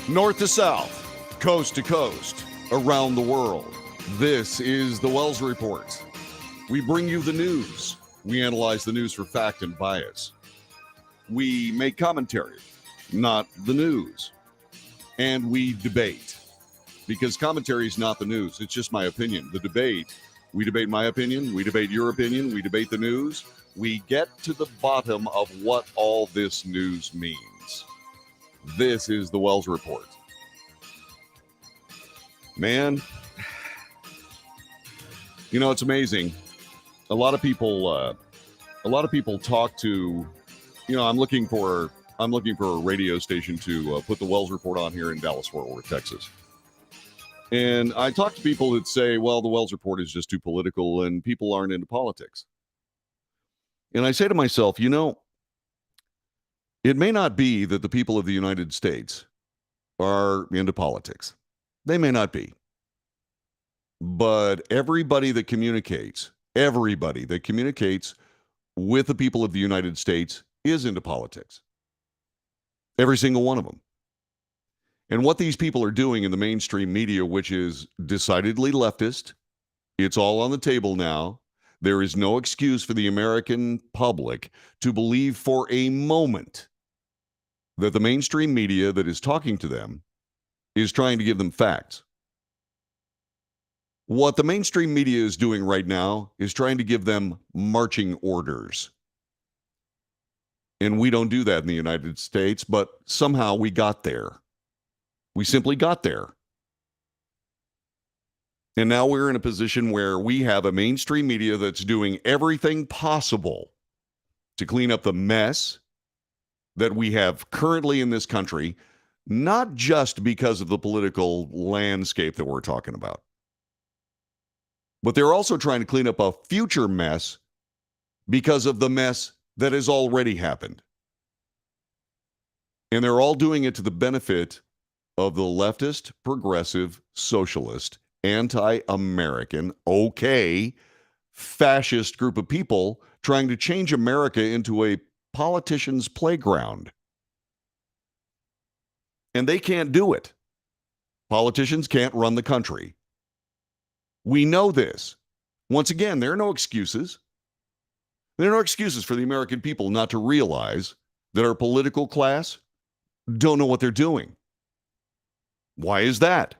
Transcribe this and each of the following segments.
North to south, coast to coast, around the world. This is the Wells Report. We bring you the news. We analyze the news for fact and bias. We make commentary, not the news. And we debate. Because commentary is not the news. It's just my opinion. The debate, we debate my opinion. We debate your opinion. We debate the news. We get to the bottom of what all this news means. This is the Wells Report. Man, you know, it's amazing. A lot of people talk to, you know, I'm looking for a radio station to put the Wells Report on here in Dallas-Fort Worth, Texas. And I talk to people that say, well, the Wells Report is just too political and people aren't into politics. And I say to myself, you know, it may not be that the people of the United States are into politics. They may not be. But everybody that communicates with the people of the United States is into politics. Every single one of them. And what these people are doing in the mainstream media, which is decidedly leftist, it's all on the table now. There is no excuse for the American public to believe for a moment that the mainstream media that is talking to them is trying to give them facts. What the mainstream media is doing right now is trying to give them marching orders. And we don't do that in the United States, but somehow we got there. We simply got there. And now we're in a position where we have a mainstream media that's doing everything possible to clean up the mess that we have currently in this country, not just because of the political landscape that we're talking about, but they're also trying to clean up a future mess because of the mess that has already happened. And they're all doing it to the benefit of the leftist, progressive, socialist, anti-American, fascist group of people trying to change America into a politician's playground. And they can't do it. Politicians can't run the country. We know this. Once again, there are no excuses. There are no excuses for the American people not to realize that our political class don't know what they're doing. Why is that?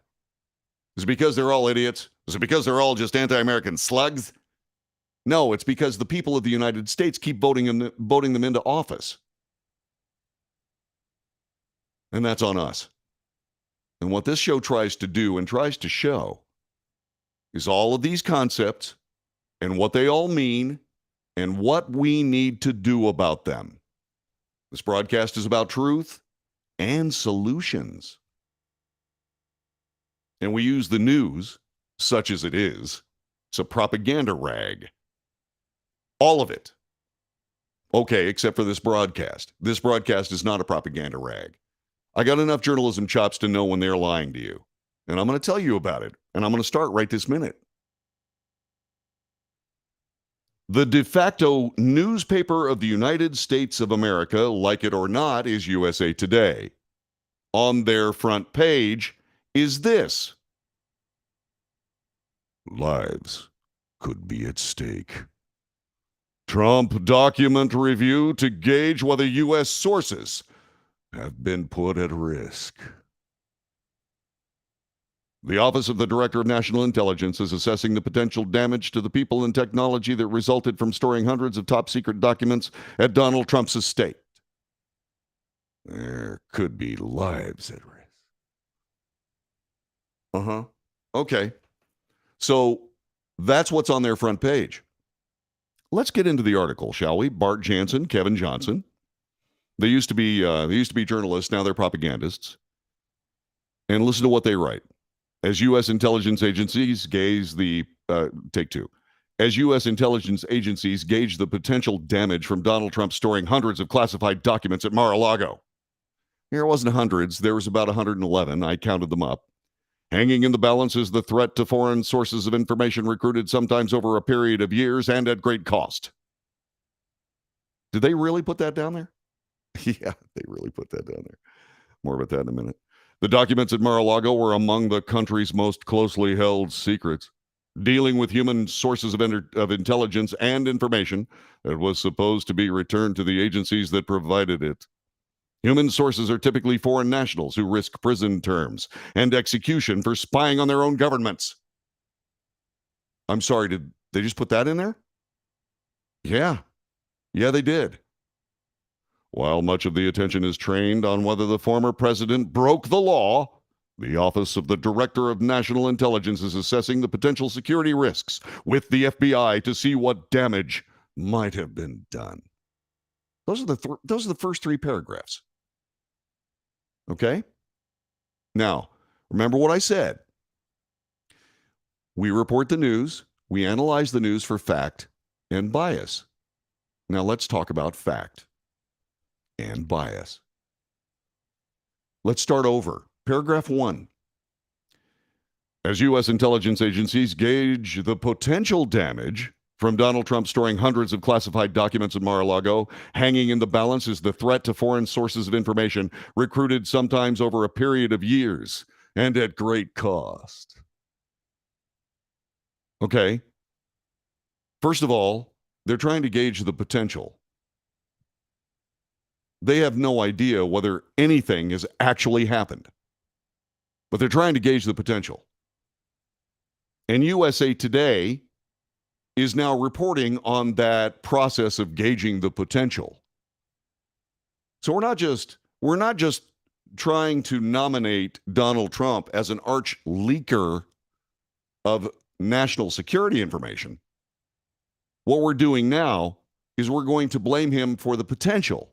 Is it because they're all idiots? Is it because they're all just anti-American slugs? No, it's because the people of the United States keep voting them into office. And that's on us. And what this show tries to do and tries to show is all of these concepts and what they all mean and what we need to do about them. This broadcast is about truth and solutions. And we use the news, such as it is. It's a propaganda rag. All of it. Okay, except for this broadcast. This broadcast is not a propaganda rag. I got enough journalism chops to know when they're lying to you. And I'm going to tell you about it. And I'm going to start right this minute. The de facto newspaper of the United States of America, like it or not, is USA Today. On their front page is this: lives could be at stake. Trump document review to gauge whether U.S. sources have been put at risk. The Office of the Director of National Intelligence is assessing the potential damage to the people and technology that resulted from storing hundreds of top-secret documents at Donald Trump's estate. There could be lives at risk. Okay. So that's what's on their front page. Let's get into the article, shall we? Bart Jansen, Kevin Johnson. They used to be journalists. Now they're propagandists. And listen to what they write. As U.S. intelligence agencies gauge the As U.S. intelligence agencies gauge the potential damage from Donald Trump storing hundreds of classified documents at Mar-a-Lago. Here it wasn't hundreds. There was about 111. I counted them up. Hanging in the balance is the threat to foreign sources of information recruited sometimes over a period of years and at great cost. Did they really put that down there? Yeah, they really put that down there. More about that in a minute. The documents at Mar-a-Lago were among the country's most closely held secrets, dealing with human sources of intelligence and information that was supposed to be returned to the agencies that provided it. Human sources are typically foreign nationals who risk prison terms and execution for spying on their own governments. I'm sorry, did they just put that in there? Yeah, they did. While much of the attention is trained on whether the former president broke the law, the Office of the Director of National Intelligence is assessing the potential security risks with the FBI to see what damage might have been done. Those are the first three paragraphs. Okay? Now, remember what I said. We report the news, we analyze the news for fact and bias. Now let's talk about fact and bias. Let's start over. Paragraph 1. As U.S. intelligence agencies gauge the potential damage from Donald Trump storing hundreds of classified documents at Mar-a-Lago, hanging in the balance is the threat to foreign sources of information recruited sometimes over a period of years and at great cost. Okay. First of all, they're trying to gauge the potential. They have no idea whether anything has actually happened, but they're trying to gauge the potential. And USA Today is now reporting on that process of gauging the potential. So we're not just trying to nominate Donald Trump as an arch leaker of national security information. What we're doing now is we're going to blame him for the potential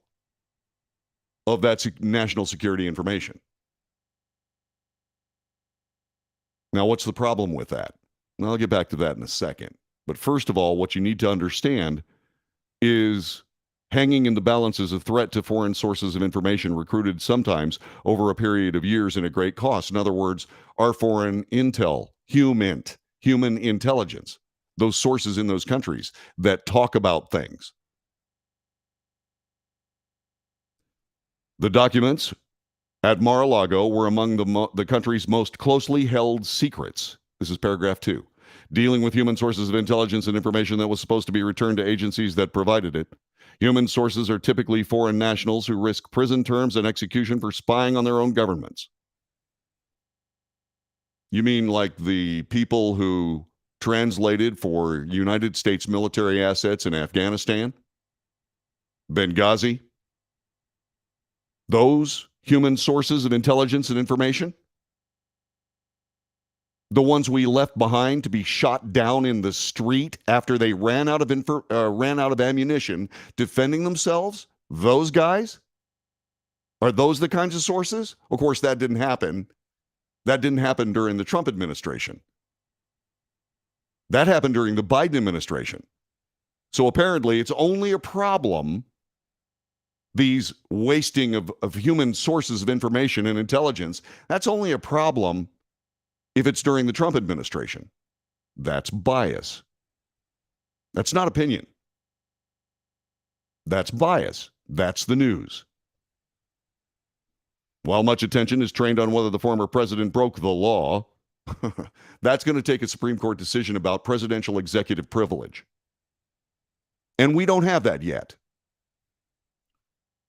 of that national security information. Now, what's the problem with that? And I'll get back to that in a second. But first of all, what you need to understand is hanging in the balance is a threat to foreign sources of information recruited sometimes over a period of years and at great cost. In other words, our foreign intel, human intelligence, those sources in those countries that talk about things. The documents at Mar-a-Lago were among the country's most closely held secrets. This is paragraph 2. Dealing with human sources of intelligence and information that was supposed to be returned to agencies that provided it. Human sources are typically foreign nationals who risk prison terms and execution for spying on their own governments. You mean like the people who translated for United States military assets in Afghanistan? Benghazi? Those human sources of intelligence and information? The ones we left behind to be shot down in the street after they ran out of ammunition defending themselves? Those guys? Are those the kinds of sources? Of course, that didn't happen. That didn't happen during the Trump administration. That happened during the Biden administration. So apparently, it's only a problem, these wasting of human sources of information and intelligence, that's only a problem if it's during the Trump administration. That's bias. That's not opinion. That's bias. That's the news. While much attention is trained on whether the former president broke the law, that's going to take a Supreme Court decision about presidential executive privilege. And we don't have that yet.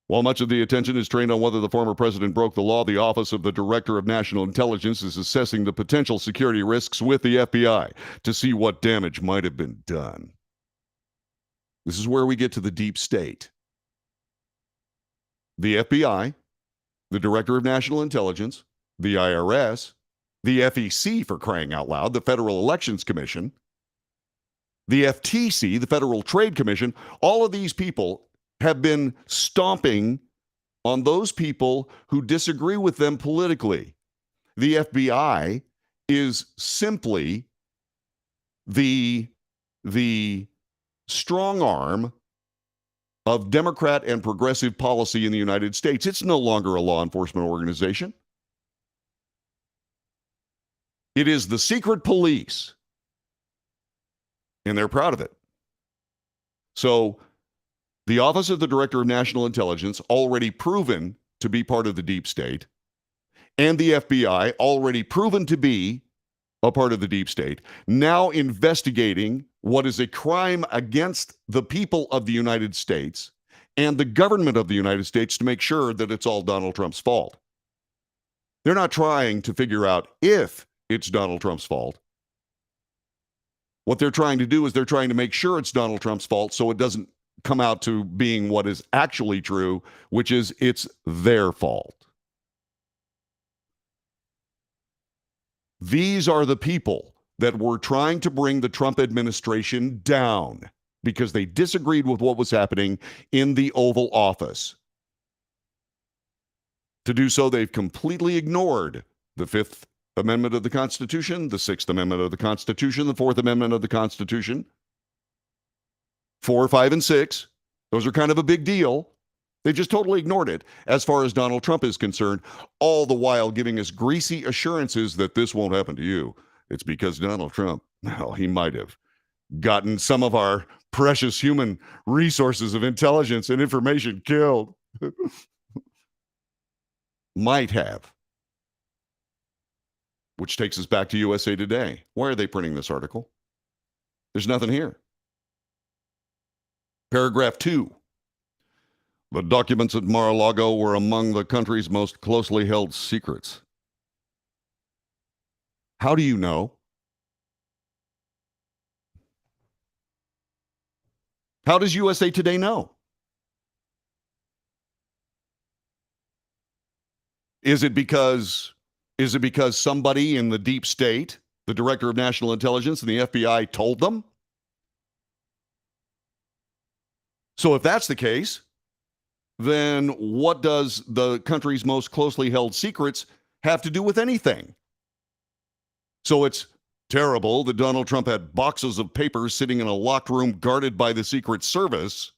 While much of the attention is trained on whether the former president broke the law, the Office of the Director of National Intelligence is assessing the potential security risks with the FBI to see what damage might have been done. This is where we get to the deep state. The FBI, the Director of National Intelligence, the IRS, the FEC, for crying out loud, the Federal Elections Commission, the FTC, the Federal Trade Commission, all of these people have been stomping on those people who disagree with them politically. The FBI is simply the strong arm of Democrat and progressive policy in the United States. It's no longer a law enforcement organization. It is the secret police, and they're proud of it. So the Office of the Director of National Intelligence, already proven to be part of the deep state, and the FBI, already proven to be a part of the deep state, now investigating what is a crime against the people of the United States and the government of the United States to make sure that it's all Donald Trump's fault. They're not trying to figure out if it's Donald Trump's fault. What they're trying to do is they're trying to make sure it's Donald Trump's fault so it doesn't come out to being what is actually true, which is it's their fault. These are the people that were trying to bring the Trump administration down because they disagreed with what was happening in the Oval Office. To do so, they've completely ignored the Fifth Amendment of the Constitution, the Sixth Amendment of the Constitution, the Fourth Amendment of the Constitution. 4, 5, and 6, those are kind of a big deal. They've just totally ignored it as far as Donald Trump is concerned, all the while giving us greasy assurances that this won't happen to you. It's because Donald Trump, well, he might have gotten some of our precious human resources of intelligence and information killed. Might have. Which takes us back to USA Today. Why are they printing this article? There's nothing here. Paragraph 2. The documents at Mar-a-Lago were among the country's most closely held secrets. How do you know? How does USA Today know? Is it because somebody in the deep state, the director of national intelligence and the FBI told them? So if that's the case, then what does the country's most closely held secrets have to do with anything? So it's terrible that Donald Trump had boxes of papers sitting in a locked room guarded by the Secret Service.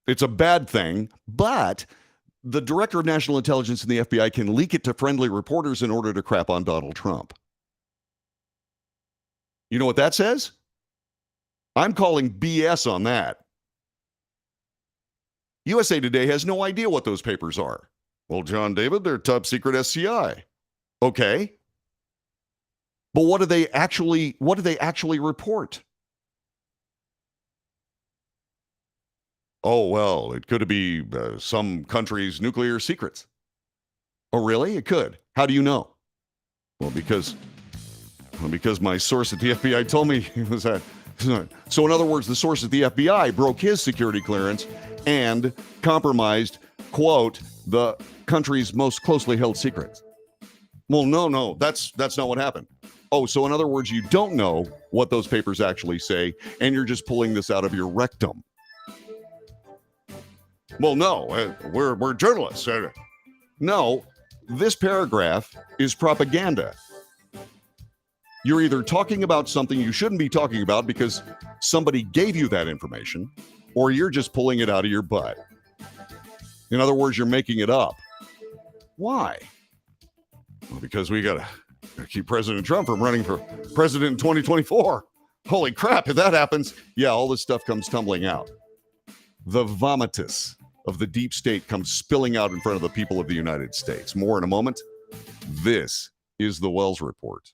It's a bad thing, but the director of national intelligence and the FBI can leak it to friendly reporters in order to crap on Donald Trump. You know what that says? I'm calling BS on that. USA Today has no idea what those papers are. Well, John David, they're top secret SCI. Okay. But what do they actually report? Oh, well, it could be some country's nuclear secrets. Oh, really? It could. How do you know? Well, because my source at the FBI told me it was that. So in other words, the source at the FBI broke his security clearance and compromised, quote, the country's most closely held secrets. Well, no, that's not what happened. Oh, so in other words, you don't know what those papers actually say, and you're just pulling this out of your rectum. Well, no, we're journalists. No, this paragraph is propaganda. You're either talking about something you shouldn't be talking about because somebody gave you that information, or you're just pulling it out of your butt. In other words, you're making it up. Why? Well, because we got to keep President Trump from running for president in 2024. Holy crap, if that happens, yeah, all this stuff comes tumbling out. The vomitus of the deep state comes spilling out in front of the people of the United States. More in a moment. This is the Wells Report.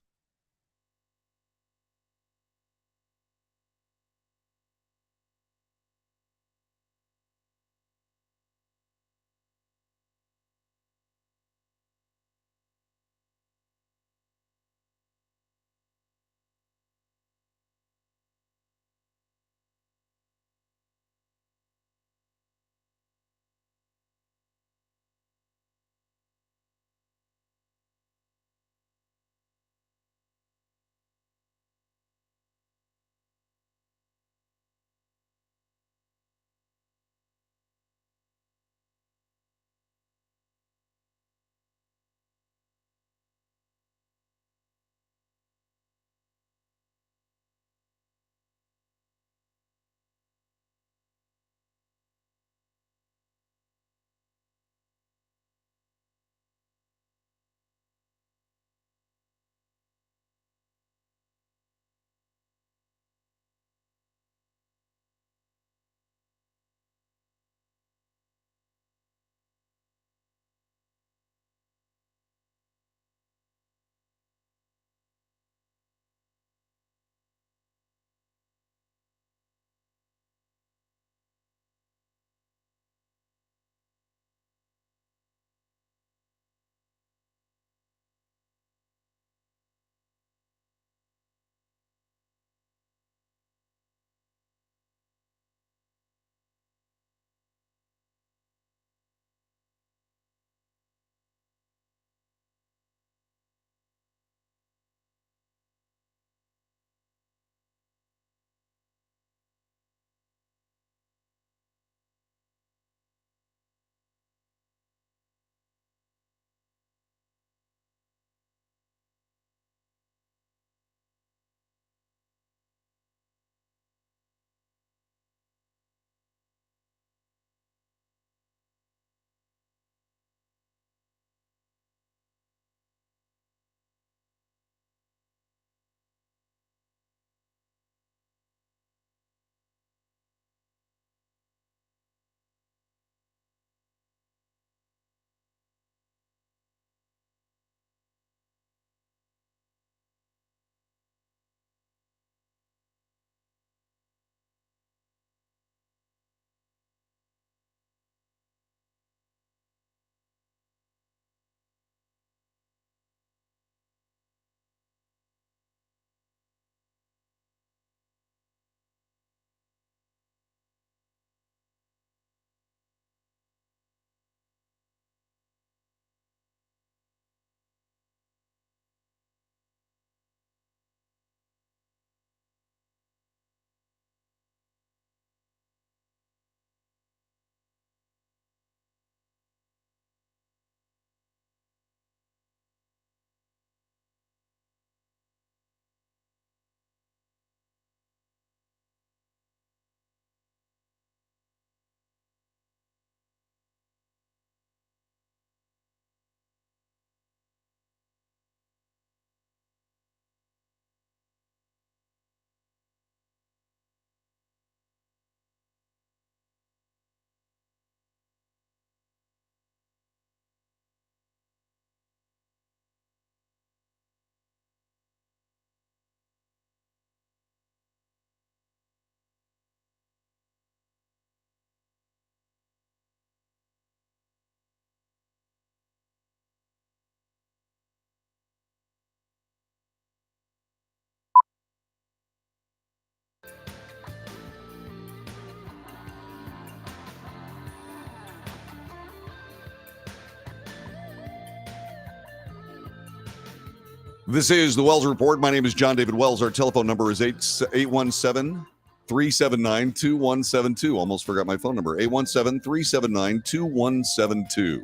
This is the Wells Report. My name is John David Wells. Our telephone number is 817-379-2172. Almost forgot my phone number. 817-379-2172. If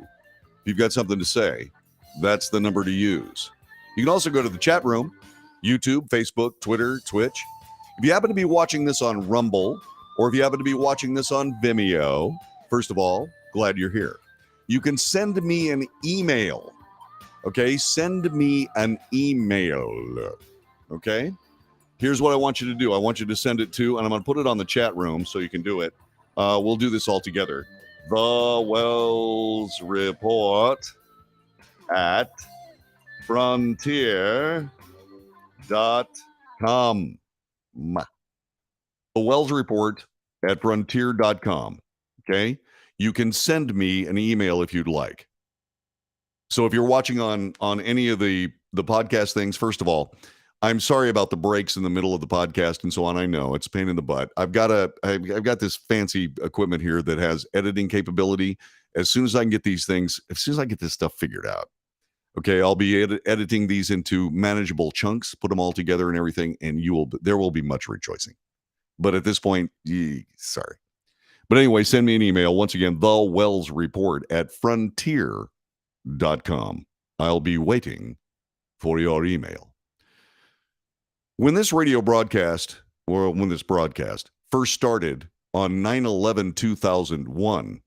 you've got something to say, that's the number to use. You can also go to the chat room, YouTube, Facebook, Twitter, Twitch. If you happen to be watching this on Rumble, or if you happen to be watching this on Vimeo, first of all, glad you're here. You can send me an email. Okay, send me an email. Okay, here's what I want you to do. I want you to send it to, and I'm going to put it on the chat room so you can do it. We'll do this all together. The Wells Report at frontier.com. The Wells Report at frontier.com. Okay, you can send me an email if you'd like. So if you're watching on any of the podcast things, first of all, I'm sorry about the breaks in the middle of the podcast and so on. I know it's a pain in the butt. I've got this fancy equipment here that has editing capability. As soon as I can get these things, as soon as I get this stuff figured out, okay, I'll be editing these into manageable chunks, put them all together and everything, and there will be much rejoicing. But at this point, sorry. But anyway, send me an email. Once again, the Wells Report at frontier.com. I'll be waiting for your email. When this radio broadcast, or when this broadcast first started on 9/11/2001,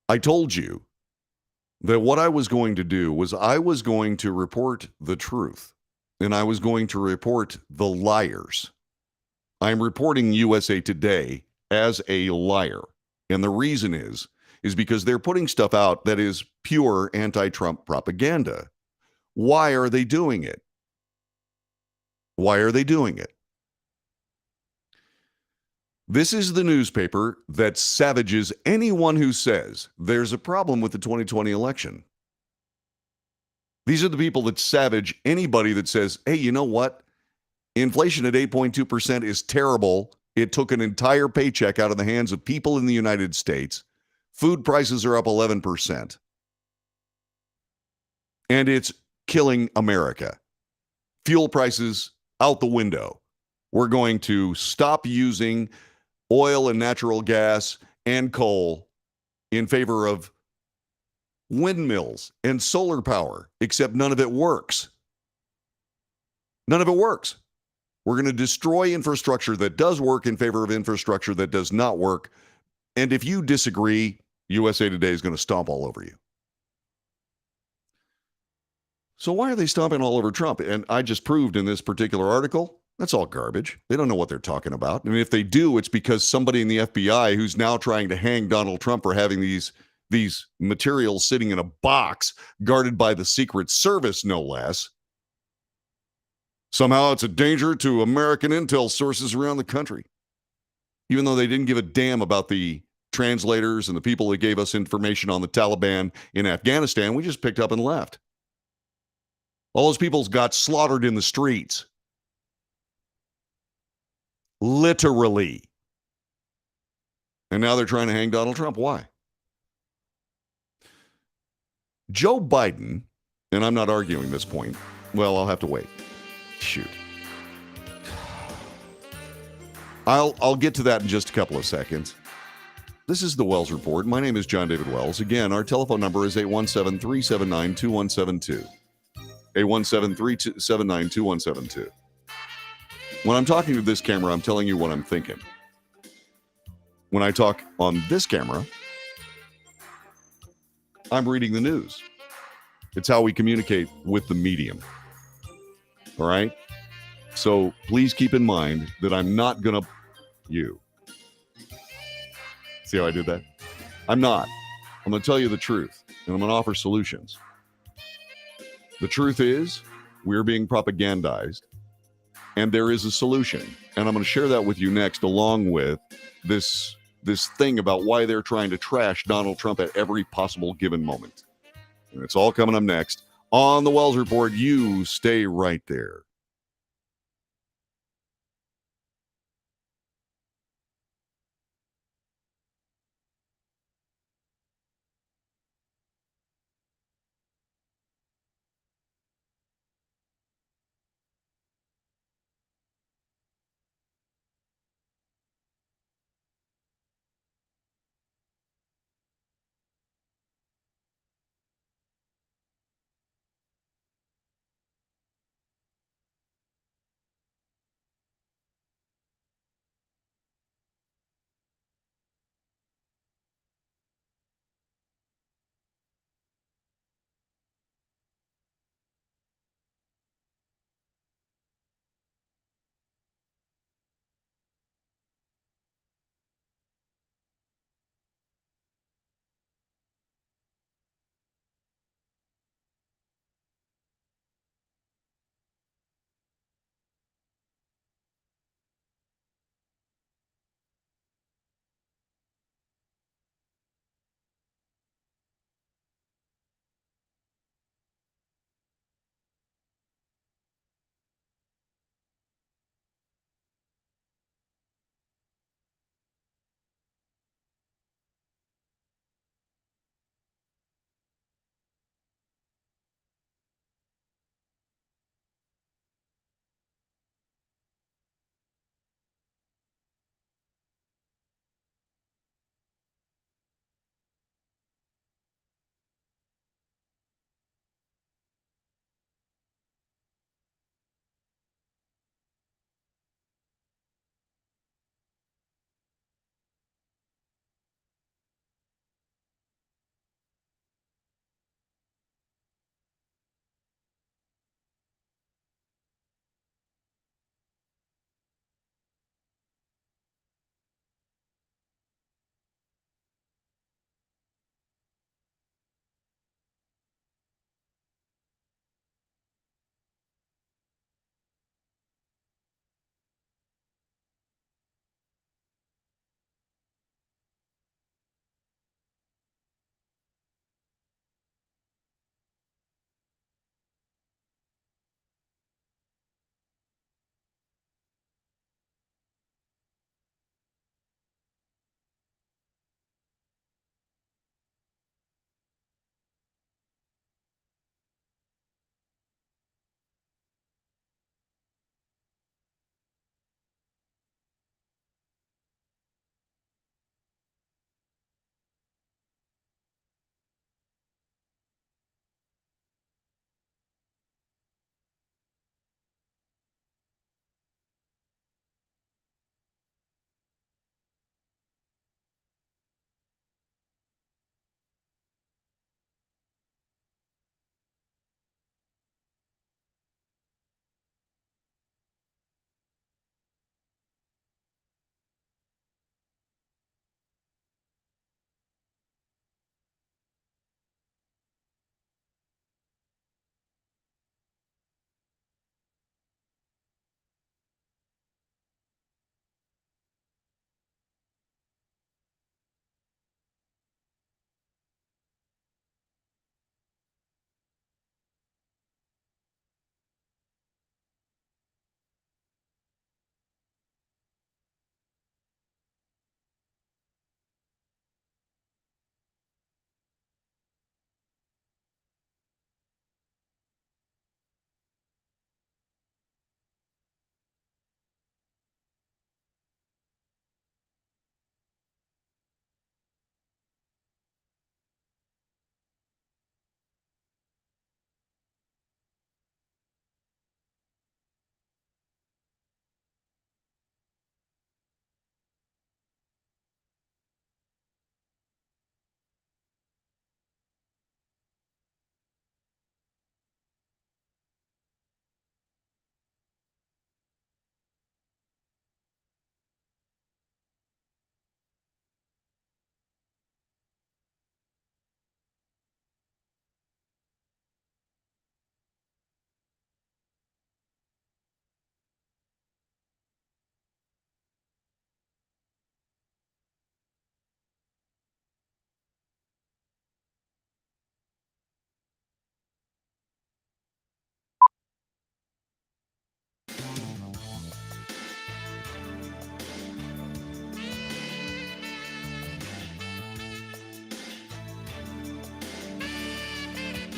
I told you that what I was going to do was I was going to report the truth, and I was going to report the liars. I'm reporting USA Today as a liar, and the reason is because they're putting stuff out that is pure anti-Trump propaganda. Why are they doing it? Why are they doing it? This is the newspaper that savages anyone who says there's a problem with the 2020 election. These are the people that savage anybody that says, hey, you know what? Inflation at 8.2% is terrible. It took an entire paycheck out of the hands of people in the United States. Food prices are up 11%. And it's killing America. Fuel prices out the window. We're going to stop using oil and natural gas and coal in favor of windmills and solar power, except none of it works. None of it works. We're going to destroy infrastructure that does work in favor of infrastructure that does not work. And if you disagree, USA Today is going to stomp all over you. So why are they stomping all over Trump? And I just proved in this particular article, that's all garbage. They don't know what they're talking about. And if they do, it's because somebody in the FBI who's now trying to hang Donald Trump for having these materials sitting in a box guarded by the Secret Service, no less. Somehow it's a danger to American intel sources around the country. Even though they didn't give a damn about the translators and the people that gave us information on the Taliban in Afghanistan, we just picked up and left. All those people got slaughtered in the streets. Literally. And now they're trying to hang Donald Trump. Why? Joe Biden, and I'm not arguing this point. Well, I'll have to wait. Shoot. I'll get to that in just a couple of seconds. This is the Wells Report. My name is John David Wells. Again, our telephone number is 817-379-2172. 817-379-2172. When I'm talking to this camera, I'm telling you what I'm thinking. When I talk on this camera, I'm reading the news. It's how we communicate with the medium. All right? So please keep in mind that I'm not going to... You. See how I did that? I'm not. I'm going to tell you the truth, and I'm going to offer solutions. The truth is, we're being propagandized, and there is a solution. And I'm going to share that with you next, along with this thing about why they're trying to trash Donald Trump at every possible given moment. And it's all coming up next on the Wells Report. You stay right there.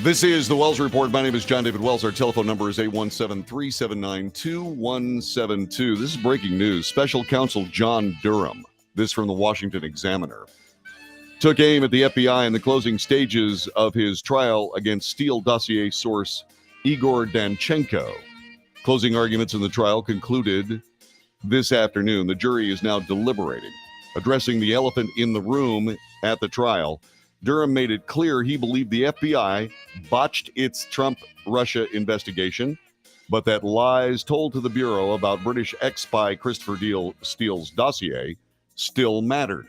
This is the Wells Report. My name is John David Wells. Our telephone number is 817-379-2172. This is breaking news. Special Counsel John Durham, this from the Washington Examiner, took aim at the FBI in the closing stages of his trial against Steele dossier source Igor Danchenko. Closing arguments in the trial concluded this afternoon. The jury is now deliberating. Addressing the elephant in the room at the trial, Durham made it clear he believed the FBI botched its Trump-Russia investigation, but that lies told to the Bureau about British ex-spy Christopher Steele's dossier still mattered.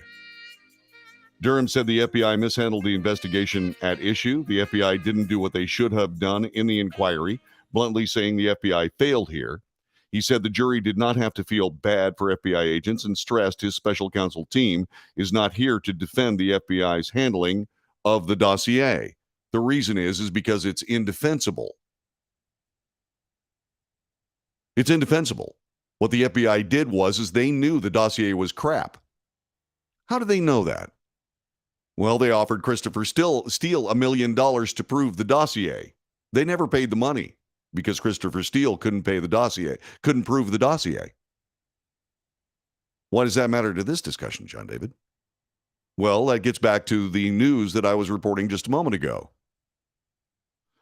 Durham said the FBI mishandled the investigation at issue. The FBI didn't do what they should have done in the inquiry, bluntly saying the FBI failed here. He said the jury did not have to feel bad for FBI agents and stressed his special counsel team is not here to defend the FBI's handling of the dossier. The reason is because it's indefensible. It's indefensible. What the FBI did was they knew the dossier was crap. How did they know that? Well, they offered Christopher Steele $1 million to prove the dossier. They never paid the money, because Christopher Steele couldn't prove the dossier. Why does that matter to this discussion, John David? Well, that gets back to the news that I was reporting just a moment ago.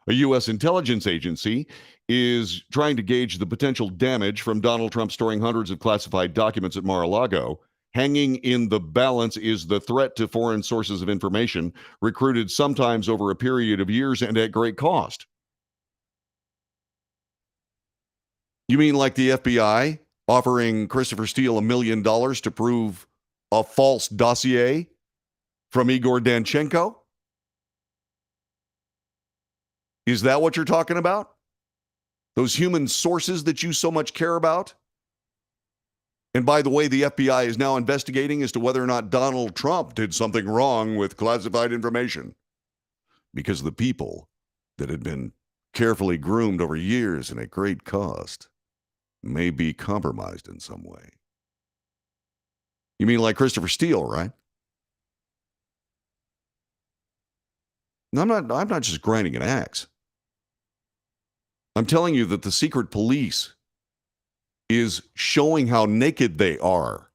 A U.S. intelligence agency is trying to gauge the potential damage from Donald Trump storing hundreds of classified documents at Mar-a-Lago. Hanging in the balance is the threat to foreign sources of information, recruited sometimes over a period of years and at great cost. You mean like the FBI offering Christopher Steele $1 million to prove a false dossier from Igor Danchenko? Is that what you're talking about? Those human sources that you so much care about? And by the way, the FBI is now investigating as to whether or not Donald Trump did something wrong with classified information, because the people that had been carefully groomed over years and at great cost may be compromised in some way. You mean like Christopher Steele, right? No, I'm not just grinding an axe. I'm telling you that the secret police is showing how naked they are.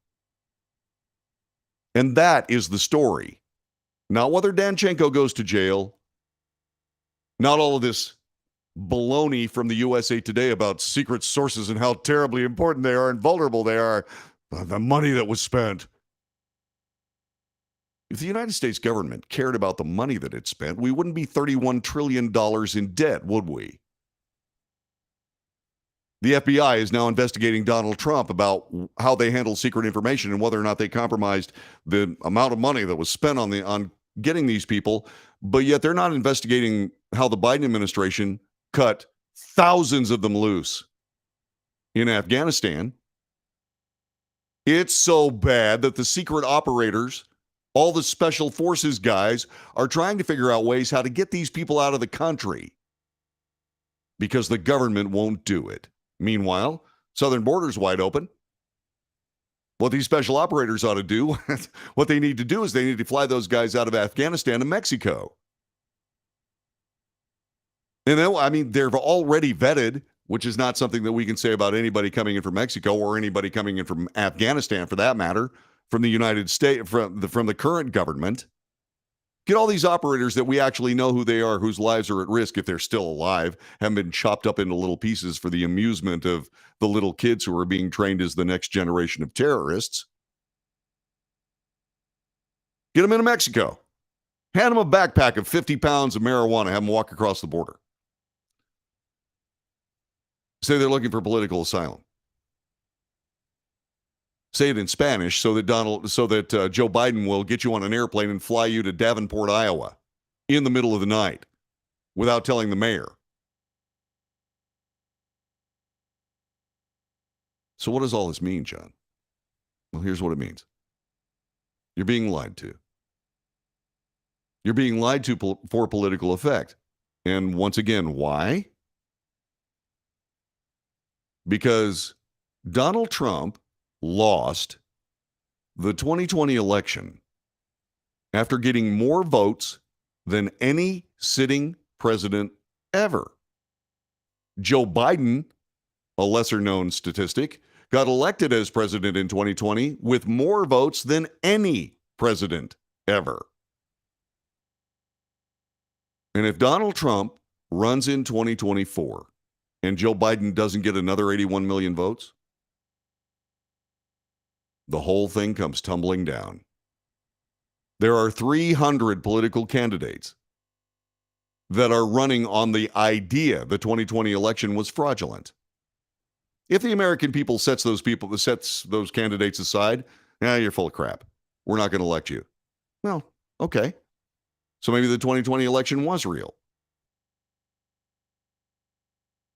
And that is the story. Not whether Danchenko goes to jail, not all of this baloney from the USA Today about secret sources and how terribly important they are and vulnerable they are, the money that was spent. If the United States government cared about the money that it spent, we wouldn't be $31 trillion in debt, would we? The FBI is now investigating Donald Trump about how they handle secret information and whether or not they compromised the amount of money that was spent on getting these people, but yet they're not investigating how the Biden administration cut thousands of them loose in Afghanistan. It's so bad that the secret operators, all the special forces guys, are trying to figure out ways how to get these people out of the country because the government won't do it. Meanwhile, southern border's wide open. What these special operators ought to do, what they need to do is they need to fly those guys out of Afghanistan to Mexico. And then, I mean, they're already vetted, which is not something that we can say about anybody coming in from Mexico or anybody coming in from Afghanistan, for that matter, from the United States, from the current government. Get all these operators that we actually know who they are, whose lives are at risk if they're still alive, haven't been chopped up into little pieces for the amusement of the little kids who are being trained as the next generation of terrorists. Get them into Mexico. Hand them a backpack of 50 pounds of marijuana, have them walk across the border. Say they're looking for political asylum. Say it in Spanish so that Joe Biden will get you on an airplane and fly you to Davenport, Iowa, in the middle of the night, without telling the mayor. So what does all this mean, John? Well, here's what it means. You're being lied to. You're being lied to for political effect. And once again, why? Because Donald Trump lost the 2020 election after getting more votes than any sitting president ever. Joe Biden, a lesser-known statistic, got elected as president in 2020 with more votes than any president ever. And if Donald Trump runs in 2024 and Joe Biden doesn't get another 81 million votes, the whole thing comes tumbling down. There are 300 political candidates that are running on the idea the 2020 election was fraudulent. If the American people sets those candidates aside, you're full of crap. We're not going to elect you. Well, okay. So maybe the 2020 election was real.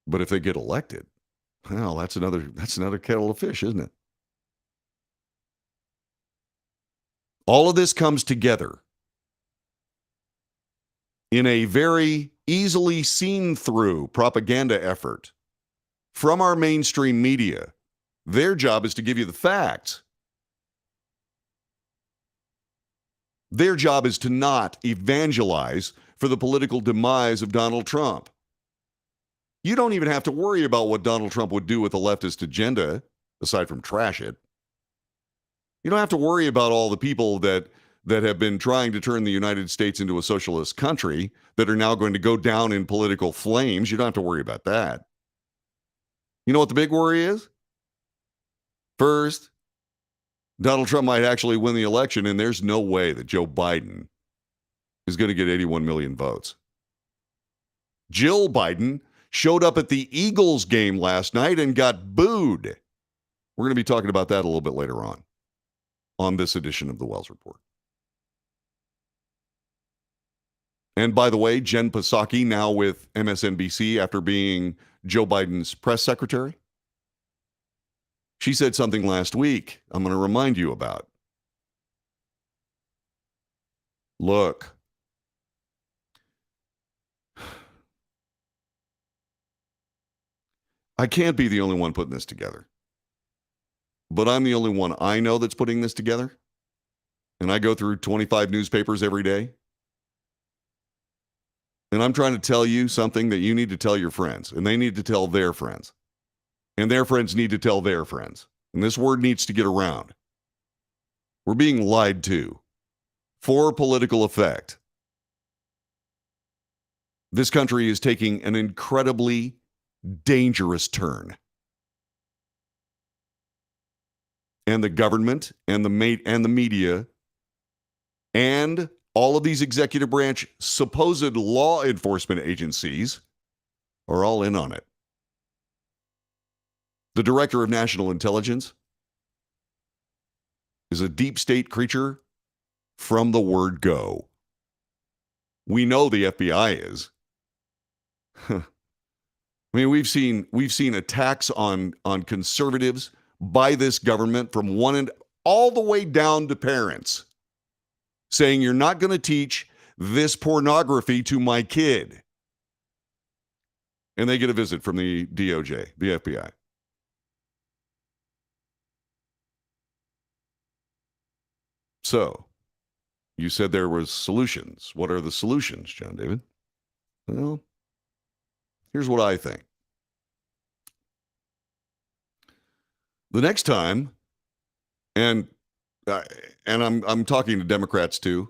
But if they get elected, well, that's another kettle of fish, isn't it? All of this comes together in a very easily seen through propaganda effort from our mainstream media. Their job is to give you the facts. Their job is to not evangelize for the political demise of Donald Trump. You don't even have to worry about what Donald Trump would do with the leftist agenda, aside from trash it. You don't have to worry about all the people that have been trying to turn the United States into a socialist country that are now going to go down in political flames. You don't have to worry about that. You know what the big worry is? First, Donald Trump might actually win the election, and there's no way that Joe Biden is going to get 81 million votes. Jill Biden showed up at the Eagles game last night and got booed. We're going to be talking about that a little bit later on this edition of the Wells Report. And by the way, Jen Psaki now with MSNBC after being Joe Biden's press secretary. She said something last week I'm going to remind you about. Look, I can't be the only one putting this together. But I'm the only one I know that's putting this together. And I go through 25 newspapers every day. And I'm trying to tell you something that you need to tell your friends. And they need to tell their friends. And their friends need to tell their friends. And this word needs to get around. We're being lied to for political effect. This country is taking an incredibly dangerous turn. And the government and the media and all of these executive branch supposed law enforcement agencies are all in on it. The director of national intelligence is a deep state creature from the word go. We know the FBI is. I mean, we've seen attacks on conservatives by this government from one end all the way down to parents saying you're not going to teach this pornography to my kid. And they get a visit from the DOJ, the FBI. So, you said there was solutions. What are the solutions, John David? Well, here's what I think. The next time, and I'm talking to Democrats too,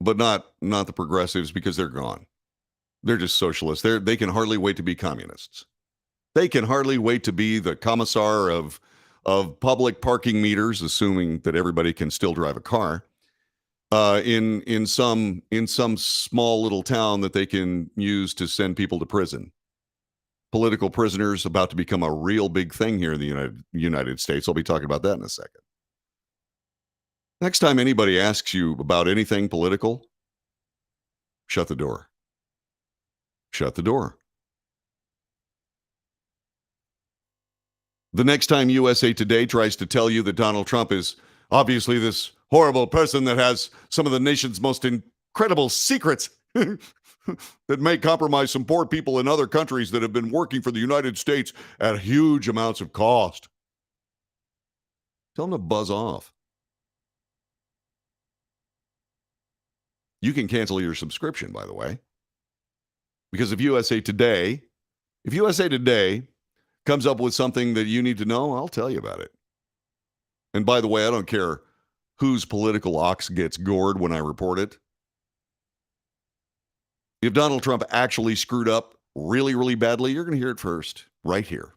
but not the progressives because they're gone. They're just socialists. They can hardly wait to be communists. They can hardly wait to be the commissar of public parking meters, assuming that everybody can still drive a car, in some small little town that they can use to send people to prison. Political prisoners about to become a real big thing here in the United States. I'll be talking about that in a second. Next time anybody asks you about anything political, shut the door. Shut the door. The next time USA Today tries to tell you that Donald Trump is obviously this horrible person that has some of the nation's most incredible secrets that may compromise some poor people in other countries that have been working for the United States at huge amounts of cost, tell them to buzz off. You can cancel your subscription, by the way. Because if USA Today comes up with something that you need to know, I'll tell you about it. And by the way, I don't care whose political ox gets gored when I report it. If Donald Trump actually screwed up really, really badly, you're going to hear it first, right here.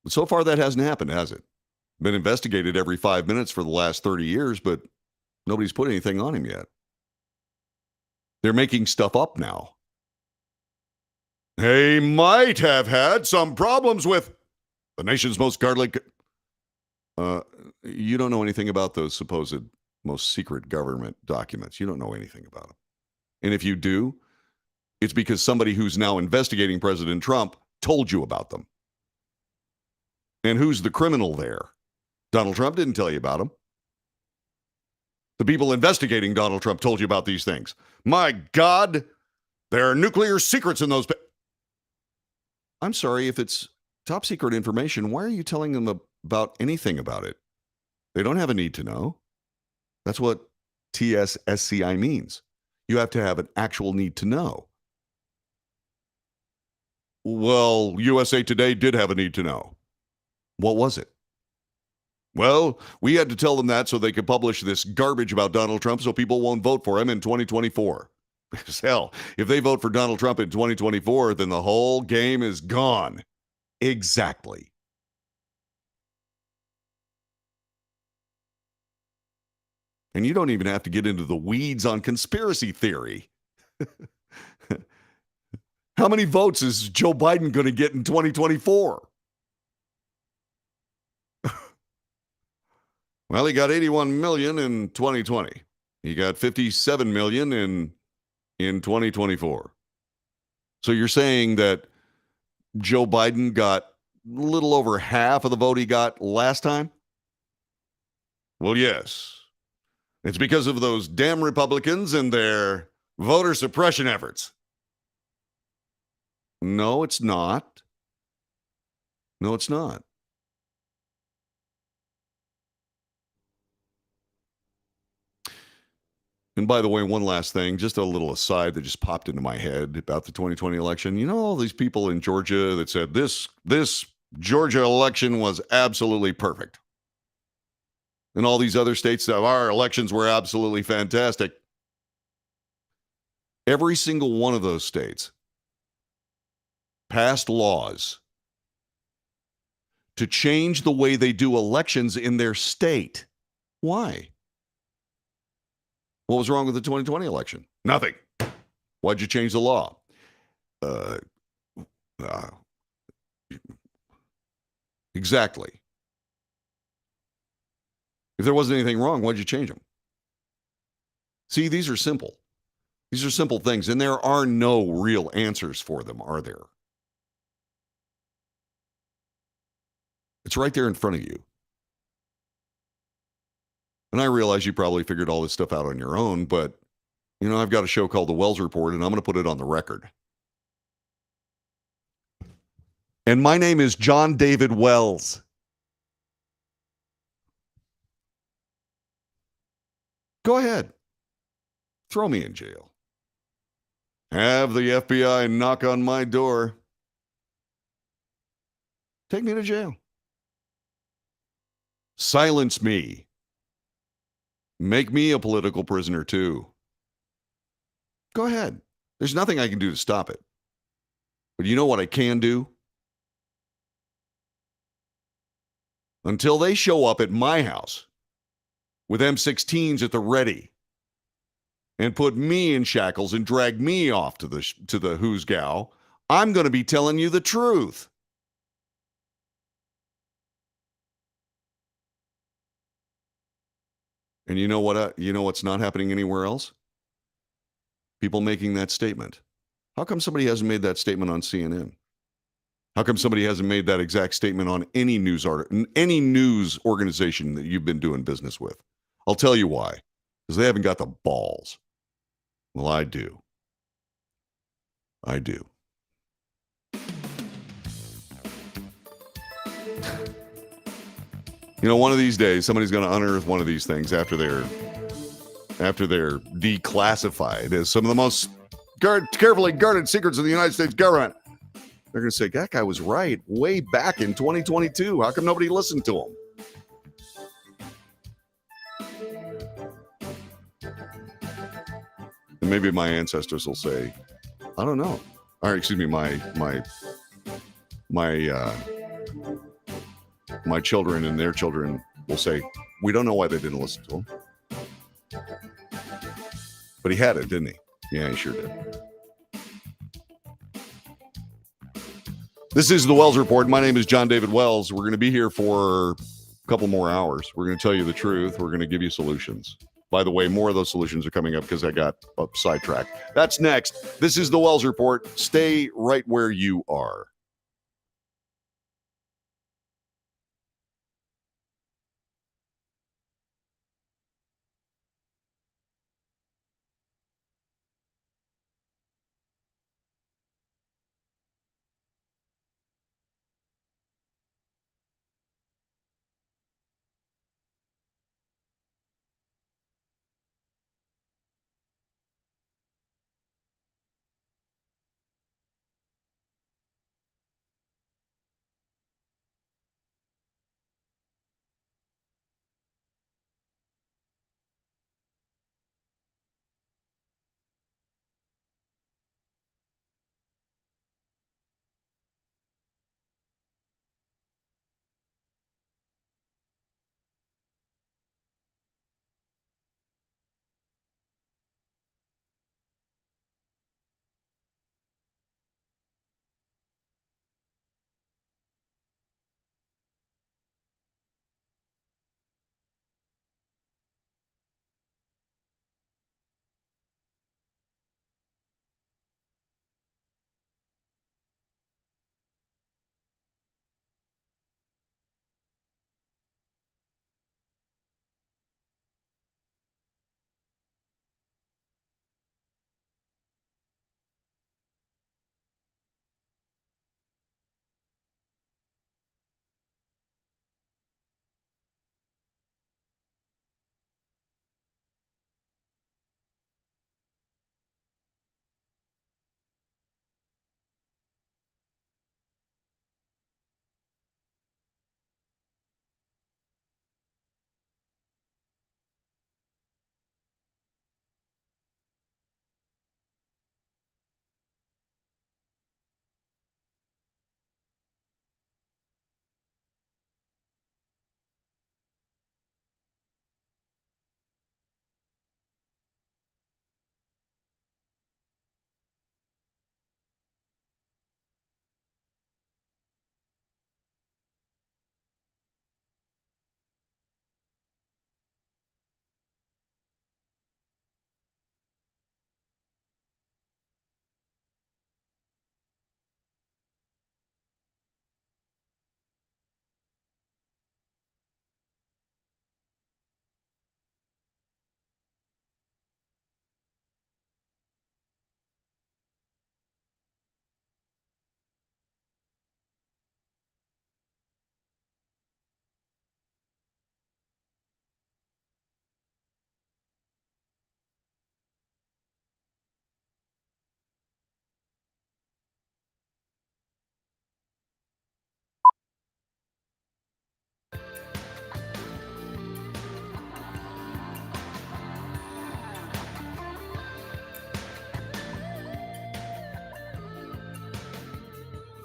But so far, that hasn't happened, has it? Been investigated every 5 minutes for the last 30 years, but nobody's put anything on him yet. They're making stuff up now. They might have had some problems with the nation's most garlic. You don't know anything about those supposed most secret government documents. You don't know anything about them. And if you do, it's because somebody who's now investigating President Trump told you about them. And who's the criminal there? Donald Trump didn't tell you about them. The people investigating Donald Trump told you about these things. My God, there are nuclear secrets in those. I'm sorry, if it's top secret information, why are you telling them about anything about it? They don't have a need to know. That's what TSSCI means. You have to have an actual need to know. Well, USA Today did have a need to know. What was it? Well, we had to tell them that so they could publish this garbage about Donald Trump so people won't vote for him in 2024. Hell, if they vote for Donald Trump in 2024, then the whole game is gone. Exactly. And you don't even have to get into the weeds on conspiracy theory. How many votes is Joe Biden going to get in 2024? Well, he got 81 million in 2020. He got 57 million in 2024. So you're saying that Joe Biden got a little over half of the vote he got last time? Well, yes. It's because of those damn Republicans and their voter suppression efforts. No, it's not. No, it's not. And by the way, one last thing, just a little aside that just popped into my head about the 2020 election. You know, all these people in Georgia that said this Georgia election was absolutely perfect. And all these other states that our elections were absolutely fantastic. Every single one of those states passed laws to change the way they do elections in their state. Why? What was wrong with the 2020 election? Nothing. Why'd you change the law? Exactly. If there wasn't anything wrong, why'd you change them? See, these are simple. These are simple things, and there are no real answers for them, are there? It's right there in front of you. And I realize you probably figured all this stuff out on your own, but, you know, I've got a show called The Wells Report, and I'm going to put it on the record. And my name is John David Wells. Go ahead. Throw me in jail. Have the FBI knock on my door. Take me to jail. Silence me. Make me a political prisoner too. Go ahead. There's nothing I can do to stop it. But you know what I can do? Until they show up at my house with M16s at the ready and put me in shackles and drag me off to the who's gal, I'm going to be telling you the truth. And you know what? You know what's not happening anywhere else? People making that statement. How come somebody hasn't made that statement on CNN? How come somebody hasn't made that exact statement on any news organization that you've been doing business with? I'll tell you why. Because they haven't got the balls. Well, I do. I do. You know, one of these days, somebody's going to unearth one of these things after they're declassified as some of the most carefully guarded secrets of the United States government. They're going to say, that guy was right way back in 2022. How come nobody listened to him? And maybe my ancestors will say, I don't know. Or excuse me, my children and their children will say, we don't know why they didn't listen to him. But he had it, didn't he? Yeah, he sure did. This is the Wells Report. My name is John David Wells. We're going to be here for a couple more hours. We're going to tell you the truth. We're going to give you solutions. By the way, more of those solutions are coming up because I got sidetracked. That's next. This is the Wells Report. Stay right where you are.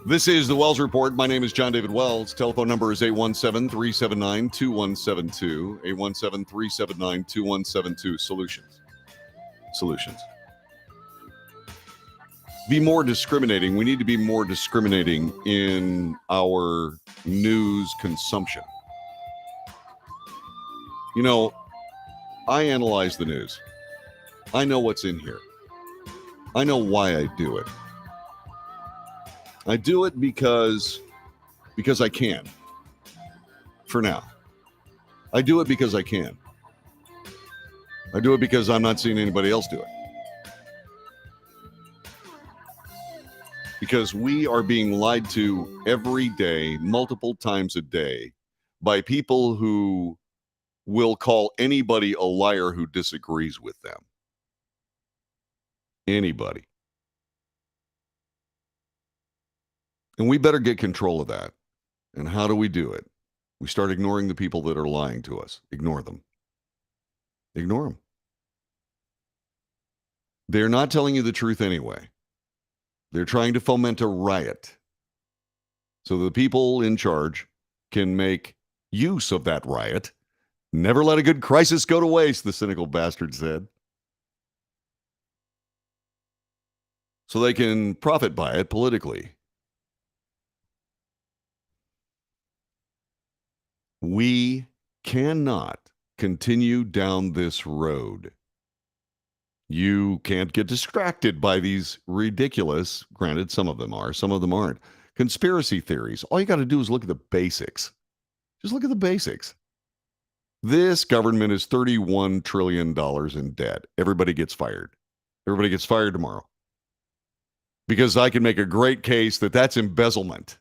This is the Wells Report. My name is John David Wells. Telephone number is 817-379-2172. 817-379-2172. Solutions. Be more discriminating. We need to be more discriminating in our news consumption. You know, I analyze the news. I know what's in here. I know why I do it. I do it because I can. For now. I do it because I can. I do it because I'm not seeing anybody else do it. Because we are being lied to every day, multiple times a day, by people who will call anybody a liar who disagrees with them. Anybody. And we better get control of that. And how do we do it? We start ignoring the people that are lying to us. Ignore them. Ignore them. They're not telling you the truth anyway. They're trying to foment a riot so the people in charge can make use of that riot. Never let a good crisis go to waste, the cynical bastard said. So they can profit by it politically. We cannot continue down this road. You can't get distracted by these ridiculous, granted, some of them are, some of them aren't, conspiracy theories. All you got to do is look at the basics. Just look at the basics. This government is $31 trillion in debt. Everybody gets fired. Everybody gets fired tomorrow. Because I can make a great case that that's embezzlement.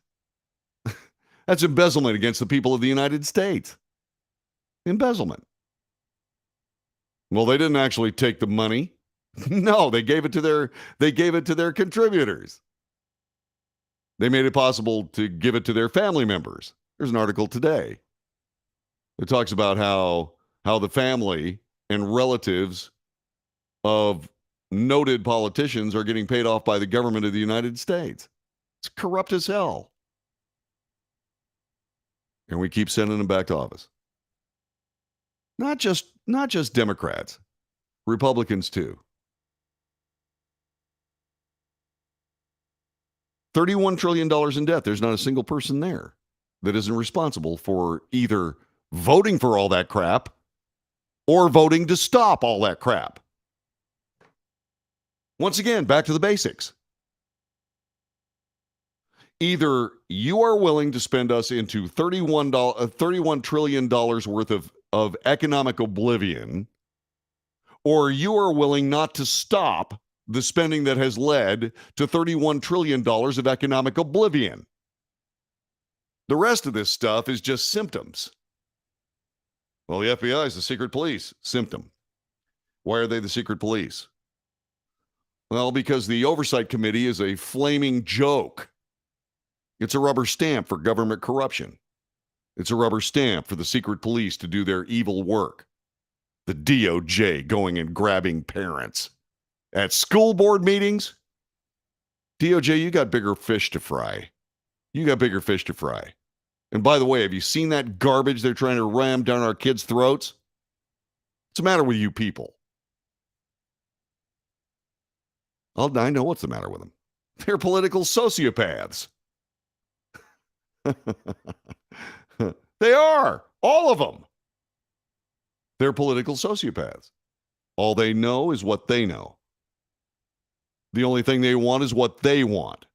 That's embezzlement against the people of the United States. Embezzlement. Well, they didn't actually take the money. No, they gave it to their contributors. They made it possible to give it to their family members. There's an article today that talks about how the family and relatives of noted politicians are getting paid off by the government of the United States. It's corrupt as hell. And we keep sending them back to office. Not just Democrats, Republicans too. $31 trillion in debt. There's not a single person there that isn't responsible for either voting for all that crap or voting to stop all that crap. Once again, back to the basics. Either you are willing to spend us into $31 trillion worth of economic oblivion, or you are willing not to stop the spending that has led to $31 trillion of economic oblivion. The rest of this stuff is just symptoms. Well, the FBI is the secret police. Symptom. Why are they the secret police? Well, because the Oversight Committee is a flaming joke. It's a rubber stamp for government corruption. It's a rubber stamp for the secret police to do their evil work. The DOJ going and grabbing parents at school board meetings. DOJ, you got bigger fish to fry. You got bigger fish to fry. And by the way, have you seen that garbage they're trying to ram down our kids' throats? What's the matter with you people? I know what's the matter with them. They're political sociopaths. They are. All of them. They're political sociopaths. All they know is what they know. The only thing they want is what they want.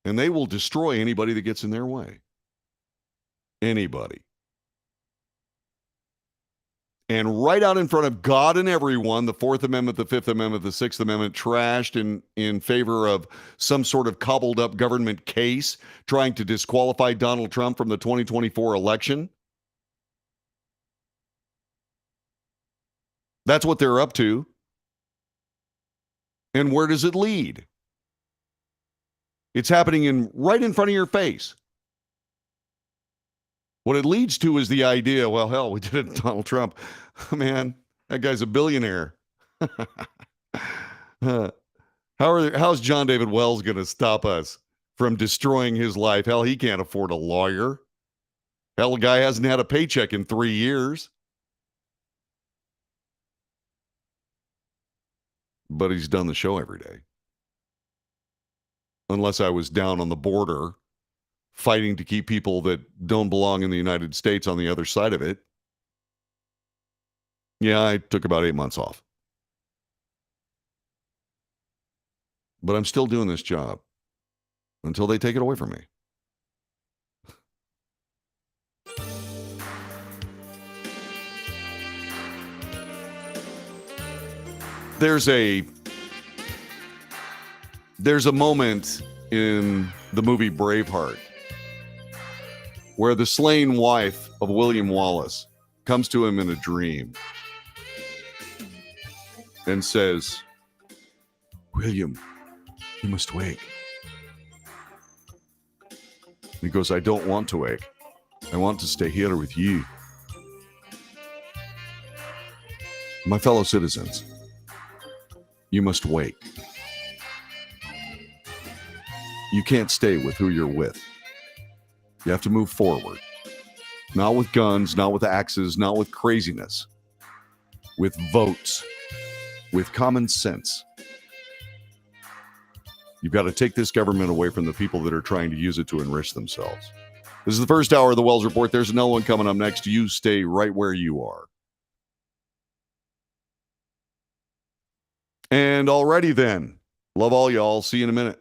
And they will destroy anybody that gets in their way. Anybody. And right out in front of God and everyone, the Fourth Amendment, the Fifth Amendment, the Sixth Amendment, trashed in favor of some sort of cobbled up government case trying to disqualify Donald Trump from the 2024 election. That's what they're up to. And where does it lead? It's happening right in front of your face. What it leads to is the idea, well, hell, we did it to Donald Trump. Man, that guy's a billionaire. How's John David Wells going to stop us from destroying his life? Hell, he can't afford a lawyer. Hell, the guy hasn't had a paycheck in 3 years. But he's done the show every day. Unless I was down on the border fighting to keep people that don't belong in the United States on the other side of it. Yeah, I took about 8 months off. But I'm still doing this job until they take it away from me. There's a moment in the movie Braveheart where the slain wife of William Wallace comes to him in a dream and says, "William, you must wake. He goes, I don't want to wake. I want to stay here with you. My fellow citizens, you must wake. You can't stay with who you're with. You have to move forward. Not with guns, not with axes, not with craziness. With votes. With common sense. You've got to take this government away from the people that are trying to use it to enrich themselves. This is the first hour of the Wells Report. There's another one coming up next. You stay right where you are. And already then, love all y'all. See you in a minute.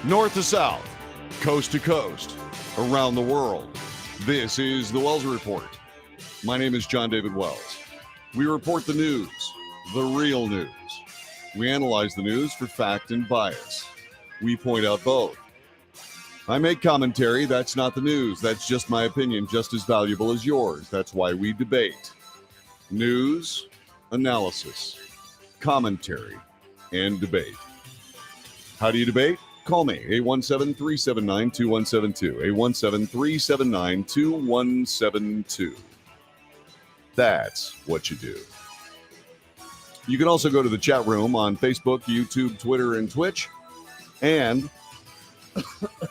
North to south, coast to coast, around the world. This is the Wells Report. My name is John David Wells. We report the news, the real news. We analyze the news for fact and bias. We point out both. I make commentary. That's not the news. That's just my opinion, just as valuable as yours. That's why we debate. News, analysis, commentary, and debate. How do you debate? Call me, 817-379-2172, 817-379-2172. That's what you do. You can also go to the chat room on Facebook, YouTube, Twitter, and Twitch. And,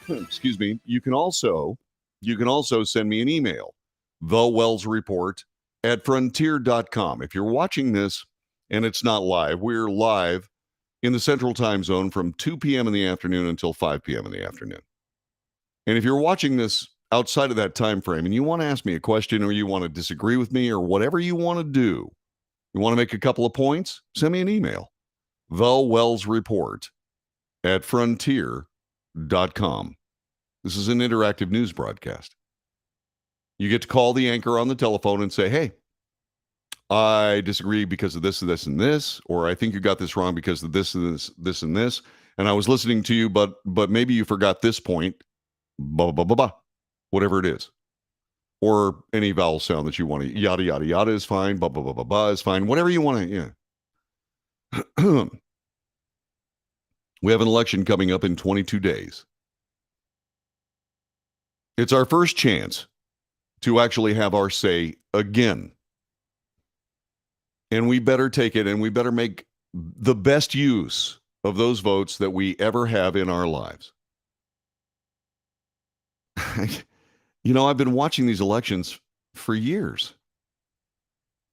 excuse me, you can also send me an email, thewellsreport@frontier.com. If you're watching this and it's not live, we're live in the Central Time Zone from 2 p.m. in the afternoon until 5 p.m. in the afternoon. And if you're watching this outside of that time frame and you want to ask me a question or you want to disagree with me or whatever you want to do, you want to make a couple of points, send me an email, thewellsreport@frontier.com. This is an interactive news broadcast. You get to call the anchor on the telephone and say, hey, I disagree because of this, this, and this, or I think you got this wrong because of this, and this, this, and this. And I was listening to you, but maybe you forgot this point, blah, blah, blah, blah, whatever it is. Or any vowel sound that you want to, yada, yada, yada is fine, blah, blah, blah, blah, blah is fine, whatever you want to, yeah. We have an election coming up in 22 days. It's our first chance to actually have our say again. And we better take it and we better make the best use of those votes that we ever have in our lives. You know, I've been watching these elections for years.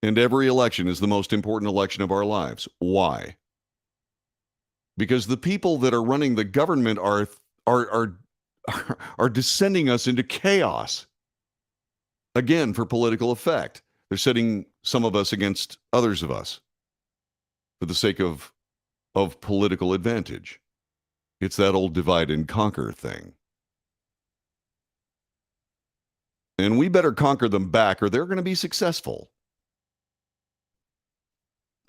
And every election is the most important election of our lives. Why? Because the people that are running the government are descending us into chaos. Again, for political effect. They're setting some of us against others of us for the sake of political advantage. It's that old divide and conquer thing. And we better conquer them back or they're going to be successful.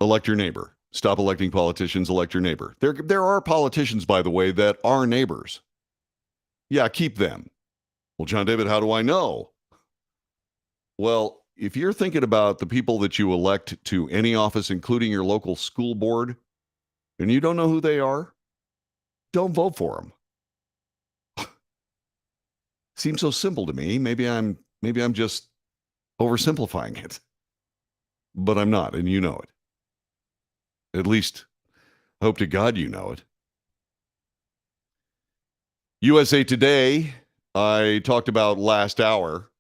Elect your neighbor. Stop electing politicians, elect your neighbor. There are politicians, by the way, that are neighbors. Yeah, keep them. Well, John David, how do I know? Well, if you're thinking about the people that you elect to any office, including your local school board, and you don't know who they are, don't vote for them. Seems so simple to me. Maybe I'm just oversimplifying it. But I'm not, and you know it. At least, hope to God you know it. USA Today, I talked about last hour,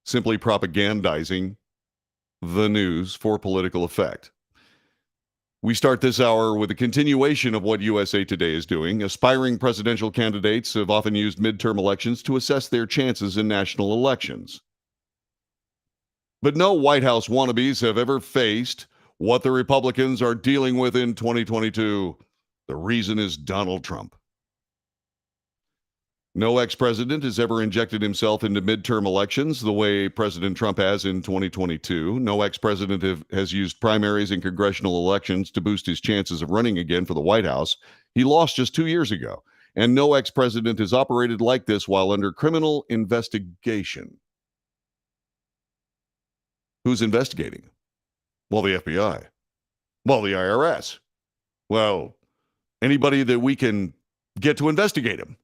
simply propagandizing the news for political effect. We start this hour with a continuation of what USA Today is doing. Aspiring presidential candidates have often used midterm elections to assess their chances in national elections. But no White House wannabes have ever faced what the Republicans are dealing with in 2022. The reason is Donald Trump. No ex-president has ever injected himself into midterm elections the way President Trump has in 2022. No ex-president has used primaries and congressional elections to boost his chances of running again for the White House. He lost just 2 years ago. And no ex-president has operated like this while under criminal investigation. Who's investigating? Well, the FBI. Well, the IRS. Well, anybody that we can get to investigate him.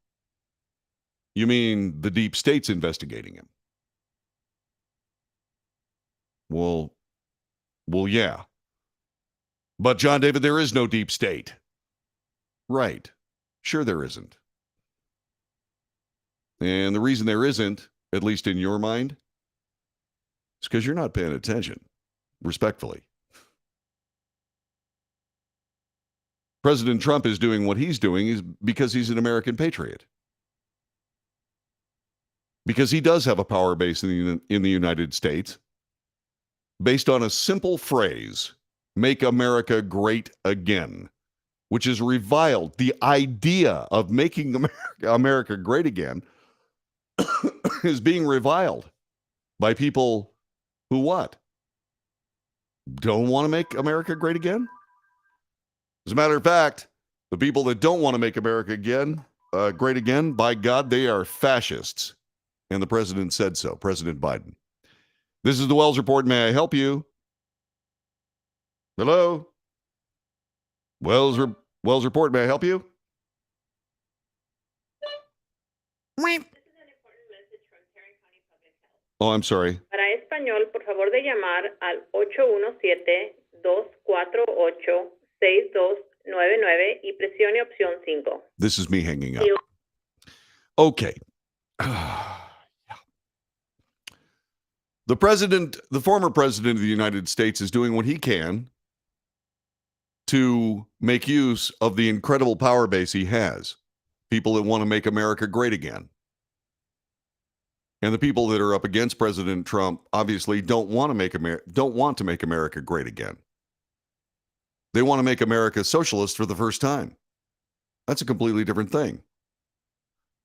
You mean the deep state's investigating him? Well, yeah. But John David, there is no deep state. Right. Sure there isn't. And the reason there isn't, at least in your mind, is because you're not paying attention, respectfully. President Trump is doing what he's doing because he's an American patriot. Because he does have a power base in the United States based on a simple phrase, make America great again. which is reviled. The idea of making America great again is being reviled by people who what? Don't want to make America great again? As a matter of fact, the people that don't want to make America great again, by God, they are fascists. And the president said so, President Biden. This is the Wells Report. May I help you? Hello? Wells Report. May I help you? Oh, I'm sorry. Para español, por favor de llamar al 817-248-6299 y presione opción 5. This is me hanging up. Okay. The former president of the United States is doing what he can to make use of the incredible power base he has. People that want to make America great again. And the people that are up against President Trump obviously don't want to make America great again. They want to make America socialist for the first time. That's a completely different thing.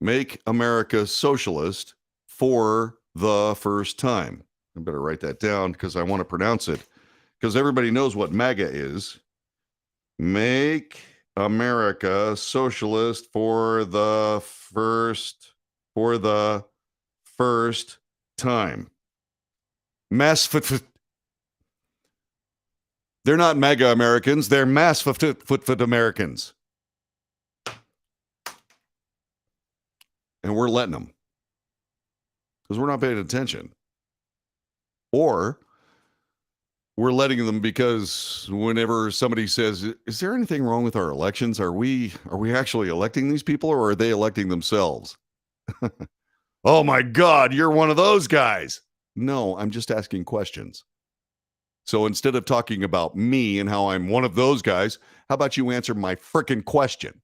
Make America socialist for the first time. I better write that down because I want to pronounce it, because everybody knows what MAGA is. Make America socialist for the first time. They're not MAGA Americans, they're mass Americans. And we're letting them. Because we're not paying attention. Or we're letting them because whenever somebody says, is there anything wrong with our elections? Are we actually electing these people, or are they electing themselves? Oh my God, you're one of those guys. No, I'm just asking questions. So instead of talking about me and how I'm one of those guys, how about you answer my frickin' question?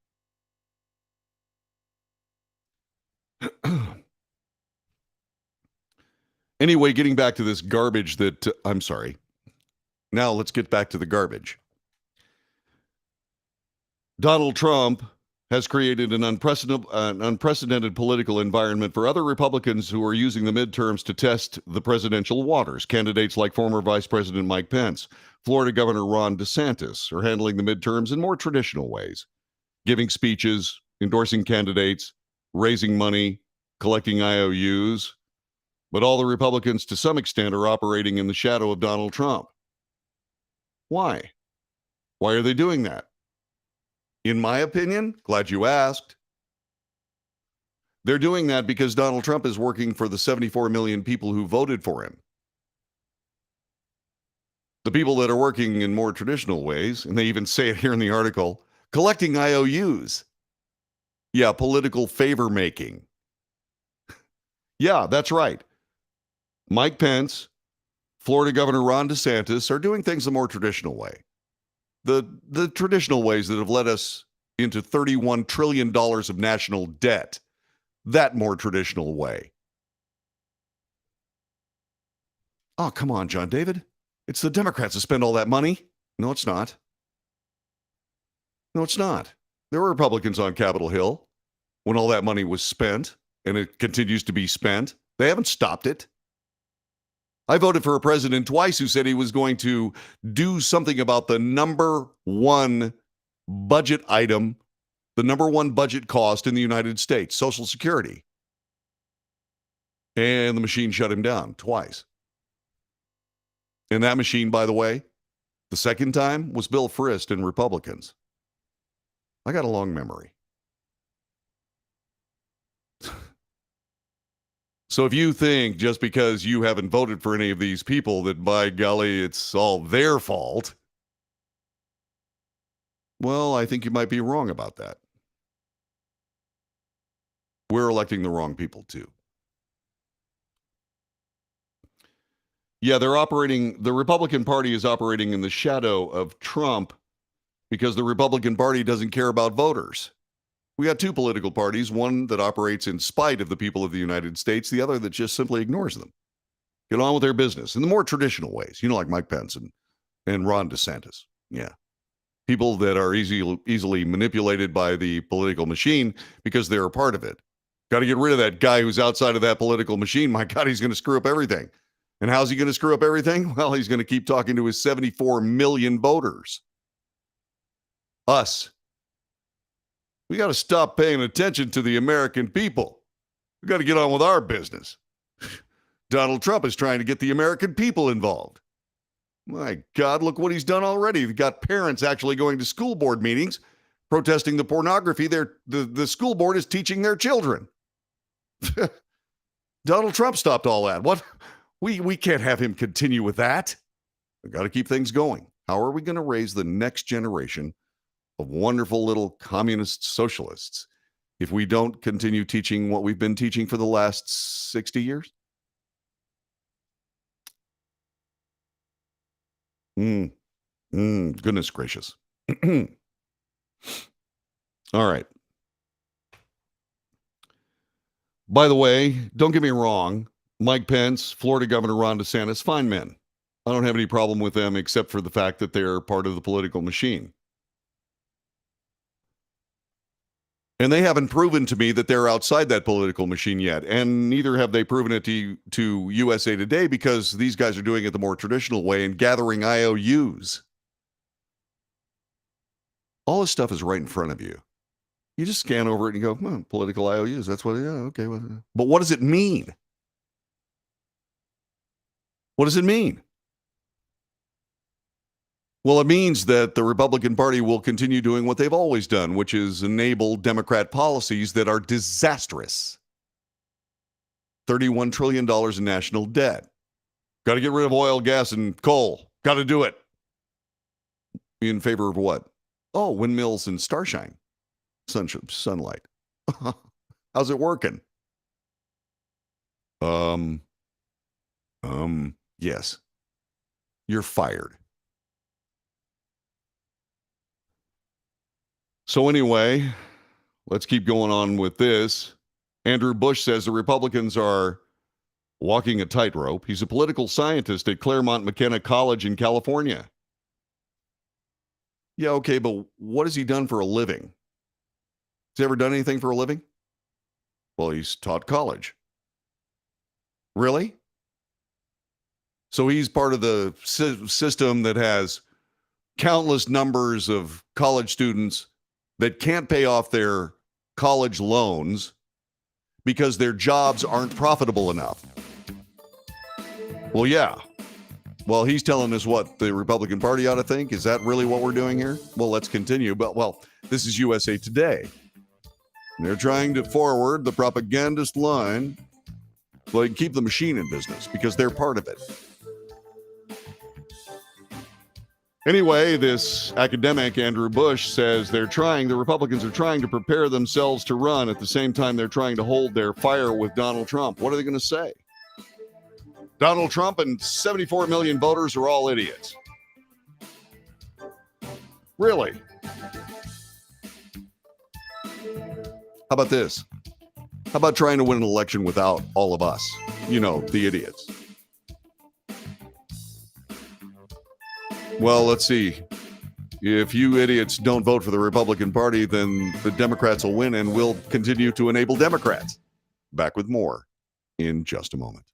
Anyway, getting back to this garbage that, I'm sorry. Now let's get back to the garbage. Donald Trump has created an unprecedented political environment for other Republicans who are using the midterms to test the presidential waters. Candidates like former Vice President Mike Pence, Florida Governor Ron DeSantis are handling the midterms in more traditional ways, giving speeches, endorsing candidates, raising money, collecting IOUs. But all the Republicans, to some extent, are operating in the shadow of Donald Trump. Why? Why are they doing that? In my opinion, glad you asked. They're doing that because Donald Trump is working for the 74 million people who voted for him. The people that are working in more traditional ways, and they even say it here in the article, collecting IOUs. Yeah, political favor making. Yeah, that's right. Mike Pence, Florida Governor Ron DeSantis are doing things the more traditional way. The traditional ways that have led us into $31 trillion of national debt. That more traditional way. Oh, come on, John David. It's the Democrats that spend all that money. No, it's not. No, it's not. There were Republicans on Capitol Hill when all that money was spent, and it continues to be spent. They haven't stopped it. I voted for a president twice who said he was going to do something about the number one budget item, the number one budget cost in the United States, Social Security. And the machine shut him down twice. And that machine, by the way, the second time was Bill Frist and Republicans. I got a long memory. So if you think just because you haven't voted for any of these people that, by golly, it's all their fault, well, I think you might be wrong about that. We're electing the wrong people, too. Yeah, the Republican Party is operating in the shadow of Trump because the Republican Party doesn't care about voters. We got two political parties, one that operates in spite of the people of the United States, the other that just simply ignores them. Get on with their business in the more traditional ways, like Mike Pence and Ron DeSantis. Yeah. people that are easily manipulated by the political machine because they're a part of it. Got to get rid of that guy who's outside of that political machine. My God, he's going to screw up everything. And how's he going to screw up everything? Well, he's going to keep talking to his 74 million voters. Us. We got to stop paying attention to the American people. We got to get on with our business. Donald Trump is trying to get the American people involved. My God, look what he's done already. He's got parents actually going to school board meetings protesting the pornography the school board is teaching their children. Donald Trump stopped all that. What? We can't have him continue with that. We've got to keep things going. How are we going to raise the next generation of wonderful little communist socialists if we don't continue teaching what we've been teaching for the last 60 years? Goodness gracious. All right. By the way, don't get me wrong. Mike Pence, Florida Governor Ron DeSantis, fine men. I don't have any problem with them except for the fact that they're part of the political machine. And they haven't proven to me that they're outside that political machine yet. And neither have they proven it to USA Today, because these guys are doing it the more traditional way and gathering IOUs. All this stuff is right in front of you. You just scan over it and you go, political IOUs. That's what, yeah, okay. But what does it mean? What does it mean? Well, it means that the Republican Party will continue doing what they've always done, which is enable Democrat policies that are disastrous. $31 trillion in national debt. Got to get rid of oil, gas, and coal. Got to do it. In favor of what? Oh, windmills and starshine. Sunlight. How's it working? Yes. You're fired. So anyway, let's keep going on with this. Andrew Bush says the Republicans are walking a tightrope. He's a political scientist at Claremont McKenna College in California. Yeah, okay, but what has he done for a living? Has he ever done anything for a living? Well, he's taught college. Really? So he's part of the system that has countless numbers of college students that can't pay off their college loans because their jobs aren't profitable enough. Well, yeah. Well, he's telling us what the Republican Party ought to think. Is that really what we're doing here? Well, let's continue. But, this is USA Today. They're trying to forward the propagandist line so they can keep the machine in business because they're part of it. Anyway, this academic, Andrew Bush, says the Republicans are trying to prepare themselves to run. At the same time, they're trying to hold their fire with Donald Trump. What are they going to say? Donald Trump and 74 million voters are all idiots. Really? How about this? How about trying to win an election without all of us? The idiots. Well, let's see. If you idiots don't vote for the Republican Party, then the Democrats will win and we'll continue to enable Democrats. Back with more in just a moment.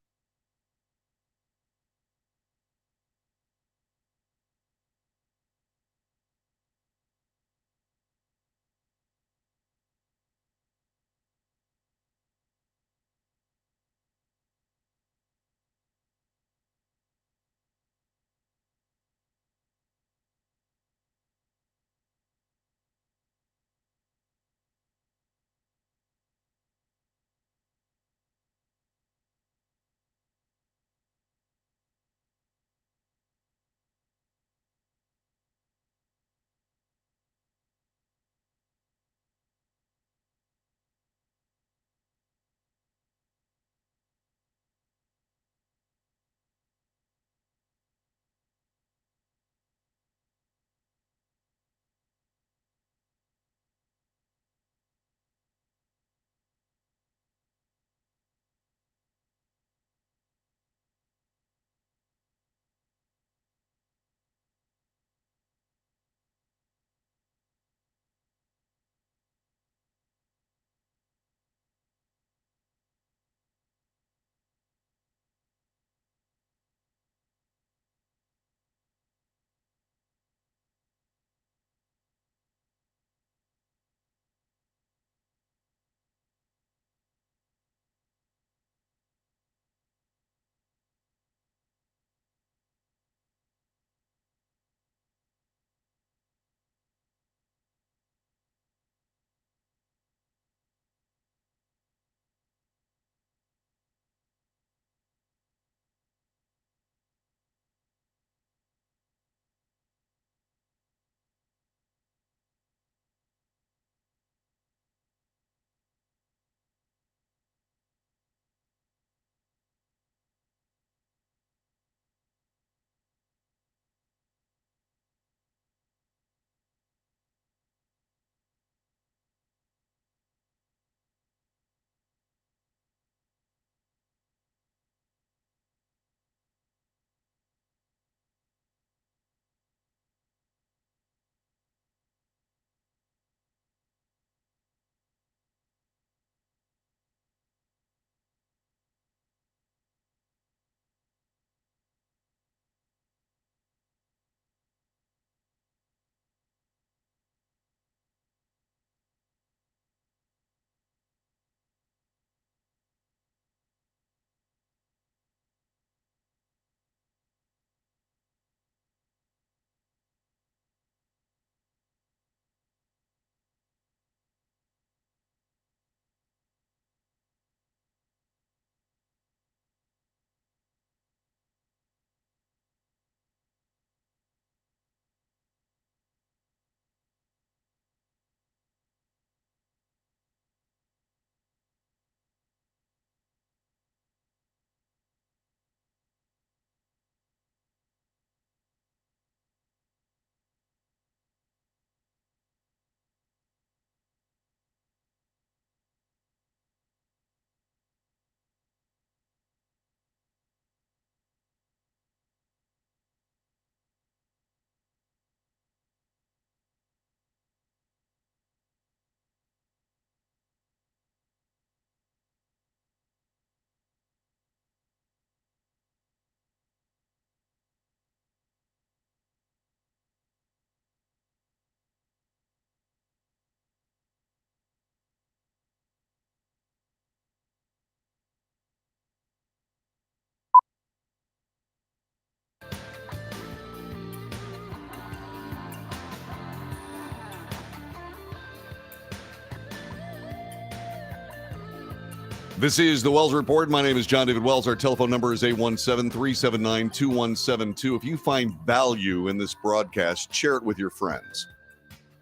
This is the Wells Report. My name is John David Wells. Our telephone number is 817-379-2172. If you find value in this broadcast, share it with your friends.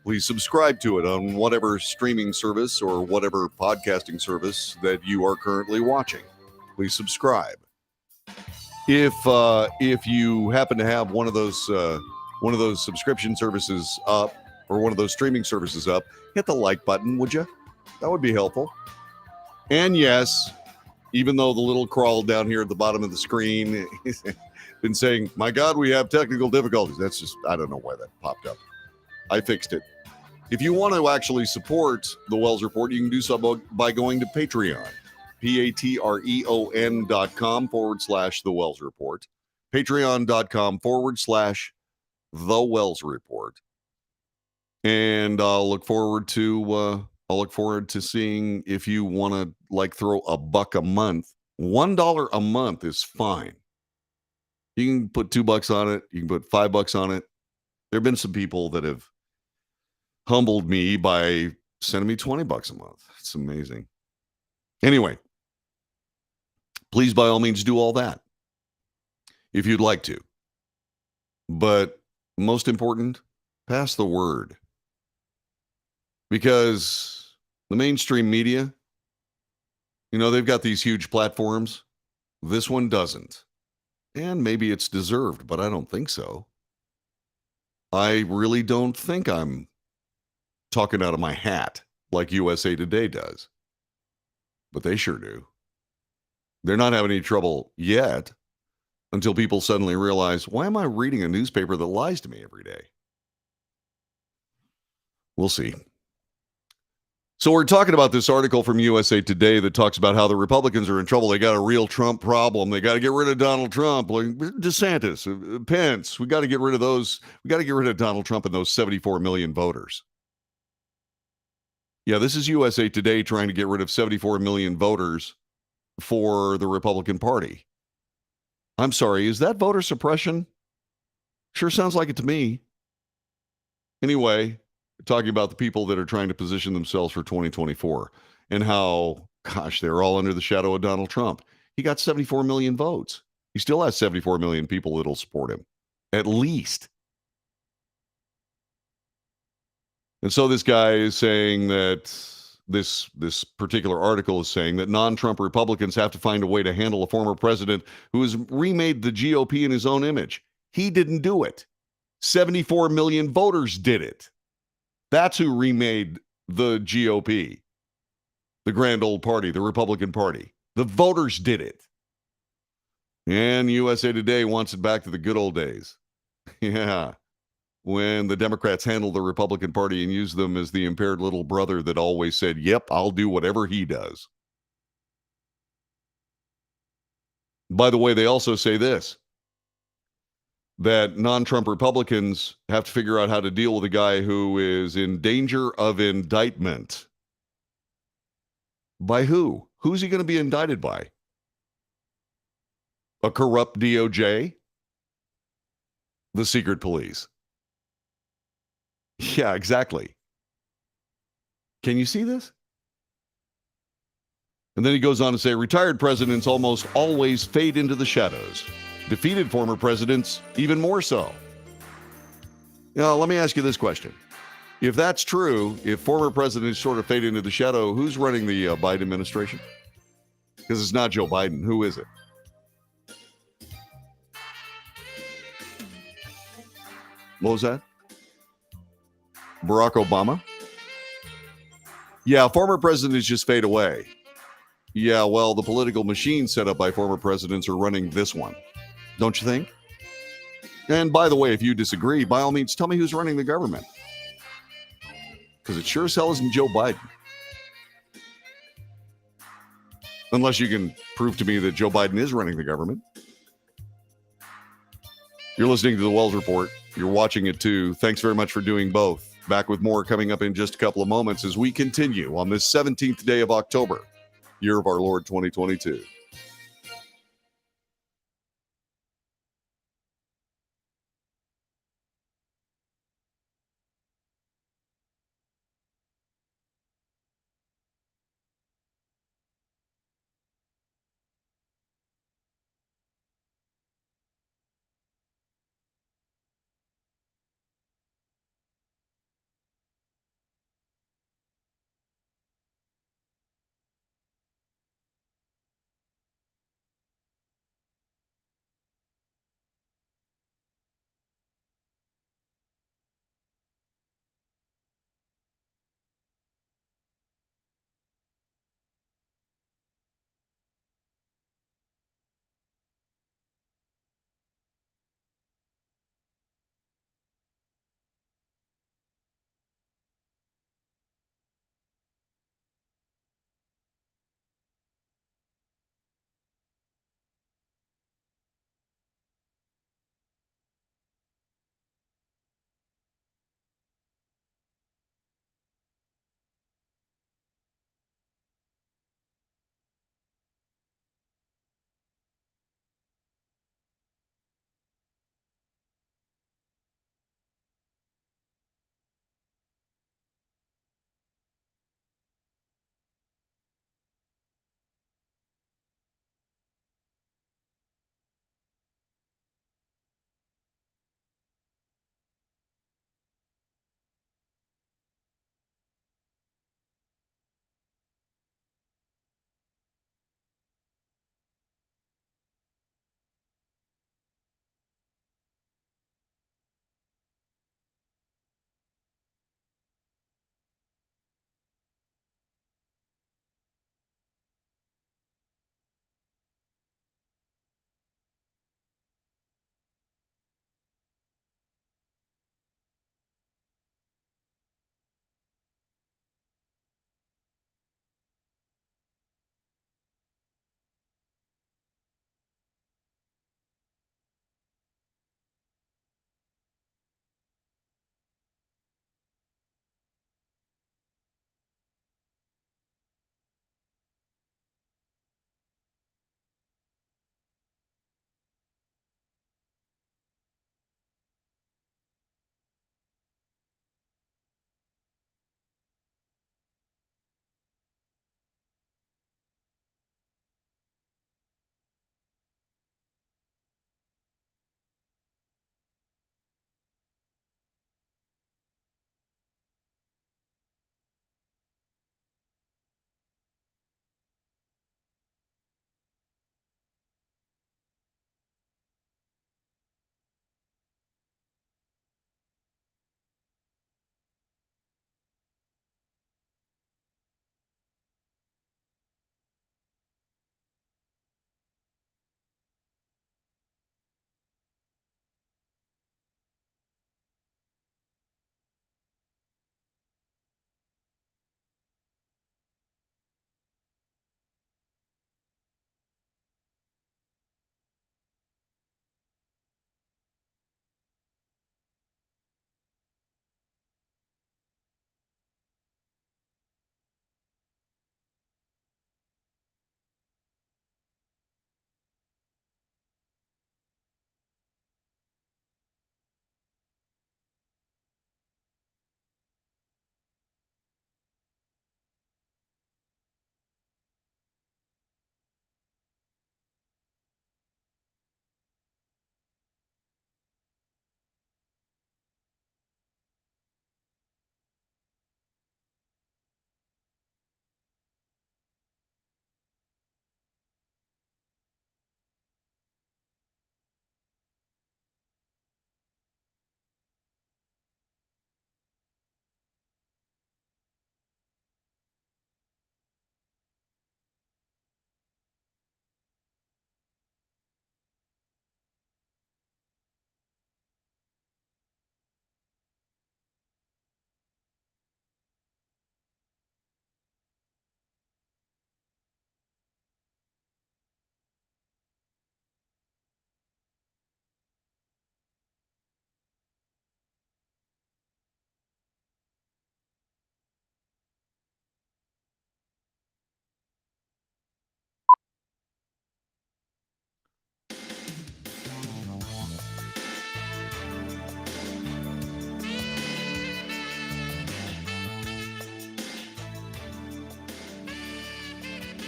Please subscribe to it on whatever streaming service or whatever podcasting service that you are currently watching. Please subscribe. If you happen to have one of those subscription services up or one of those streaming services up, hit the like button, would you? That would be helpful. And yes, even though the little crawl down here at the bottom of the screen has been saying, "My God, we have technical difficulties." That's just, I don't know why that popped up. I fixed it. If you want to actually support the Wells Report, you can do so by going to Patreon. patreon.com/The Wells Report. Patreon.com/The Wells Report. And I'll look forward to seeing if you want to throw $1 a month. $1 a month is fine. You can put $2 on it. You can put $5 on it. There have been some people that have humbled me by sending me $20 a month. It's amazing. Anyway, please, by all means, do all that if you'd like to. But most important, pass the word. Because the mainstream media, they've got these huge platforms. This one doesn't. And maybe it's deserved, but I don't think so. I really don't think I'm talking out of my hat like USA Today does. But they sure do. They're not having any trouble yet until people suddenly realize, why am I reading a newspaper that lies to me every day? We'll see. So we're talking about this article from USA Today that talks about how the Republicans are in trouble. They got a real Trump problem. They got to get rid of Donald Trump, like DeSantis, Pence. We got to get rid of those. We got to get rid of Donald Trump and those 74 million voters. Yeah, this is USA Today trying to get rid of 74 million voters for the Republican Party. I'm sorry, is that voter suppression? Sure sounds like it to me. Anyway, talking about the people that are trying to position themselves for 2024 and how, gosh, they're all under the shadow of Donald Trump. He got 74 million votes. He still has 74 million people that'll support him, at least. And so this guy is saying that this particular article is saying that non-Trump Republicans have to find a way to handle a former president who has remade the GOP in his own image. He didn't do it. 74 million voters did it. That's who remade the GOP, the grand old party, the Republican Party. The voters did it. And USA Today wants it back to the good old days. Yeah. When the Democrats handled the Republican Party and used them as the impaired little brother that always said, yep, I'll do whatever he does. By the way, they also say this, that non-Trump Republicans have to figure out how to deal with a guy who is in danger of indictment. By who? Who's he going to be indicted by? A corrupt DOJ? The secret police? Yeah, exactly. Can you see this? And then he goes on to say, retired presidents almost always fade into the shadows. Defeated former presidents, even more so. Now, let me ask you this question. If that's true, if former presidents sort of fade into the shadow, who's running the Biden administration? Because it's not Joe Biden. Who is it? What was that? Barack Obama? Yeah, former presidents just fade away. Yeah, well, the political machine set up by former presidents are running this one. Don't you think? And by the way, if you disagree, by all means, tell me who's running the government. Because it sure as hell isn't Joe Biden. Unless you can prove to me that Joe Biden is running the government. You're listening to the Wells Report. You're watching it too. Thanks very much for doing both. Back with more coming up in just a couple of moments as we continue on this 17th day of October, year of our Lord 2022.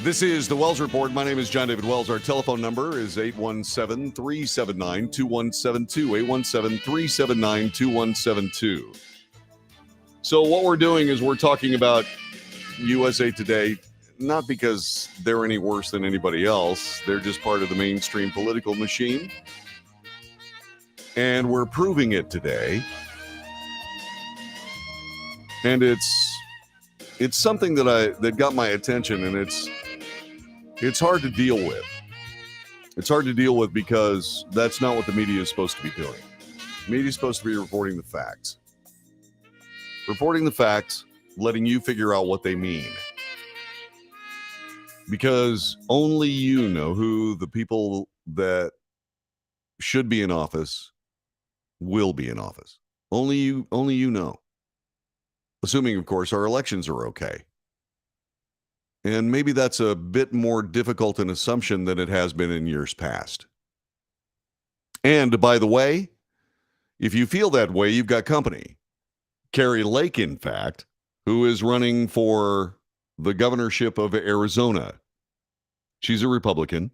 This is the Wells Report. My name is John David Wells. Our telephone number is 817-379-2172. 817-379-2172. So what we're doing is we're talking about USA Today, not because they're any worse than anybody else. They're just part of the mainstream political machine. And we're proving it today. And it's something that got my attention, and it's hard to deal with. It's hard to deal with because that's not what the media is supposed to be doing. The media is supposed to be reporting the facts. Reporting the facts, letting you figure out what they mean. Because only you know who the people that should be in office will be in office. Only you know. Assuming, of course, our elections are okay. And maybe that's a bit more difficult an assumption than it has been in years past. And by the way, if you feel that way, you've got company. Kari Lake, in fact, who is running for the governorship of Arizona. She's a Republican.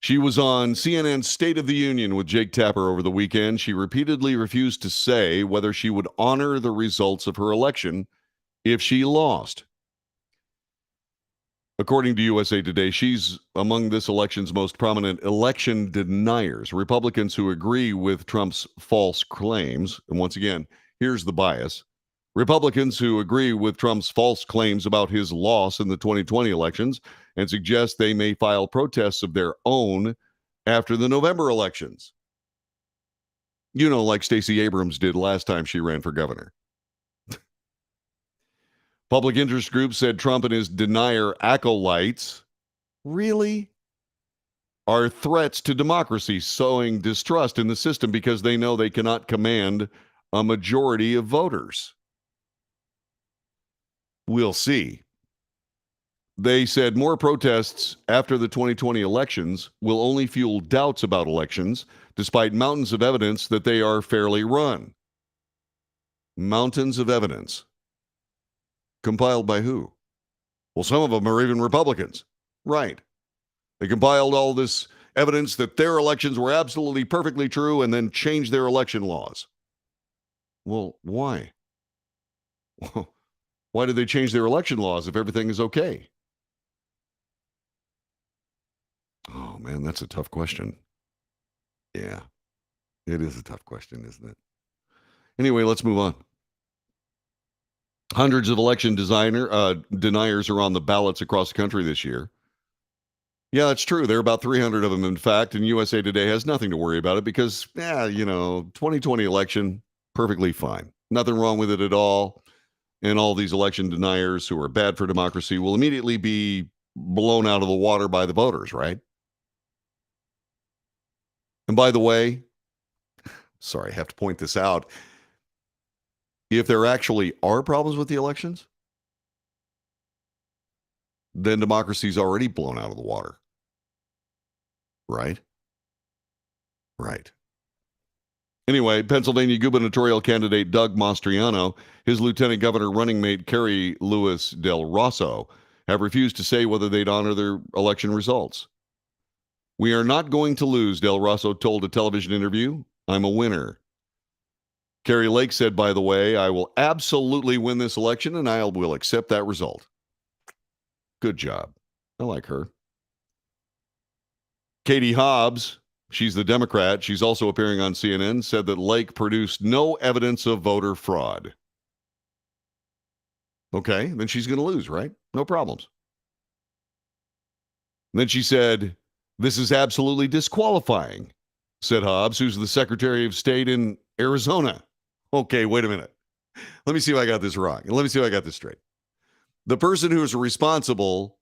She was on CNN's State of the Union with Jake Tapper over the weekend. She repeatedly refused to say whether she would honor the results of her election if she lost. According to USA Today, she's among this election's most prominent election deniers, Republicans who agree with Trump's false claims. And once again, here's the bias. Republicans who agree with Trump's false claims about his loss in the 2020 elections and suggest they may file protests of their own after the November elections. You know, like Stacey Abrams did last time she ran for governor. Public interest groups said Trump and his denier acolytes really are threats to democracy, sowing distrust in the system because they know they cannot command a majority of voters. We'll see. They said more protests after the 2020 elections will only fuel doubts about elections, despite mountains of evidence that they are fairly run. Mountains of evidence. Compiled by who? Well, some of them are even Republicans. Right. They compiled all this evidence that their elections were absolutely perfectly true and then changed their election laws. Well, why? Why did they change their election laws if everything is okay? Oh, man, that's a tough question. Yeah, it is a tough question, isn't it? Anyway, let's move on. Hundreds of election deniers are on the ballots across the country this year. Yeah, that's true. There are about 300 of them, in fact, and USA Today has nothing to worry about it because, 2020 election, perfectly fine. Nothing wrong with it at all. And all these election deniers who are bad for democracy will immediately be blown out of the water by the voters, right? And by the way, sorry, I have to point this out. If there actually are problems with the elections, then democracy's already blown out of the water. Right? Right. Anyway, Pennsylvania gubernatorial candidate Doug Mastriano, his lieutenant governor running mate Carrie Lewis Del Rosso have refused to say whether they'd honor their election results. We are not going to lose, Del Rosso told a television interview. I'm a winner. Kari Lake said, by the way, I will absolutely win this election and I will accept that result. Good job. I like her. Katie Hobbs, she's the Democrat. She's also appearing on CNN, said that Lake produced no evidence of voter fraud. Okay, then she's going to lose, right? No problems. And then she said, this is absolutely disqualifying, said Hobbs, who's the Secretary of State in Arizona. Okay, wait a minute. Let me see if I got this wrong. Let me see if I got this straight. The person who is responsible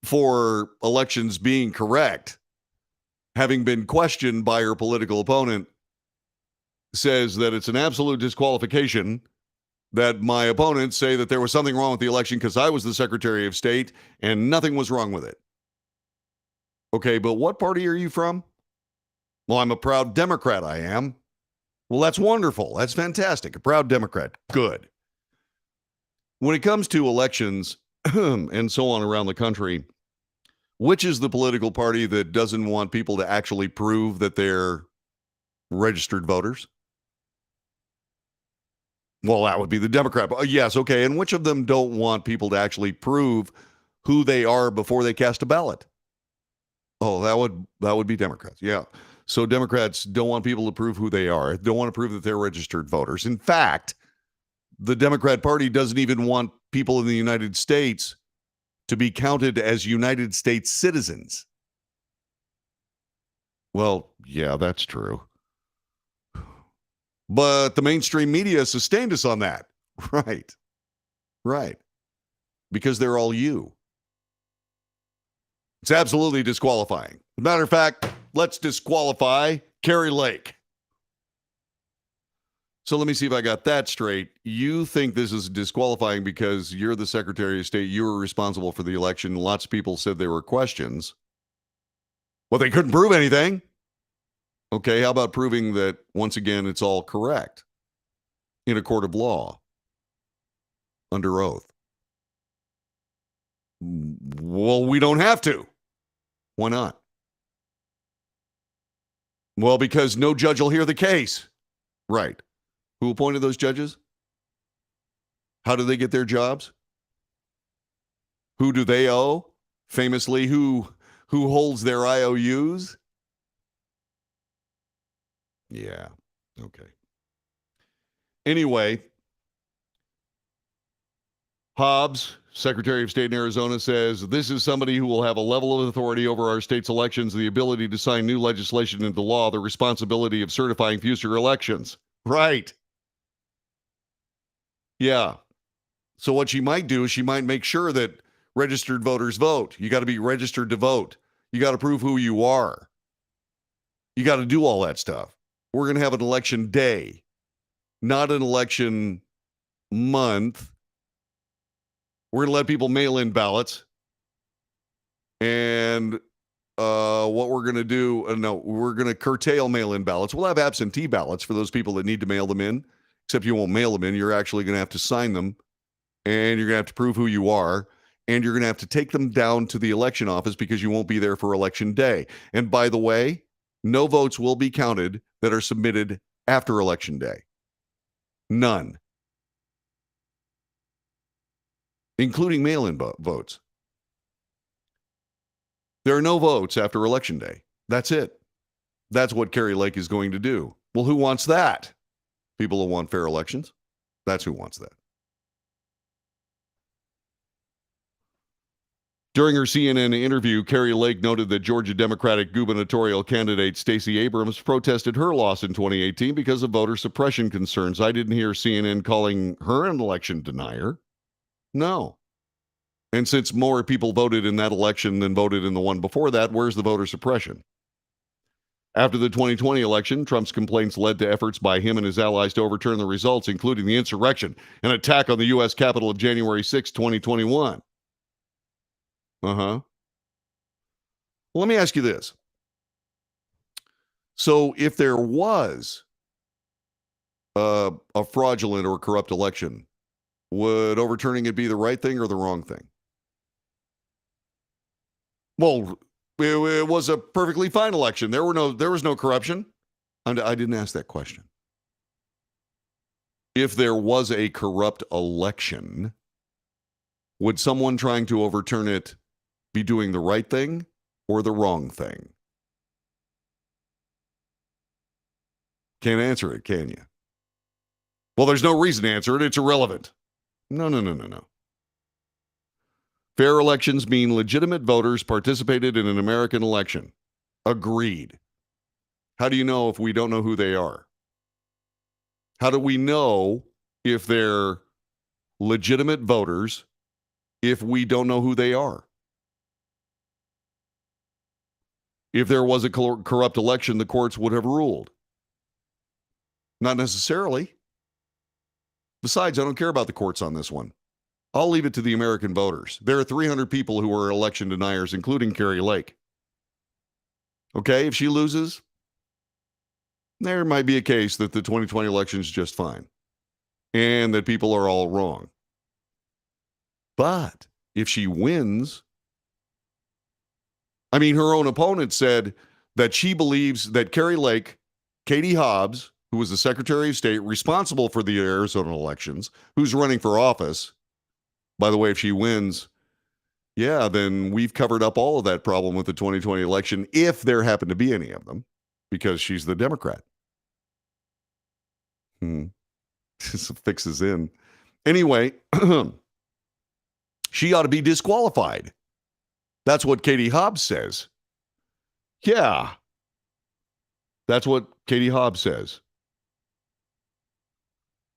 for elections being correct, having been questioned by her political opponent, says that it's an absolute disqualification that my opponents say that there was something wrong with the election because I was the Secretary of State and nothing was wrong with it. Okay, but what party are you from? Well, I'm a proud Democrat, I am. Well, that's wonderful. That's fantastic. A proud Democrat. Good. When it comes to elections and so on around the country, Which is the political party that doesn't want people to actually prove that they're registered voters? Well, that would be the Democrat. Yes, okay. And which of them don't want people to actually prove who they are before they cast a ballot? Oh, that would be Democrats. Yeah. So Democrats don't want people to prove who they are. Don't want to prove that they're registered voters. In fact, the Democrat Party doesn't even want people in the United States to be counted as United States citizens. Well, yeah, that's true. But the mainstream media sustained us on that. Right. Right. Because they're all you. It's absolutely disqualifying. As a matter of fact, let's disqualify Kari Lake. So let me see if I got that straight. You think this is disqualifying because you're the Secretary of State, you were responsible for the election. Lots of people said there were questions. Well, they couldn't prove anything. Okay, how about proving that, once again, it's all correct in a court of law, under oath? Well, we don't have to. Why not? Well, because no judge will hear the case. Right. Who appointed those judges? How do they get their jobs? Who do they owe? Famously, who holds their IOUs? Yeah. Okay. Anyway, Hobbs, Secretary of State in Arizona, says this is somebody who will have a level of authority over our state's elections, the ability to sign new legislation into law, the responsibility of certifying future elections. Right. Yeah. So what she might do is she might make sure that registered voters vote. You got to be registered to vote. You got to prove who you are. You got to do all that stuff. We're going to have an election day, not an election month. We're going to let people mail in ballots. And what we're going to do, we're going to curtail mail-in ballots. We'll have absentee ballots for those people that need to mail them in, except you won't mail them in. You're actually going to have to sign them, and you're going to have to prove who you are, and you're going to have to take them down to the election office because you won't be there for Election Day. And by the way, no votes will be counted that are submitted after Election Day. None. Including mail-in votes. There are no votes after Election Day. That's it. That's what Kari Lake is going to do. Well, who wants that? People who want fair elections. That's who wants that. During her CNN interview, Kari Lake noted that Georgia Democratic gubernatorial candidate Stacey Abrams protested her loss in 2018 because of voter suppression concerns. I didn't hear CNN calling her an election denier. No. And since more people voted in that election than voted in the one before that, where's the voter suppression? After the 2020 election, Trump's complaints led to efforts by him and his allies to overturn the results, including the insurrection and attack on the U.S. Capitol of January 6, 2021. Well, let me ask you this. So if there was a fraudulent or corrupt election, would overturning it be the right thing or the wrong thing? Well, it was a perfectly fine election. There was no corruption. I didn't ask that question. If there was a corrupt election, would someone trying to overturn it be doing the right thing or the wrong thing? Can't answer it, can you? Well, there's no reason to answer it. It's irrelevant. No. Fair elections mean legitimate voters participated in an American election. Agreed. How do you know if we don't know who they are? How do we know if they're legitimate voters if we don't know who they are? If there was a corrupt election, the courts would have ruled. Not necessarily. Besides, I don't care about the courts on this one. I'll leave it to the American voters. There are 300 people who are election deniers, including Kari Lake. Okay, if she loses, there might be a case that the 2020 election is just fine and that people are all wrong. But if she wins, I mean, her own opponent said that she believes that Kari Lake, Katie Hobbs, who was the Secretary of State responsible for the Arizona elections, who's running for office, by the way, if she wins, yeah, then we've covered up all of that problem with the 2020 election, if there happen to be any of them, because she's the Democrat. This fixes in. Anyway, she ought to be disqualified. That's what Katie Hobbs says. Yeah. That's what Katie Hobbs says.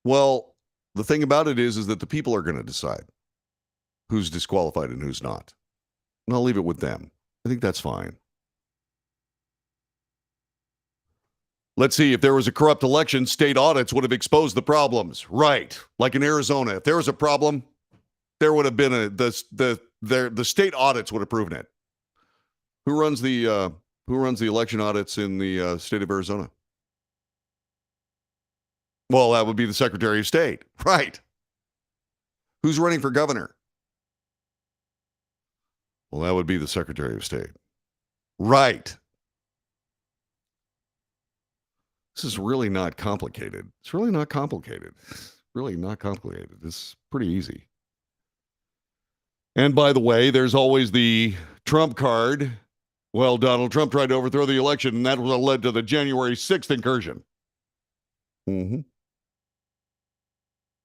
Well, the thing about it is that the people are going to decide who's disqualified and who's not. And I'll leave it with them. I think that's fine. Let's see, if there was a corrupt election, state audits would have exposed the problems. Right. Like in Arizona, if there was a problem, there would have been the state audits would have proven it. Who runs the election audits in the state of Arizona? Well, that would be the Secretary of State. Right. Who's running for governor? Well, that would be the Secretary of State. Right. This is really not complicated. It's really not complicated. Really not complicated. It's pretty easy. And by the way, there's always the Trump card. Well, Donald Trump tried to overthrow the election, and that was what led to the January 6th incursion.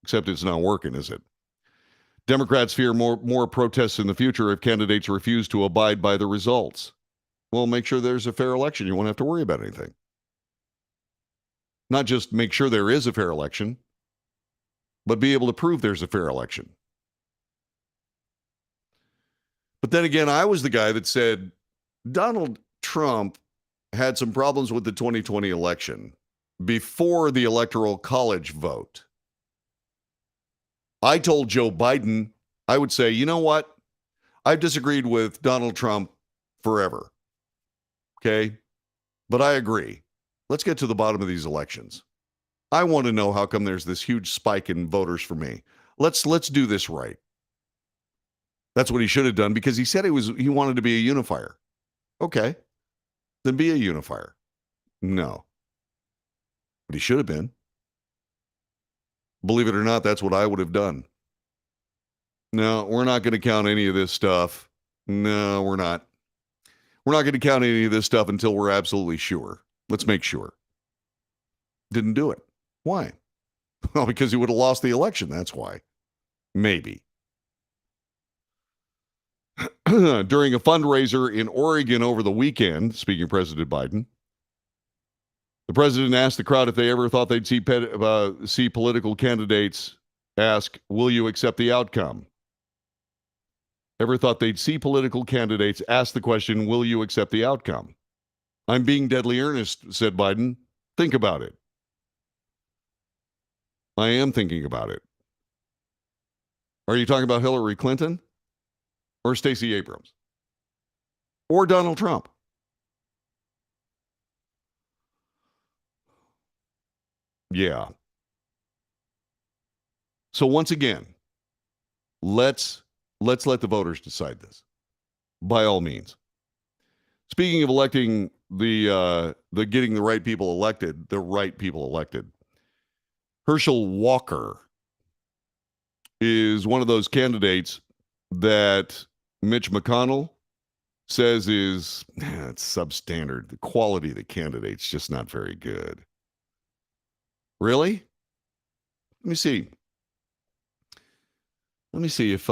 Except it's not working, is it? Democrats fear more protests in the future if candidates refuse to abide by the results. Well, make sure there's a fair election. You won't have to worry about anything. Not just make sure there is a fair election, but be able to prove there's a fair election. But then again, I was the guy that said Donald Trump had some problems with the 2020 election before the Electoral College vote. I told Joe Biden, I would say, you know what? I've disagreed with Donald Trump forever. Okay? But I agree. Let's get to the bottom of these elections. I want to know how come there's this huge spike in voters for me. Let's do this right. That's what he should have done, because he said he wanted to be a unifier. Okay. Then be a unifier. No. But he should have been. Believe it or not, that's what I would have done. No, we're not going to count any of this stuff. No, we're not. We're not going to count any of this stuff until we're absolutely sure. Let's make sure. Didn't do it. Why? Well, because he would have lost the election. That's why. Maybe. During a fundraiser in Oregon over the weekend, speaking of President Biden, the president asked the crowd if they ever thought they'd see political candidates ask, "Will you accept the outcome?" Ever thought they'd see political candidates ask the question, "Will you accept the outcome?" I'm being deadly earnest, said Biden. Think about it. I am thinking about it. Are you talking about Hillary Clinton? Or Stacey Abrams? Or Donald Trump? Yeah. So once again, let's let the voters decide this. By all means. Speaking of electing the getting the right people elected, Herschel Walker is one of those candidates that Mitch McConnell says is it's substandard. The quality of the candidate's just not very good. Really? Let me see. If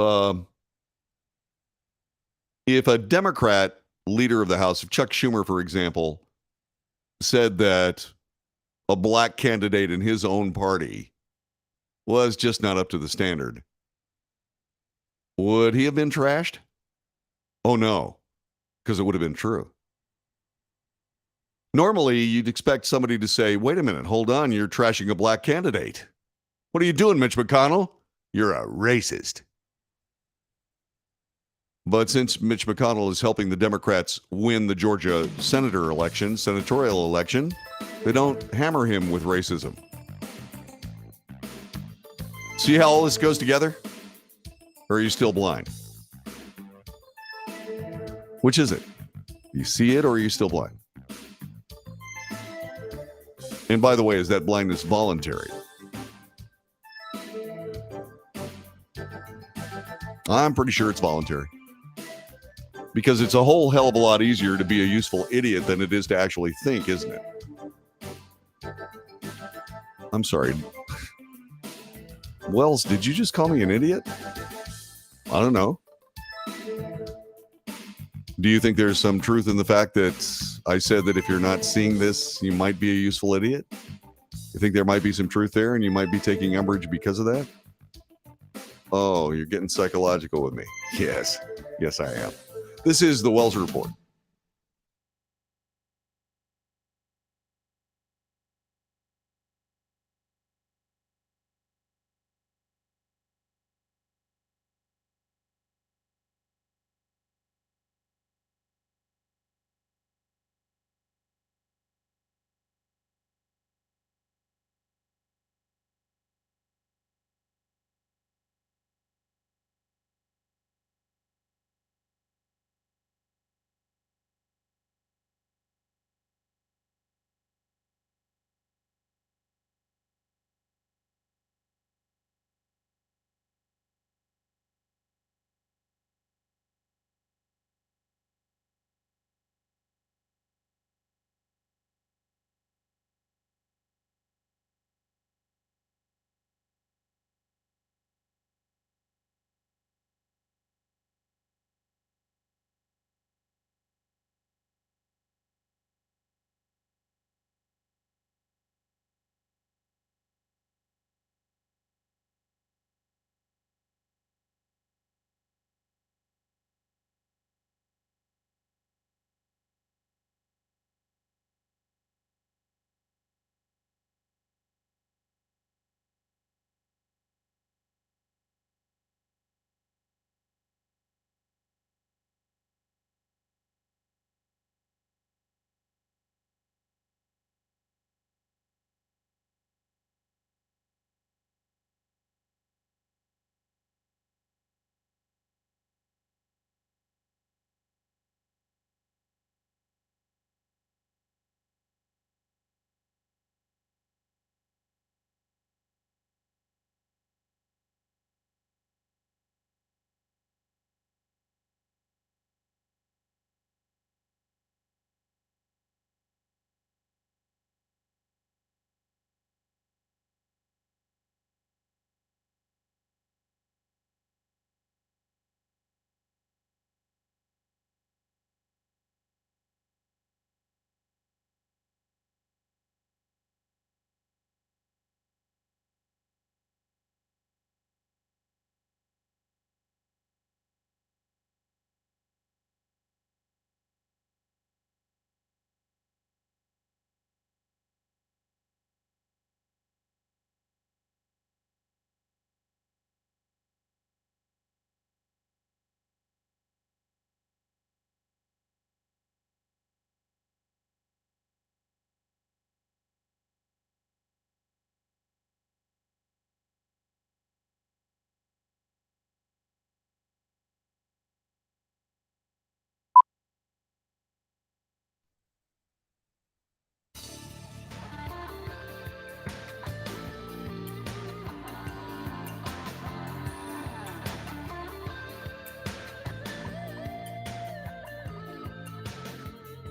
a Democrat leader of the House, if Chuck Schumer, for example, said that a black candidate in his own party was just not up to the standard, would he have been trashed? Oh, no, because it would have been true. Normally, you'd expect somebody to say, wait a minute, hold on, you're trashing a black candidate. What are you doing, Mitch McConnell? You're a racist. But since Mitch McConnell is helping the Democrats win the Georgia senatorial election, they don't hammer him with racism. See how all this goes together? Or are you still blind? Which is it? You see it or are you still blind? And by the way, is that blindness voluntary? I'm pretty sure it's voluntary. Because it's a whole hell of a lot easier to be a useful idiot than it is to actually think, isn't it? I'm sorry. Wells, did you just call me an idiot? I don't know. Do you think there's some truth in the fact that I said that if you're not seeing this, you might be a useful idiot? You think there might be some truth there and you might be taking umbrage because of that? Oh, you're getting psychological with me. Yes. Yes, I am. This is the Wells Report.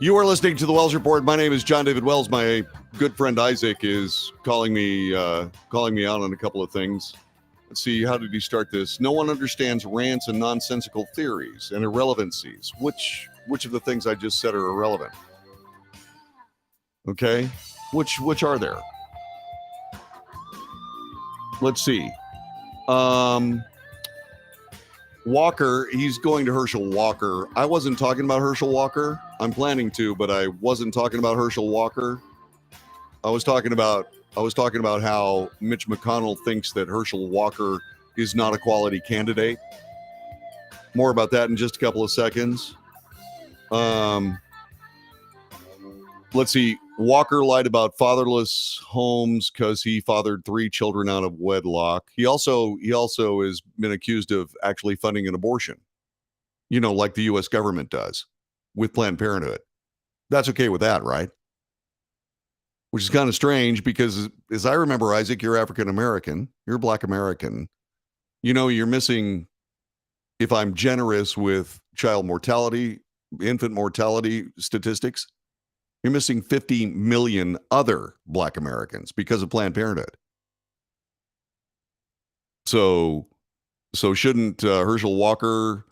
You are listening to the Wells Report. My name is John David Wells. My good friend Isaac is calling me out on a couple of things. Let's see, how did he start this? No one understands rants and nonsensical theories and irrelevancies. Which of the things I just said are irrelevant? Okay, which are there? Let's see. Walker, he's going to Herschel Walker. I wasn't talking about Herschel Walker. I'm planning to, but I wasn't talking about Herschel Walker. I was talking about how Mitch McConnell thinks that Herschel Walker is not a quality candidate. More about that in just a couple of seconds. Let's see. Walker lied about fatherless homes because he fathered 3 children out of wedlock. He also has been accused of actually funding an abortion, like the U.S. government does. with Planned Parenthood. That's okay with that, right? Which is kind of strange because, as I remember, Isaac, you're African American, you're Black American. You know, you're missing, if I'm generous with child mortality, infant mortality statistics, you're missing 50 million other Black Americans because of Planned Parenthood. So shouldn't Herschel Walker,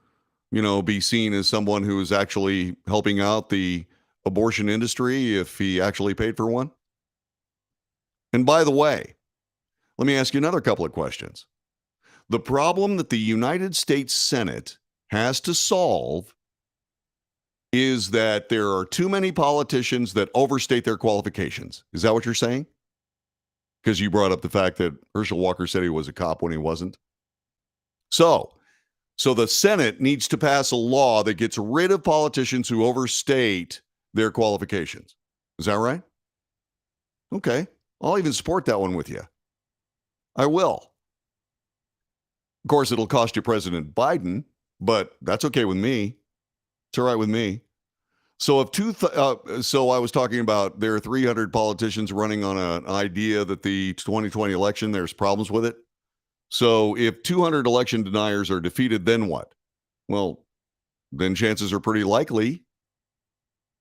be seen as someone who is actually helping out the abortion industry if he actually paid for one? And by the way, let me ask you another couple of questions. The problem that the United States Senate has to solve is that there are too many politicians that overstate their qualifications. Is that what you're saying? Because you brought up the fact that Herschel Walker said he was a cop when he wasn't. So the Senate needs to pass a law that gets rid of politicians who overstate their qualifications. Is that right? Okay. I'll even support that one with you. I will. Of course, it'll cost you President Biden, but that's okay with me. It's all right with me. So so I was talking about there are 300 politicians running on an idea that the 2020 election, there's problems with it. So if 200 election deniers are defeated, then what? Well, then chances are pretty likely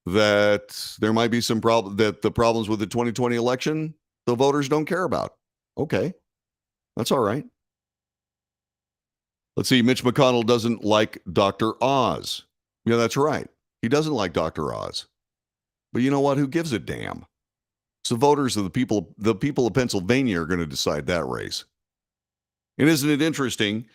that there might be some problem, that the problems with the 2020 election, the voters don't care about. Okay, that's all right. Let's see, Mitch McConnell doesn't like Dr. Oz. Yeah, that's right. He doesn't like Dr. Oz. But you know what? Who gives a damn? So voters of the people of Pennsylvania are going to decide that race. And isn't it interesting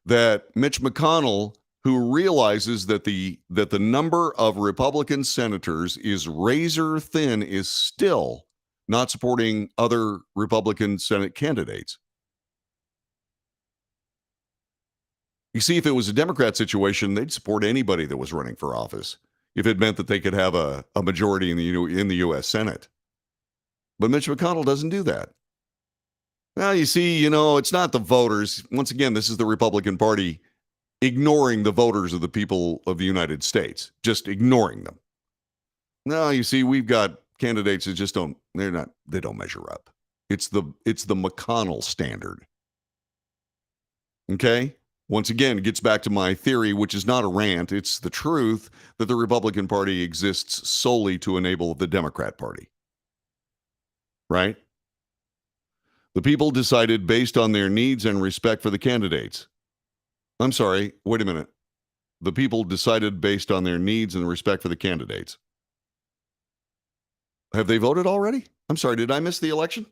that Mitch McConnell, who realizes that the number of Republican senators is razor thin, is still not supporting other Republican Senate candidates? You see, if it was a Democrat situation, they'd support anybody that was running for office if it meant that they could have a majority in the U.S. Senate. But Mitch McConnell doesn't do that. Well, you see, it's not the voters. Once again, this is the Republican Party ignoring the voters of the people of the United States, just ignoring them. No, you see, we've got candidates that just they don't measure up. It's the McConnell standard. Okay? Once again, it gets back to my theory, which is not a rant. It's the truth that the Republican Party exists solely to enable the Democrat Party. Right? The people decided based on their needs and respect for the candidates. I'm sorry, wait a minute. The people decided based on their needs and respect for the candidates. Have they voted already? I'm sorry, did I miss the election?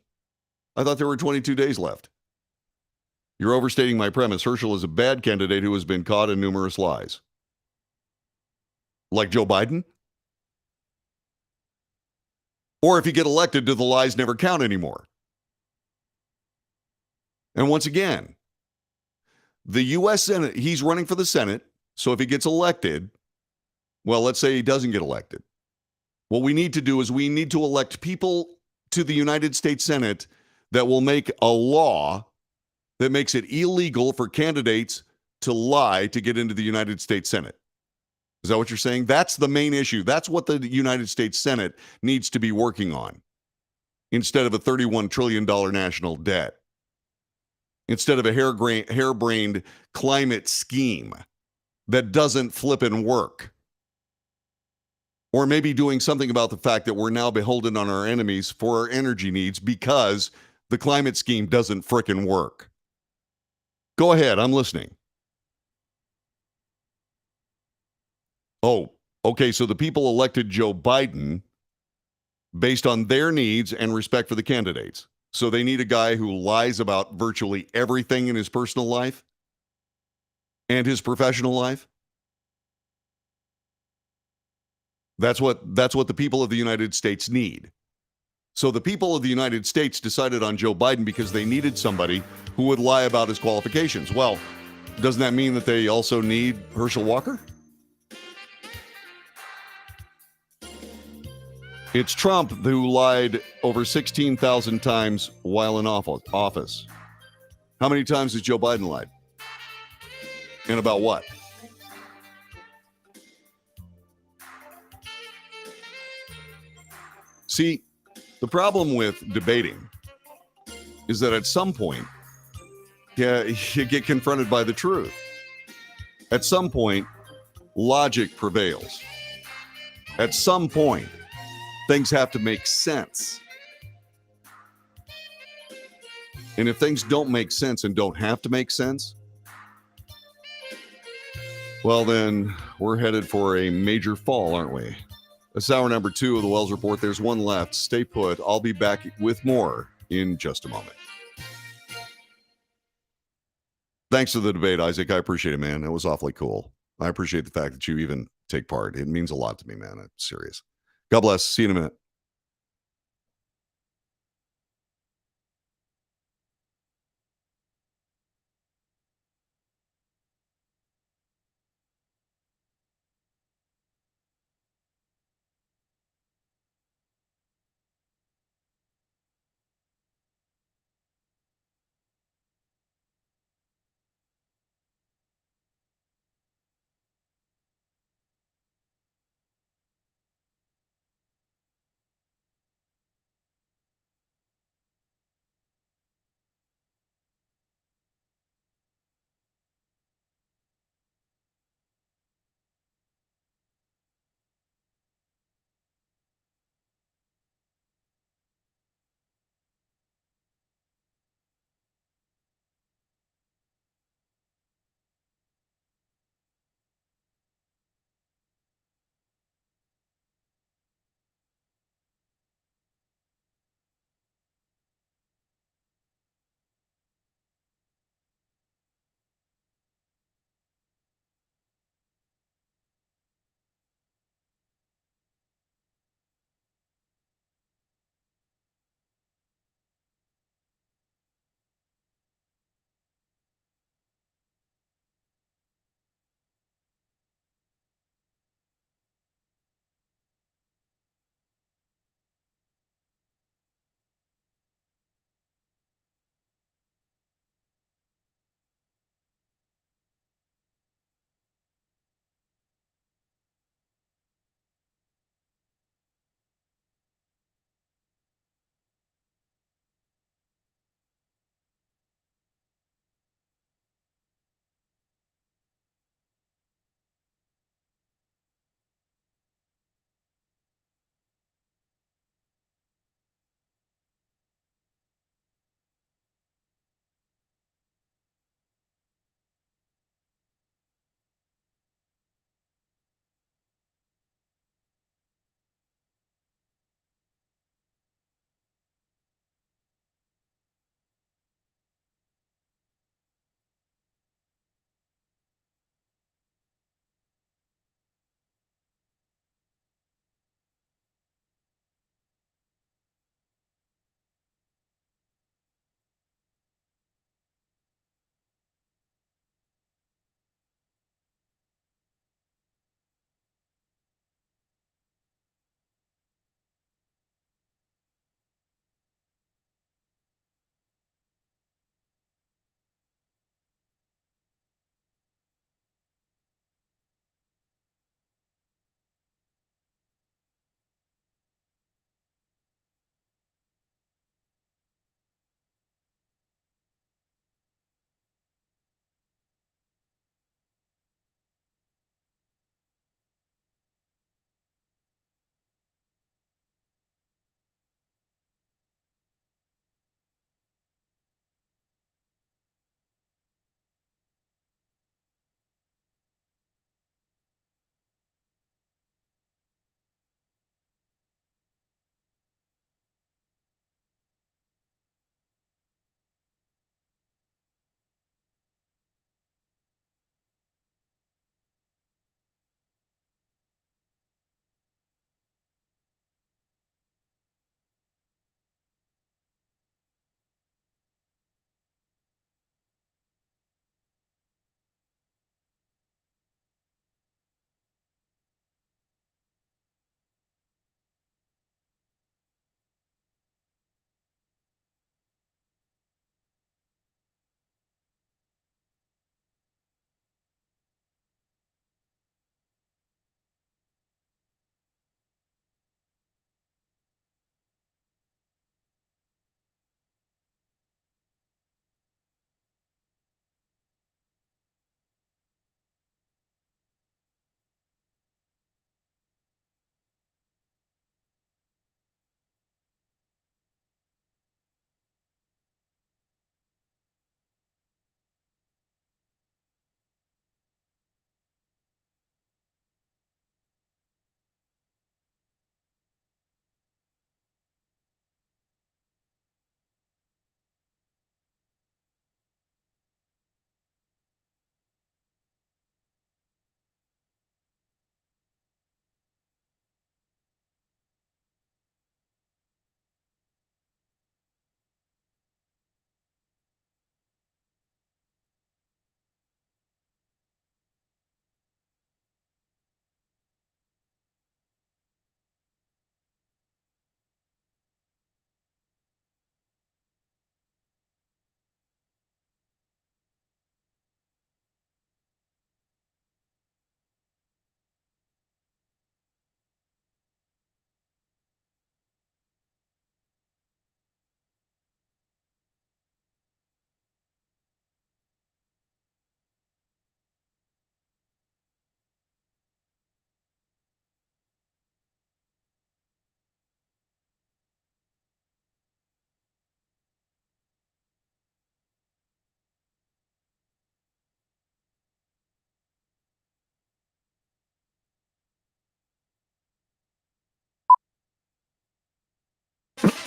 I thought there were 22 days left. You're overstating my premise. Herschel is a bad candidate who has been caught in numerous lies. Like Joe Biden? Or if you get elected, do the lies never count anymore? And once again, the U.S. Senate, he's running for the Senate. So if he gets elected, well, let's say he doesn't get elected. What we need to do is we need to elect people to the United States Senate that will make a law that makes it illegal for candidates to lie to get into the United States Senate. Is that what you're saying? That's the main issue. That's what the United States Senate needs to be working on instead of a $31 trillion national debt, instead of a harebrained climate scheme that doesn't flip and work. Or maybe doing something about the fact that we're now beholden on our enemies for our energy needs because the climate scheme doesn't frickin' work. Go ahead, I'm listening. Oh, okay, so the people elected Joe Biden based on their needs and respect for the candidates. So they need a guy who lies about virtually everything in his personal life and his professional life. That's what the people of the United States need. So the people of the United States decided on Joe Biden because they needed somebody who would lie about his qualifications. Well, doesn't that mean that they also need Herschel Walker? It's Trump who lied over 16,000 times while in office. How many times has Joe Biden lied? And about what? See, the problem with debating is that at some point, yeah, you get confronted by the truth. At some point, logic prevails. At some point, things have to make sense. And if things don't make sense and don't have to make sense, well, then we're headed for a major fall, aren't we? That's hour number 2 of the Wells Report. There's one left. Stay put. I'll be back with more in just a moment. Thanks for the debate, Isaac. I appreciate it, man. That was awfully cool. I appreciate the fact that you even take part. It means a lot to me, man. I'm serious. God bless. See you in a minute.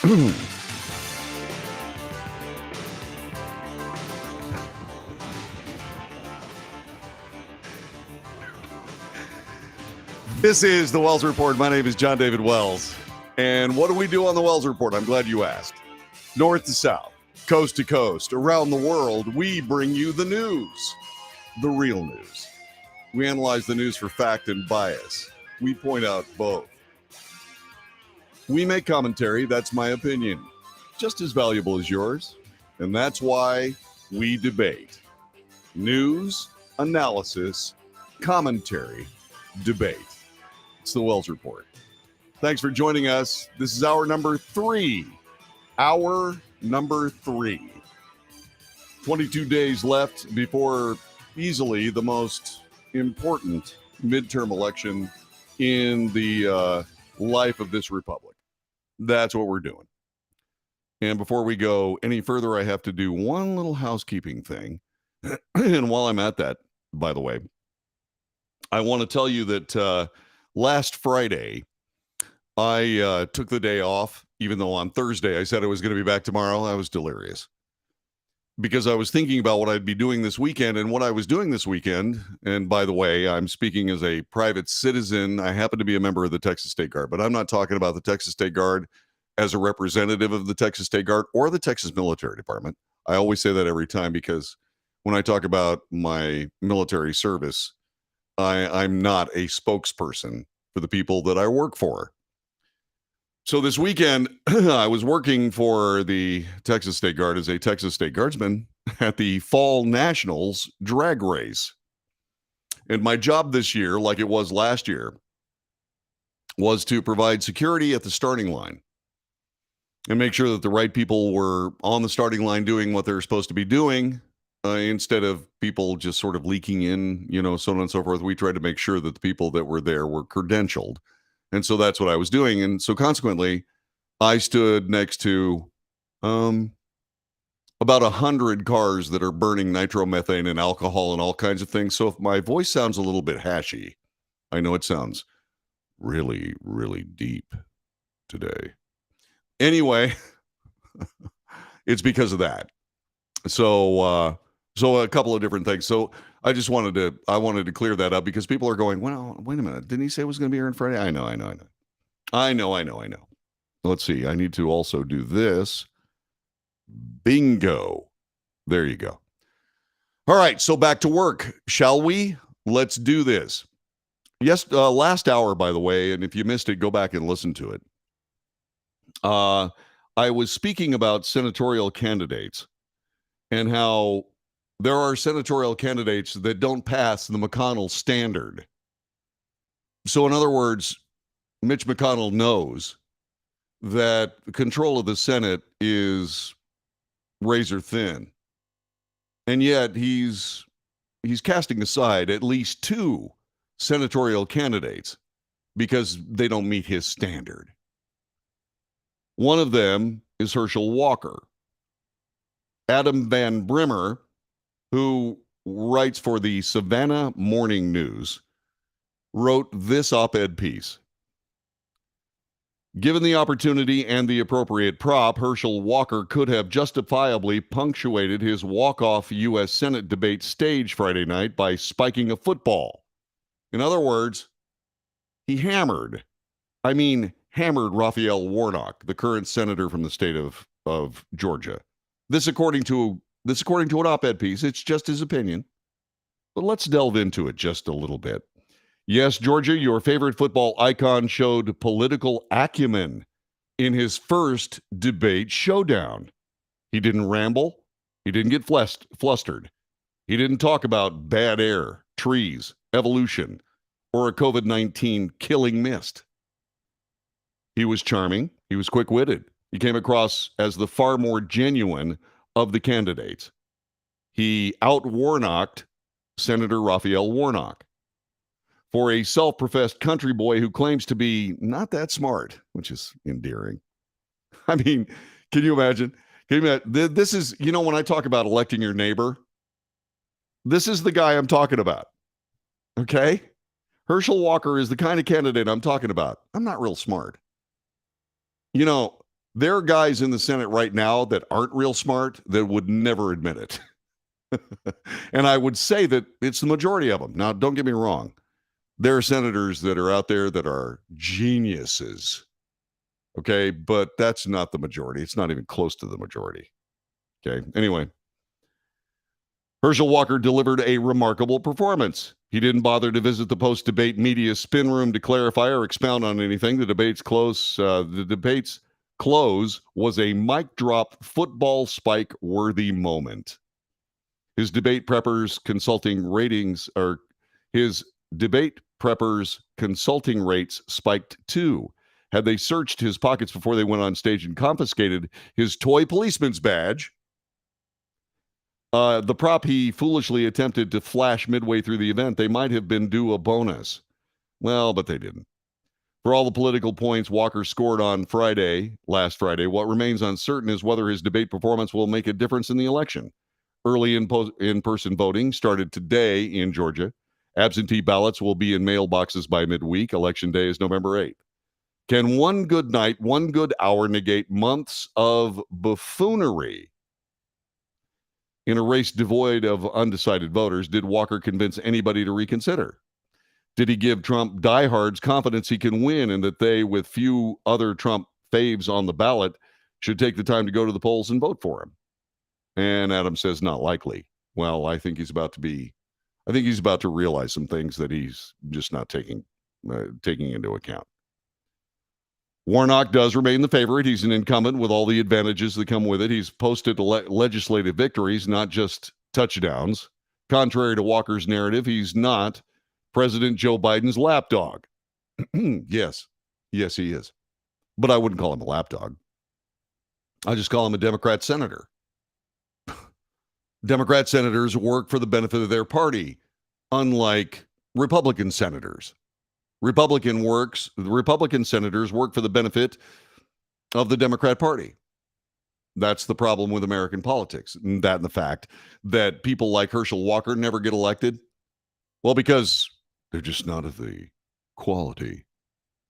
This is the Wells Report. My name is John David Wells. And what do we do on the Wells Report? I'm glad you asked. North to south, coast to coast, around the world, we bring you the news, the real news. We analyze the news for fact and bias. We point out both. We make commentary, that's my opinion, just as valuable as yours. And that's why we debate. News, analysis, commentary, debate. It's the Wells Report. Thanks for joining us. This is hour number 3. Hour number 3. 22 days left before easily the most important midterm election in the life of this republic. That's what we're doing. And before we go any further, I have to do one little housekeeping thing. And while I'm at that, by the way, I want to tell you that last Friday, I took the day off, even though on Thursday I said I was going to be back tomorrow. I was delirious because I was thinking about what I'd be doing this weekend and what I was doing this weekend. And by the way, I'm speaking as a private citizen. I happen to be a member of the Texas State Guard, but I'm not talking about the Texas State Guard as a representative of the Texas State Guard or the Texas Military Department. I always say that every time because when I talk about my military service, I'm not a spokesperson for the people that I work for. So this weekend, I was working for the Texas State Guard as a Texas State Guardsman at the Fall Nationals drag race. And my job this year, like it was last year, was to provide security at the starting line and make sure that the right people were on the starting line doing what they're supposed to be doing instead of people just sort of leaking in, so on and so forth. We tried to make sure that the people that were there were credentialed. And so that's what I was doing. And so consequently, I stood next to about 100 cars that are burning nitromethane and alcohol and all kinds of things. So if my voice sounds a little bit hashy, I know it sounds really, really deep today. Anyway, it's because of that. So a couple of different things. So I wanted to clear that up because people are going, well, wait a minute. Didn't he say it was going to be here on Friday? I know. Let's see. I need to also do this. Bingo. There you go. All right. So back to work. Shall we? Let's do this. Yes. Last hour, by the way, and if you missed it, go back and listen to it. I was speaking about senatorial candidates and how there are senatorial candidates that don't pass the McConnell standard. So in other words, Mitch McConnell knows that control of the Senate is razor thin. And yet he's casting aside at least 2 senatorial candidates because they don't meet his standard. One of them is Herschel Walker. Adam Van Brimmer, who writes for the Savannah Morning News, wrote this op-ed piece. Given the opportunity and the appropriate prop, Herschel Walker could have justifiably punctuated his walk-off U.S. Senate debate stage Friday night by spiking a football. In other words, he hammered Raphael Warnock, the current senator from the state of Georgia. This according to an op-ed piece. It's just his opinion. But let's delve into it just a little bit. Yes, Georgia, your favorite football icon showed political acumen in his first debate showdown. He didn't ramble. He didn't get flustered. He didn't talk about bad air, trees, evolution, or a COVID-19 killing mist. He was charming. He was quick-witted. He came across as the far more genuine of the candidates. He out-Warnocked Senator Raphael Warnock. For a self-professed country boy who claims to be not that smart, which is endearing. I mean, can you imagine? This is, when I talk about electing your neighbor, this is the guy I'm talking about. Okay? Herschel Walker is the kind of candidate I'm talking about. I'm not real smart. There are guys in the Senate right now that aren't real smart that would never admit it. And I would say that it's the majority of them. Now, don't get me wrong. There are senators that are out there that are geniuses. Okay. But that's not the majority. It's not even close to the majority. Okay. Anyway, Herschel Walker delivered a remarkable performance. He didn't bother to visit the post-debate media spin room to clarify or expound on anything. The debate's close was a mic drop football spike worthy moment. His debate preppers consulting rates spiked too. Had they searched his pockets before they went on stage and confiscated his toy policeman's badge, the prop he foolishly attempted to flash midway through the event, they might have been due a bonus. Well, but they didn't. For all the political points Walker scored on last Friday, what remains uncertain is whether his debate performance will make a difference in the election. Early in-person voting started today in Georgia. Absentee ballots will be in mailboxes by midweek. Election day is November 8th. Can one good night, one good hour negate months of buffoonery? In a race devoid of undecided voters, did Walker convince anybody to reconsider? Did he give Trump diehards confidence he can win and that they, with few other Trump faves on the ballot, should take the time to go to the polls and vote for him? And Adam says, not likely. Well, I think he's about to realize some things that he's just not taking into account. Warnock does remain the favorite. He's an incumbent with all the advantages that come with it. He's posted legislative victories, not just touchdowns. Contrary to Walker's narrative, he's not President Joe Biden's lapdog. Yes, he is. But I wouldn't call him a lapdog. I just call him a Democrat senator. Democrat senators work for the benefit of their party, unlike Republican senators. Republican senators work for the benefit of the Democrat Party. That's the problem with American politics. And the fact that people like Herschel Walker never get elected. Well, because they're just not of the quality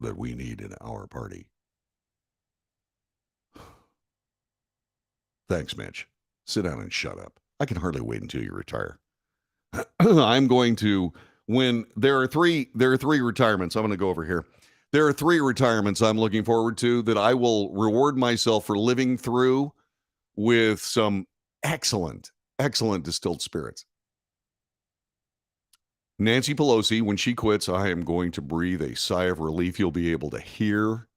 that we need in our party. Thanks, Mitch. Sit down and shut up. I can hardly wait until you retire. I'm going to, when there are three retirements, I'm going to go over here. There are 3 retirements I'm looking forward to that I will reward myself for living through with some excellent distilled spirits. Nancy Pelosi, when she quits, I am going to breathe a sigh of relief you'll be able to hear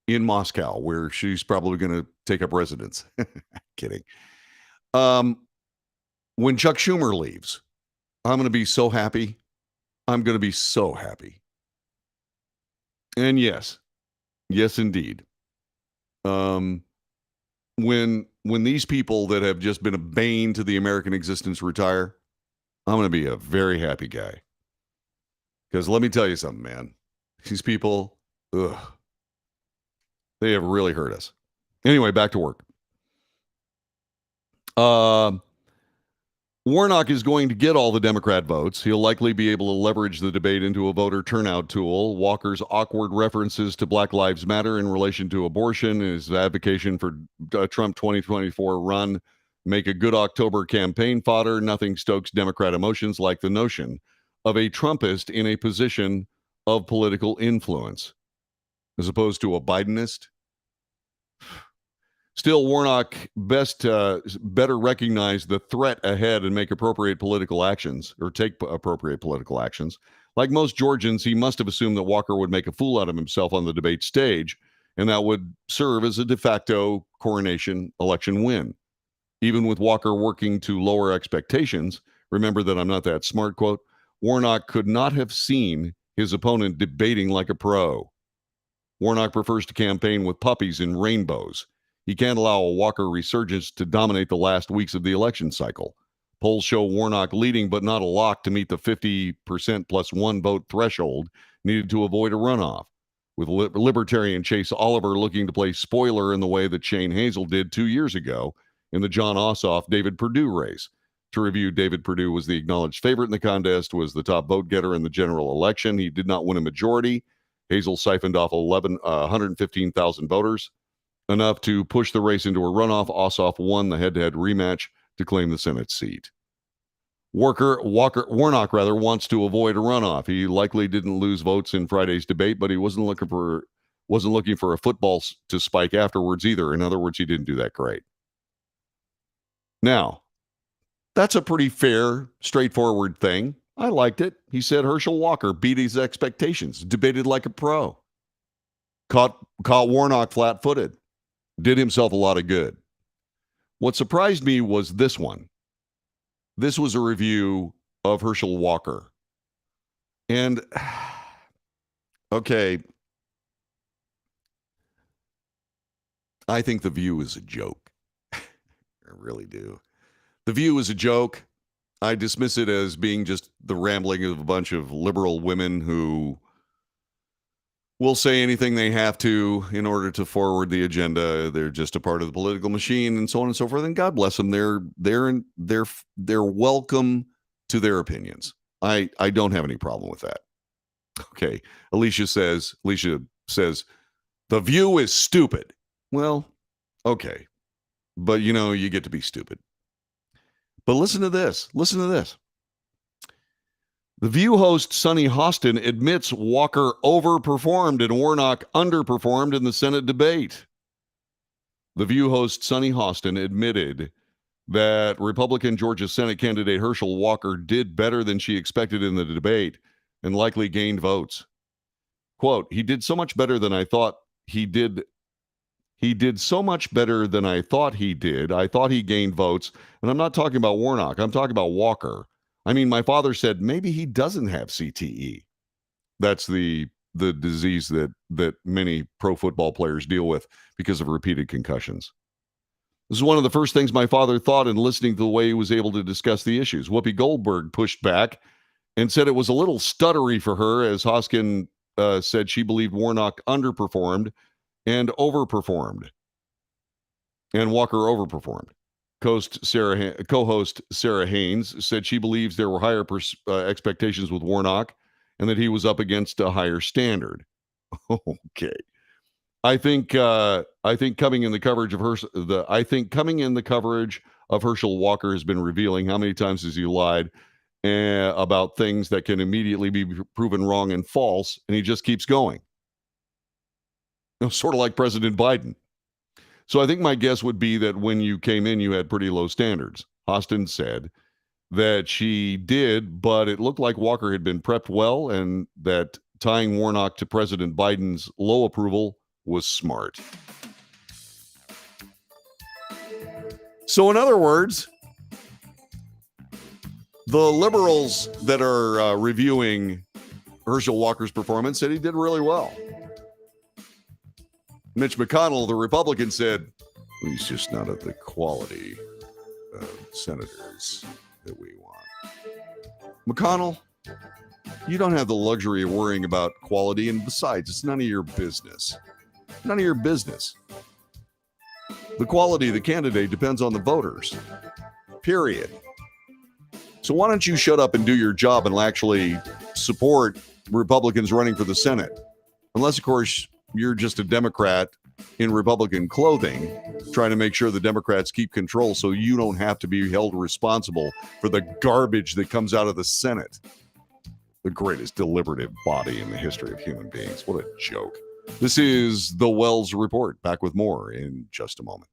in Moscow, where she's probably going to take up residence. Kidding. When Chuck Schumer leaves, I'm going to be so happy. I'm going to be so happy. And yes, indeed. When these people that have just been a bane to the American existence retire, I'm going to be a very happy guy. Because let me tell you something, man. These people, they have really hurt us. Anyway, back to work. Warnock is going to get all the Democrat votes. He'll likely be able to leverage the debate into a voter turnout tool. Walker's awkward references to Black Lives Matter in relation to abortion, his advocacy for Trump 2024 run, make a good October campaign fodder. Nothing stokes Democrat emotions like the notion of a Trumpist in a position of political influence, as opposed to a Bidenist. Still, Warnock better recognize the threat ahead and make appropriate political actions, or take appropriate political actions. Like most Georgians, he must have assumed that Walker would make a fool out of himself on the debate stage, and that would serve as a de facto coronation election win. Even with Walker working to lower expectations, remember that I'm not that smart, quote, Warnock could not have seen his opponent debating like a pro. Warnock prefers to campaign with puppies and rainbows. He can't allow a Walker resurgence to dominate the last weeks of the election cycle. Polls show Warnock leading, but not a lock to meet the 50% plus 1 vote threshold needed to avoid a runoff, with Libertarian Chase Oliver looking to play spoiler in the way that Shane Hazel did 2 years ago in the John Ossoff-David Perdue race. To review, David Perdue was the acknowledged favorite in the contest, was the top vote getter in the general election. He did not win a majority. Hazel siphoned off 115,000 voters. enough to push the race into a runoff. Ossoff won the head-to-head rematch to claim the Senate seat. Warnock wants to avoid a runoff. He likely didn't lose votes in Friday's debate, but he wasn't looking for a football to spike afterwards either. In other words, he didn't do that great. Now, that's a pretty fair, straightforward thing. I liked it. He said Herschel Walker beat his expectations, debated like a pro, caught Warnock flat-footed, did himself a lot of good. What surprised me was this one. This was a review of Herschel Walker. And, okay, I think The View is a joke. I really do. The View is a joke. I dismiss it as being just the rambling of a bunch of liberal women who will say anything they have to in order to forward the agenda. They're just a part of the political machine and so on and so forth. And God bless them. They're welcome to their opinions. I don't have any problem with that. Okay. Alicia says, The View is stupid. Well, okay. But you get to be stupid. But listen to this. The View host Sunny Hostin admits Walker overperformed and Warnock underperformed in the Senate debate. The View host Sunny Hostin admitted that Republican Georgia Senate candidate Herschel Walker did better than she expected in the debate and likely gained votes. Quote, he did so much better than I thought he did. He did so much better than I thought he did. I thought he gained votes. And I'm not talking about Warnock. I'm talking about Walker. I mean, my father said maybe he doesn't have CTE. That's the disease that many pro football players deal with because of repeated concussions. This is one of the first things my father thought in listening to the way he was able to discuss the issues. Whoopi Goldberg pushed back and said it was a little stuttery for her, as Hoskin said she believed Warnock underperformed and overperformed, and Walker overperformed. Co-host Sarah Haynes said she believes there were higher expectations with Warnock and that he was up against a higher standard. Okay. I think coming in the coverage of Herschel Walker has been revealing. How many times has he lied about things that can immediately be proven wrong and false, and he just keeps going. Sort of like President Biden. So I think my guess would be that when you came in, you had pretty low standards. Hostin said that she did, but it looked like Walker had been prepped well and that tying Warnock to President Biden's low approval was smart. So in other words, the liberals that are reviewing Herschel Walker's performance said he did really well. Mitch McConnell, the Republican, said he's just not of the quality of senators that we want. McConnell, you don't have the luxury of worrying about quality, and besides, it's none of your business. None of your business. The quality of the candidate depends on the voters. Period. So why don't you shut up and do your job and actually support Republicans running for the Senate? Unless, of course, you're just a Democrat in Republican clothing, trying to make sure the Democrats keep control so you don't have to be held responsible for the garbage that comes out of the Senate. The greatest deliberative body in the history of human beings. What a joke. This is the Wells Report. Back with more in just a moment.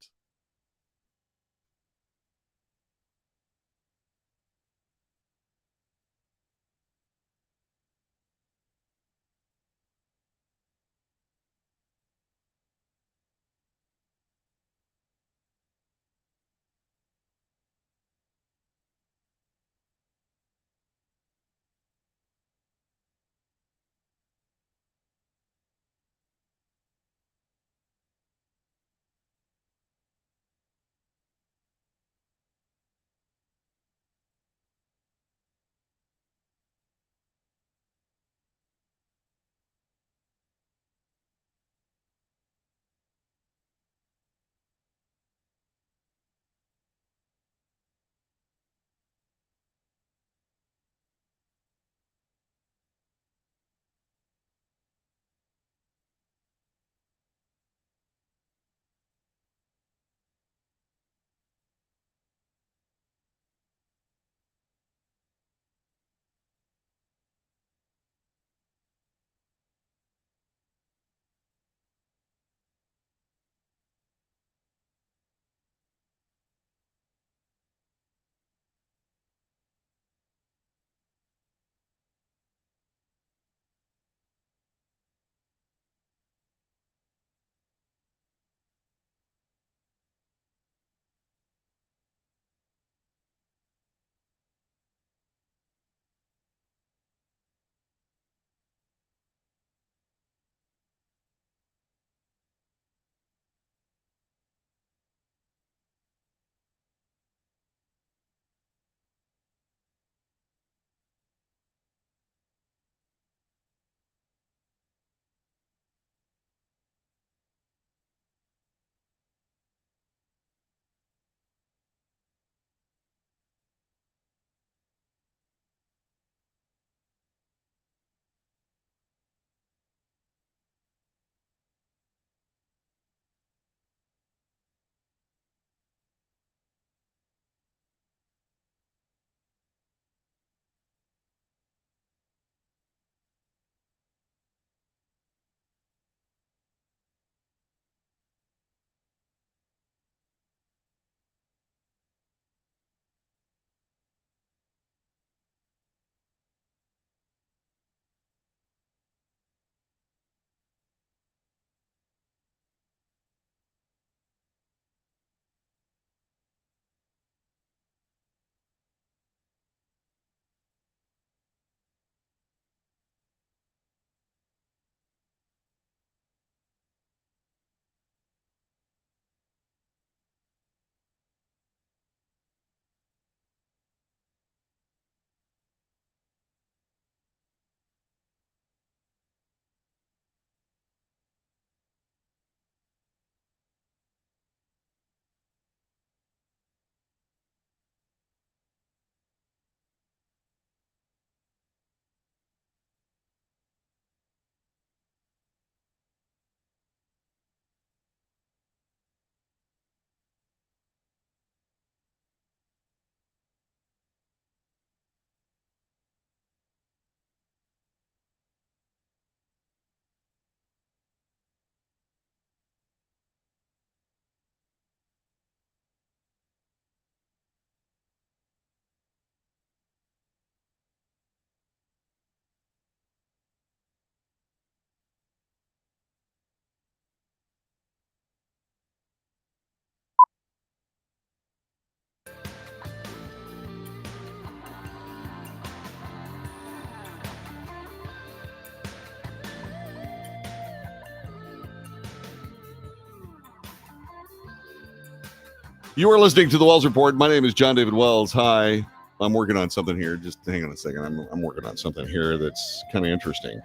You are listening to the Wells Report. My name is John David Wells. Hi. I'm working on something here. Just hang on a second. I'm working on something here that's kind of interesting.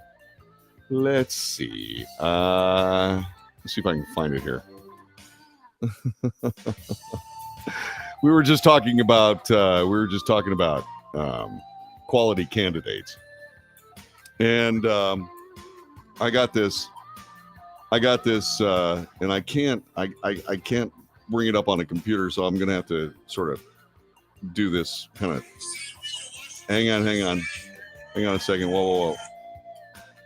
Let's see. Let's see if I can find it here. We were just talking about quality candidates, and I got this, and I can't bring it up on a computer, so I'm gonna have to sort of do this kind of. Hang on a second. Whoa.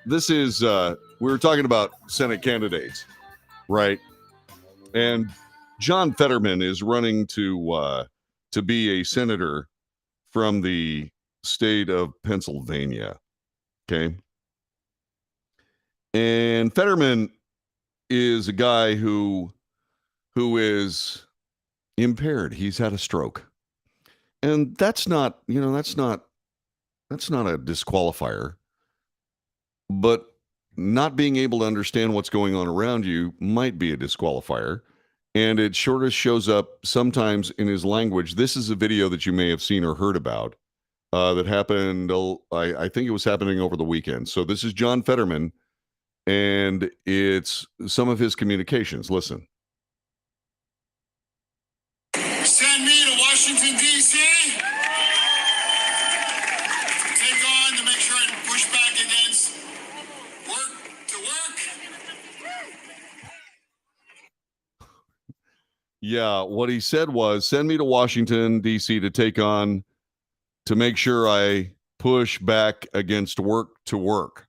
This is we were talking about Senate candidates, right? And John Fetterman is running to be a senator from the state of Pennsylvania. Okay. And Fetterman is a guy who is impaired. He's had a stroke. And that's not a disqualifier. But not being able to understand what's going on around you might be a disqualifier. And it sort of shows up sometimes in his language. This is a video that you may have seen or heard about that happened. I think it was happening over the weekend. So this is John Fetterman, and it's some of his communications. Listen. Send me to Washington, D.C. Take on to make sure I push back against work to work. Yeah, what he said was, send me to Washington, D.C. to make sure I push back against work to work.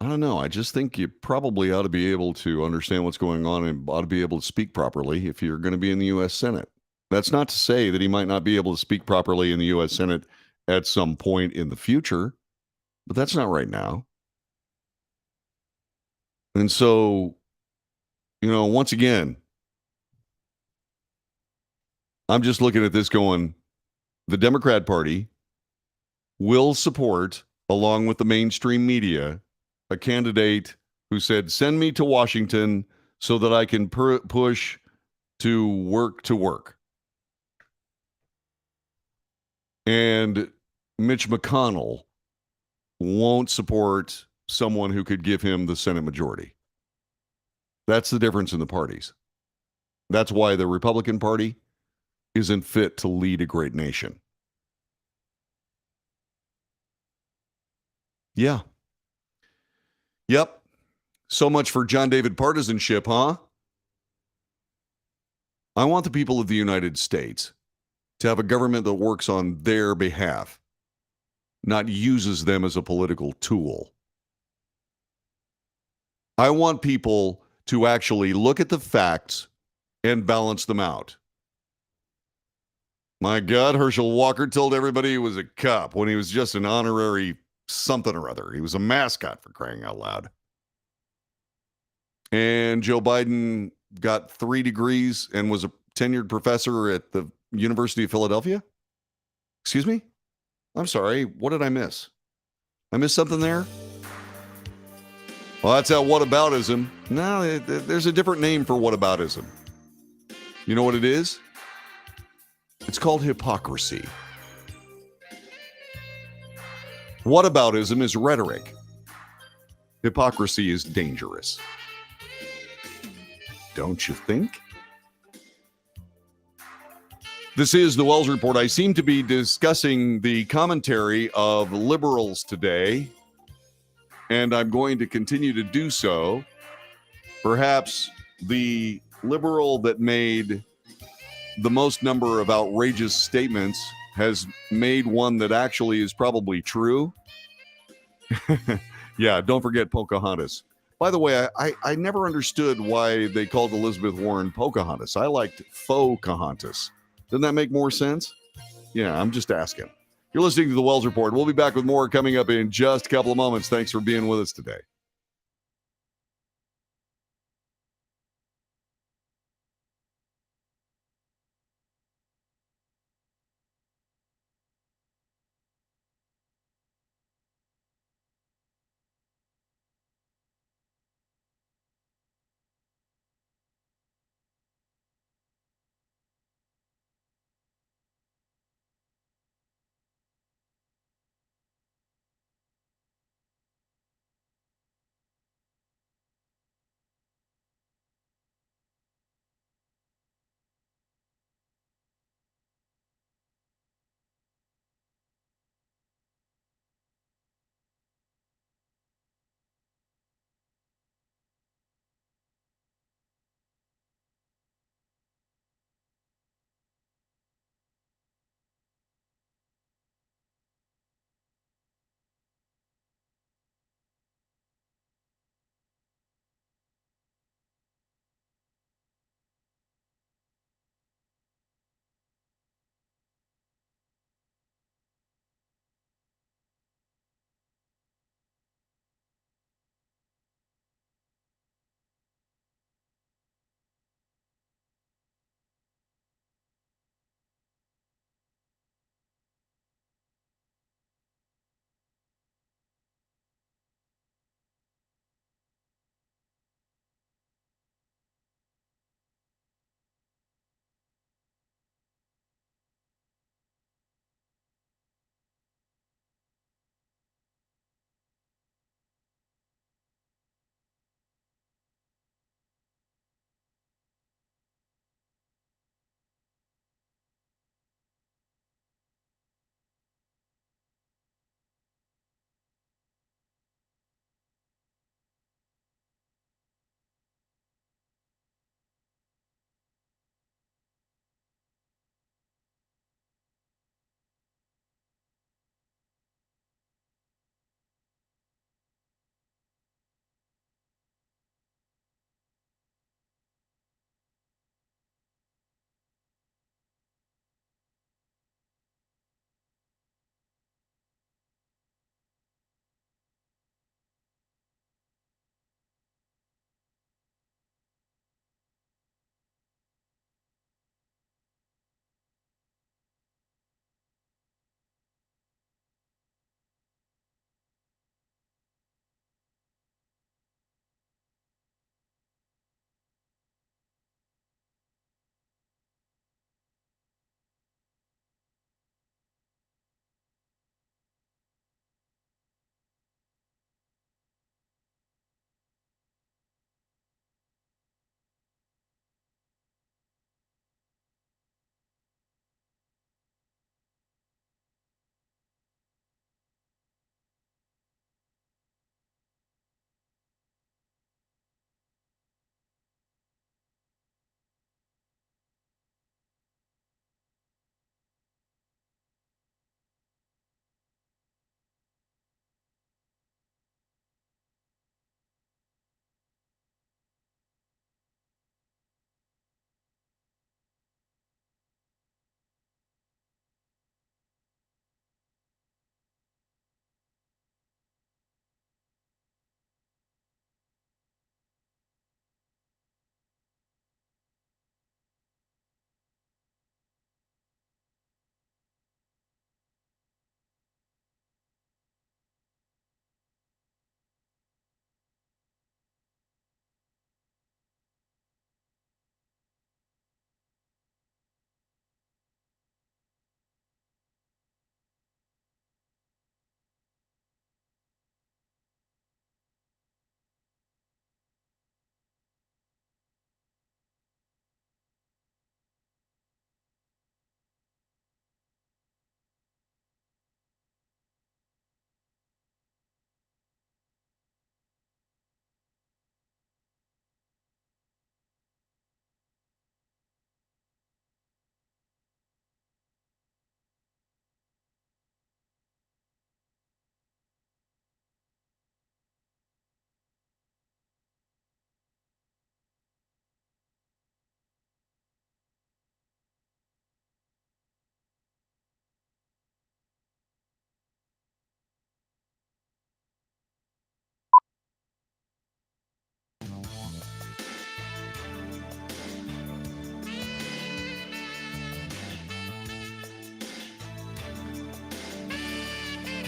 I don't know. I just think you probably ought to be able to understand what's going on and ought to be able to speak properly if you're going to be in the U.S. Senate. That's not to say that he might not be able to speak properly in the U.S. Senate at some point in the future, but that's not right now. And so, once again, I'm just looking at this going, the Democrat Party will support, along with the mainstream media, a candidate who said, send me to Washington so that I can push to work. And Mitch McConnell won't support someone who could give him the Senate majority. That's the difference in the parties. That's why the Republican Party isn't fit to lead a great nation. Yeah. Yep. So much for John David partisanship, huh? I want the people of the United States to have a government that works on their behalf, not uses them as a political tool. I want people to actually look at the facts and balance them out. My God, Herschel Walker told everybody he was a cop when he was just an honorary something or other. He was a mascot, for crying out loud. And Joe Biden got 3 degrees and was a tenured professor at the University of Philadelphia? Excuse me? I'm sorry. What did I miss? I missed something there? Well, that's that whataboutism. No, there's a different name for whataboutism. You know what it is? It's called hypocrisy. Whataboutism is rhetoric. Hypocrisy is dangerous. Don't you think? This is the Wells Report. I seem to be discussing the commentary of liberals today, and I'm going to continue to do so. Perhaps the liberal that made the most number of outrageous statements has made one that actually is probably true. Yeah, don't forget Pocahontas. By the way, I never understood why they called Elizabeth Warren Pocahontas. I liked Faux-Kahontas. Doesn't that make more sense? Yeah, I'm just asking. You're listening to the Wells Report. We'll be back with more coming up in just a couple of moments. Thanks for being with us today.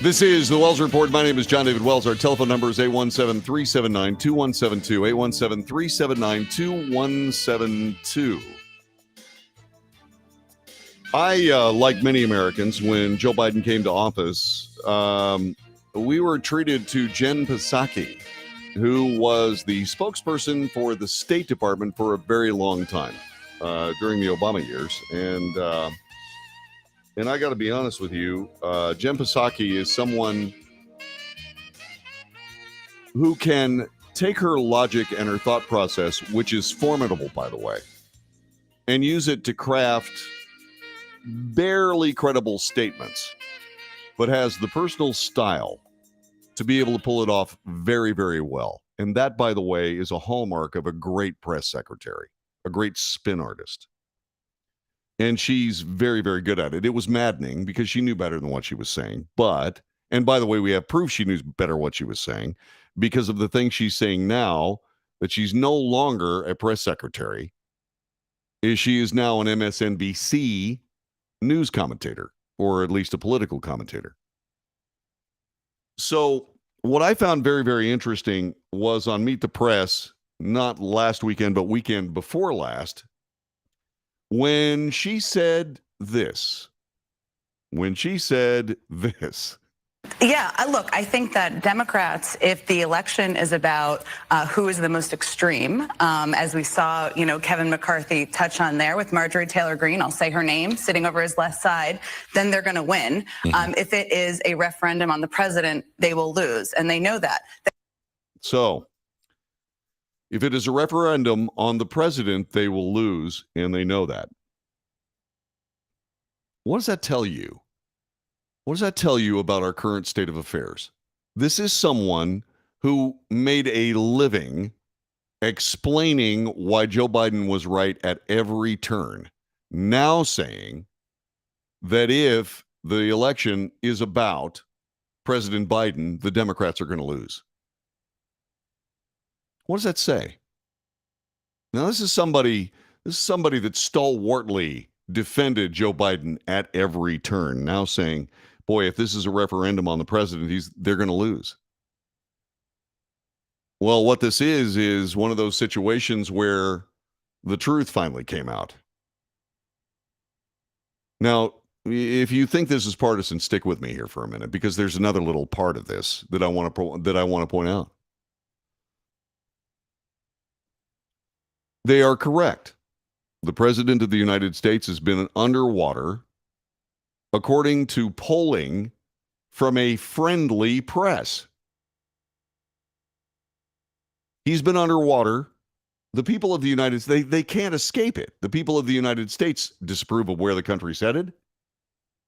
This is the Wells Report. My name is John David Wells. Our telephone number is 817-379-2172, 817-379-2172. I, like many Americans, when Joe Biden came to office, we were treated to Jen Psaki, who was the spokesperson for the State Department for a very long time during the Obama years. And I got to be honest with you, Jen Psaki is someone who can take her logic and her thought process, which is formidable, by the way, and use it to craft barely credible statements, but has the personal style to be able to pull it off very, very well. And that, by the way, is a hallmark of a great press secretary, a great spin artist. And she's very, very good at it. It was maddening because she knew better than what she was saying. And by the way, we have proof she knew better what she was saying because of the things she's saying now, that she's no longer a press secretary. She is now an MSNBC news commentator, or at least a political commentator. So what I found very, very interesting was on Meet the Press, not last weekend, but weekend before last, when she said this. Yeah, look, I think that Democrats, if the election is about who is the most extreme, as we saw, Kevin McCarthy touch on there with Marjorie Taylor Greene, I'll say her name, sitting over his left side, then they're going to win. If it is a referendum on the president, they will lose, and they know that. So, if it is a referendum on the president, they will lose, and they know that. What does that tell you? What does that tell you about our current state of affairs? This is someone who made a living explaining why Joe Biden was right at every turn, now saying that if the election is about President Biden, the Democrats are going to lose. What does that say? Now, this is somebody that stalwartly defended Joe Biden at every turn, now saying, boy, if this is a referendum on the president, they're going to lose. Well, what this is one of those situations where the truth finally came out. Now, if you think this is partisan, stick with me here for a minute, because there's another little part of this that I want to point out. They are correct. The president of the United States has been underwater, according to polling from a friendly press. He's been underwater. The people of the United States, they can't escape it. The people of the United States disapprove of where the country's headed,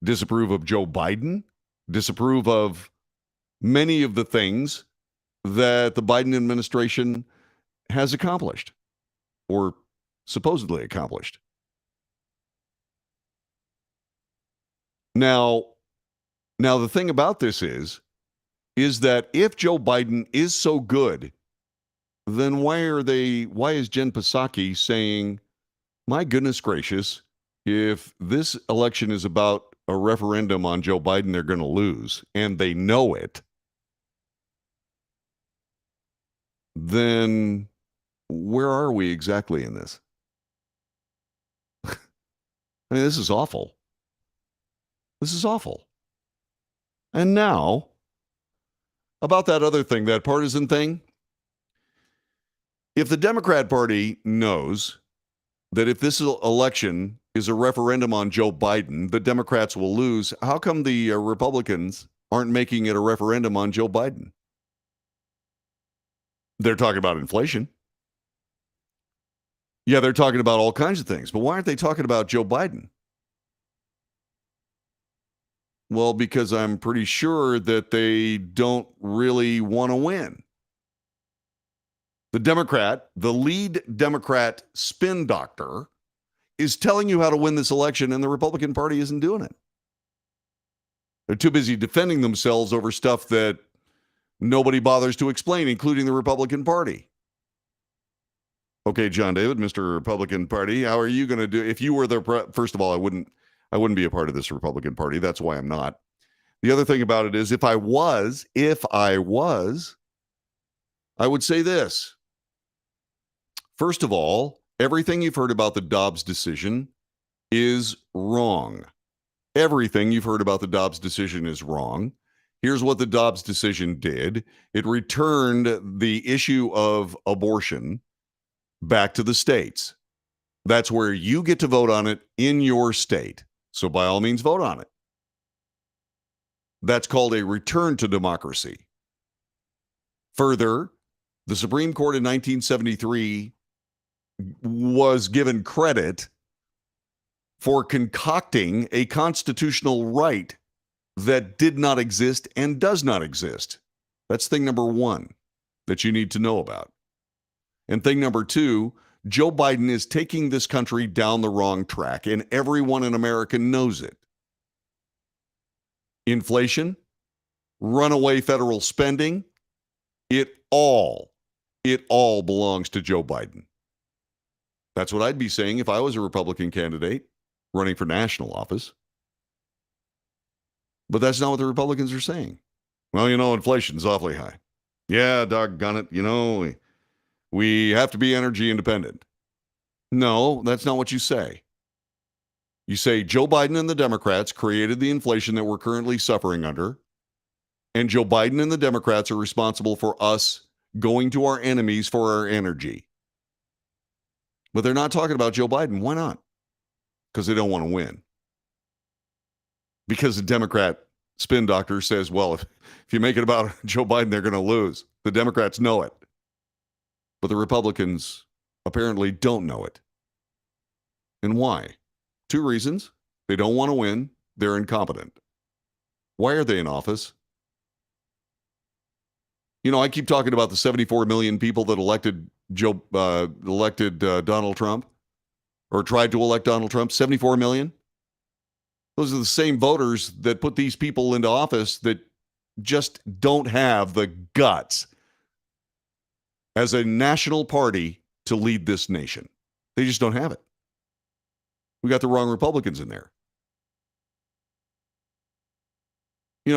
disapprove of Joe Biden, disapprove of many of the things that the Biden administration has accomplished, or supposedly accomplished. Now the thing about this is that if Joe Biden is so good, then why is Jen Psaki saying, my goodness gracious, if this election is about a referendum on Joe Biden, they're going to lose, and they know it, then where are we exactly in this? I mean, this is awful. This is awful. And now, about that other thing, that partisan thing, if the Democrat Party knows that if this election is a referendum on Joe Biden, the Democrats will lose, how come the Republicans aren't making it a referendum on Joe Biden? They're talking about inflation. Yeah, they're talking about all kinds of things, but why aren't they talking about Joe Biden? Well, because I'm pretty sure that they don't really want to win. The lead Democrat spin doctor, is telling you how to win this election, and the Republican Party isn't doing it. They're too busy defending themselves over stuff that nobody bothers to explain, including the Republican Party. Okay, John David, Mr. Republican Party, how are you going to do? If you were first of all, I wouldn't be a part of this Republican Party. That's why I'm not. The other thing about it is if I was, I would say this. First of all, everything you've heard about the Dobbs decision is wrong. Everything you've heard about the Dobbs decision is wrong. Here's what the Dobbs decision did. It returned the issue of abortion back to the states. That's where you get to vote on it in your state. So by all means, vote on it. That's called a return to democracy. Further, the Supreme Court in 1973 was given credit for concocting a constitutional right that did not exist and does not exist. That's thing number one that you need to know about. And thing number two, Joe Biden is taking this country down the wrong track, and everyone in America knows it. Inflation, runaway federal spending, it all belongs to Joe Biden. That's what I'd be saying if I was a Republican candidate running for national office. But that's not what the Republicans are saying. Well, inflation's awfully high. Yeah, doggone it. We have to be energy independent. No, that's not what you say. You say Joe Biden and the Democrats created the inflation that we're currently suffering under, and Joe Biden and the Democrats are responsible for us going to our enemies for our energy. But they're not talking about Joe Biden. Why not? Because they don't want to win. Because the Democrat spin doctor says, well, if you make it about Joe Biden, they're going to lose. The Democrats know it. But the Republicans apparently don't know it. And why? Two reasons. They don't want to win. They're incompetent. Why are they in office? I keep talking about the 74 million people that elected Donald Trump or tried to elect Donald Trump. 74 million. Those are the same voters that put these people into office that just don't have the guts as a national party to lead this nation. They just don't have it. We got the wrong Republicans in there.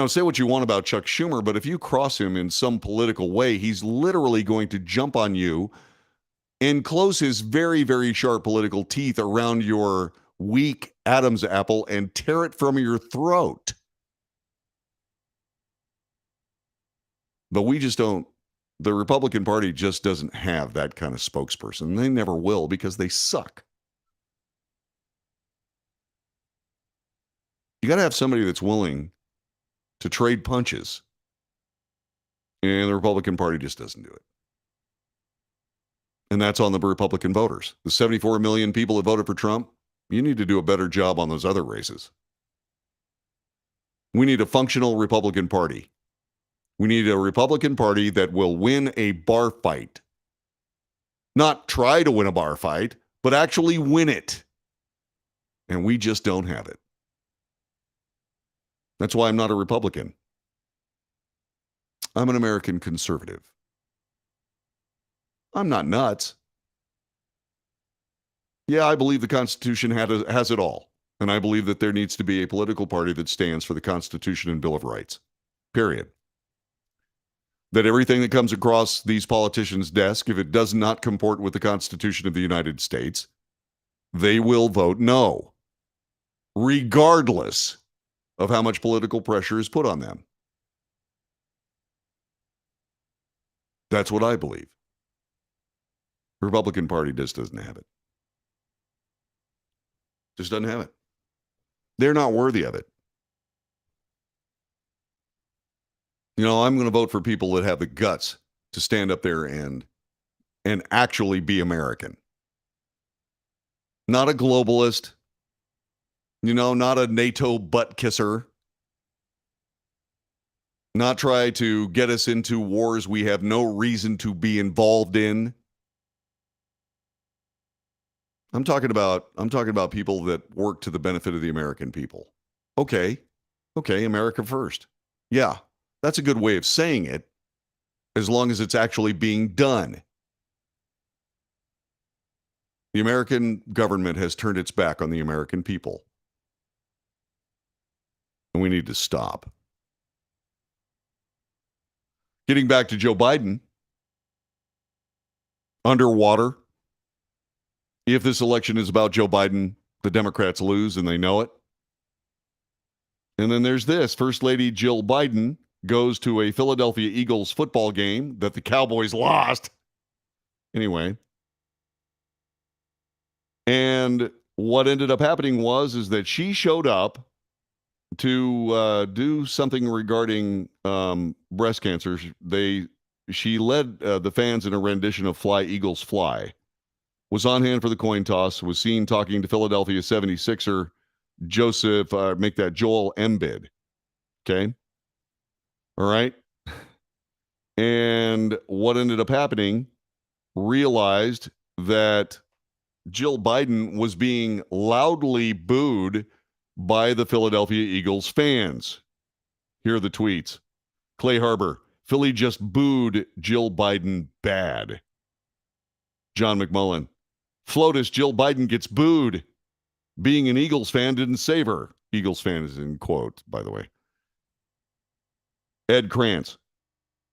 Say what you want about Chuck Schumer, but if you cross him in some political way, he's literally going to jump on you and close his very, very sharp political teeth around your weak Adam's apple and tear it from your throat. But we just don't. The Republican Party just doesn't have that kind of spokesperson. They never will because they suck. You got to have somebody that's willing to trade punches. And the Republican Party just doesn't do it. And that's on the Republican voters. The 74 million people that voted for Trump, you need to do a better job on those other races. We need a functional Republican Party. We need a Republican Party that will win a bar fight. Not try to win a bar fight, but actually win it. And we just don't have it. That's why I'm not a Republican. I'm an American conservative. I'm not nuts. Yeah, I believe the Constitution has it all. And I believe that there needs to be a political party that stands for the Constitution and Bill of Rights. Period. That everything that comes across these politicians' desk, if it does not comport with the Constitution of the United States, they will vote no, regardless of how much political pressure is put on them. That's what I believe. The Republican Party just doesn't have it. Just doesn't have it. They're not worthy of it. I'm going to vote for people that have the guts to stand up there and actually be American. Not a globalist. Not a NATO butt kisser. Not try to get us into wars we have no reason to be involved in. I'm talking about people that work to the benefit of the American people. Okay, America first. Yeah, that's a good way of saying it, as long as it's actually being done. The American government has turned its back on the American people. And we need to stop. Getting back to Joe Biden, underwater. If this election is about Joe Biden, the Democrats lose and they know it. And then there's this. First Lady Jill Biden goes to a Philadelphia Eagles football game that the Cowboys lost. Anyway. And what ended up happening is that she showed up to do something regarding breast cancer. She led the fans in a rendition of Fly, Eagles, Fly. Was on hand for the coin toss, was seen talking to Philadelphia 76er Joel Embiid. Okay? All right? And what ended up happening, realized that Jill Biden was being loudly booed by the Philadelphia Eagles fans. Here are the tweets. Clay Harbor, Philly just booed Jill Biden bad. John McMullen, FLOTUS, Jill Biden gets booed. Being an Eagles fan didn't save her. Eagles fan is in quote, by the way. Ed Krantz,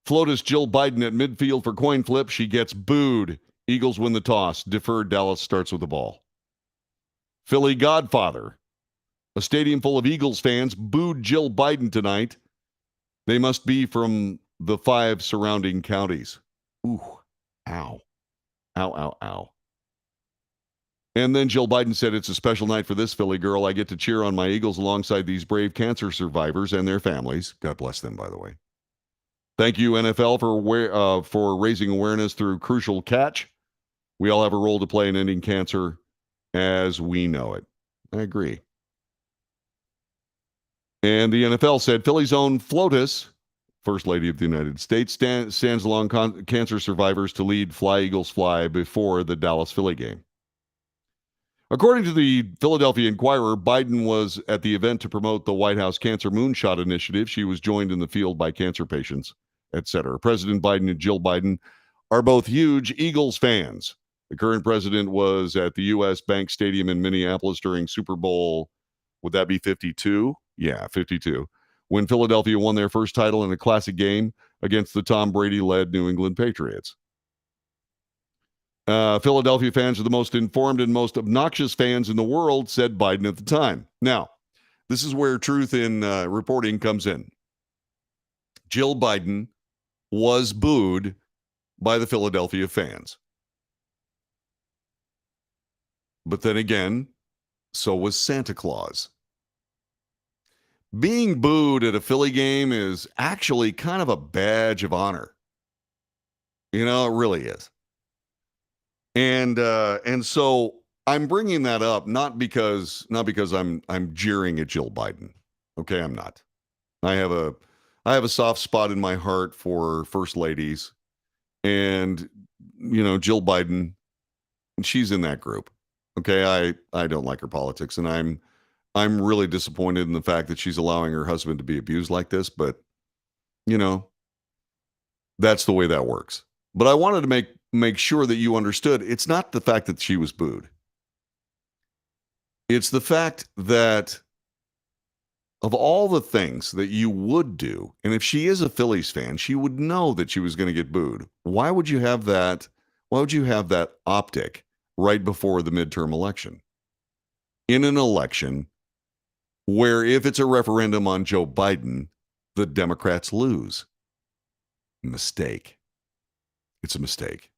FLOTUS, Jill Biden at midfield for coin flip. She gets booed. Eagles win the toss. Deferred. Dallas starts with the ball. Philly Godfather, a stadium full of Eagles fans booed Jill Biden tonight. They must be from the 5 surrounding counties. Ooh, ow. Ow, ow, ow. And then Jill Biden said, it's a special night for this Philly girl. I get to cheer on my Eagles alongside these brave cancer survivors and their families. God bless them, by the way. Thank you, NFL, for raising awareness through Crucial Catch. We all have a role to play in ending cancer as we know it. I agree. And the NFL said Philly's own FLOTUS, First Lady of the United States, stands along cancer survivors to lead Fly, Eagles, Fly before the Dallas-Philly game. According to the Philadelphia Inquirer, Biden was at the event to promote the White House Cancer Moonshot Initiative. She was joined in the field by cancer patients, etc. President Biden and Jill Biden are both huge Eagles fans. The current president was at the U.S. Bank Stadium in Minneapolis during Super Bowl, would that be 52? Yeah, 52. When Philadelphia won their first title in a classic game against the Tom Brady-led New England Patriots. Philadelphia fans are the most informed and most obnoxious fans in the world, said Biden at the time. Now, this is where truth in reporting comes in. Jill Biden was booed by the Philadelphia fans. But then again, so was Santa Claus. Being booed at a Philly game is actually kind of a badge of honor. You know, it really is. And so I'm bringing that up not because I'm jeering at Jill Biden. Okay, I'm not. I have a soft spot in my heart for first ladies, and Jill Biden, she's in that group. Okay, I don't like her politics, and I'm really disappointed in the fact that she's allowing her husband to be abused like this, but that's the way that works. But I wanted to make sure that you understood it's not the fact that she was booed. It's the fact that of all the things that you would do, and if she is a Phillies fan, she would know that she was going to get booed. Why would you have that? Why would you have that optic right before the midterm election? In an election where if it's a referendum on Joe Biden, the Democrats lose. Mistake. It's a mistake.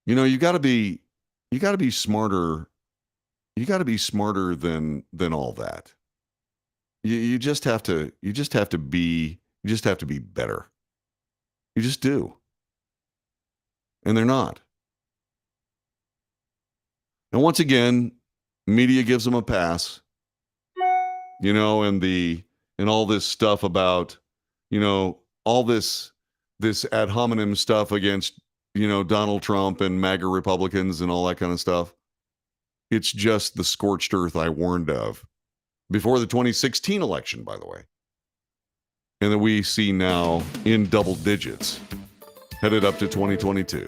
You got to be smarter. You got to be smarter than all that. You just have to be better. You just do. And they're not. And once again, media gives them a pass. And all this stuff about, all this ad hominem stuff against, Donald Trump and MAGA Republicans and all that kind of stuff. It's just the scorched earth I warned of before the 2016 election, by the way. And that we see now in double digits headed up to 2022.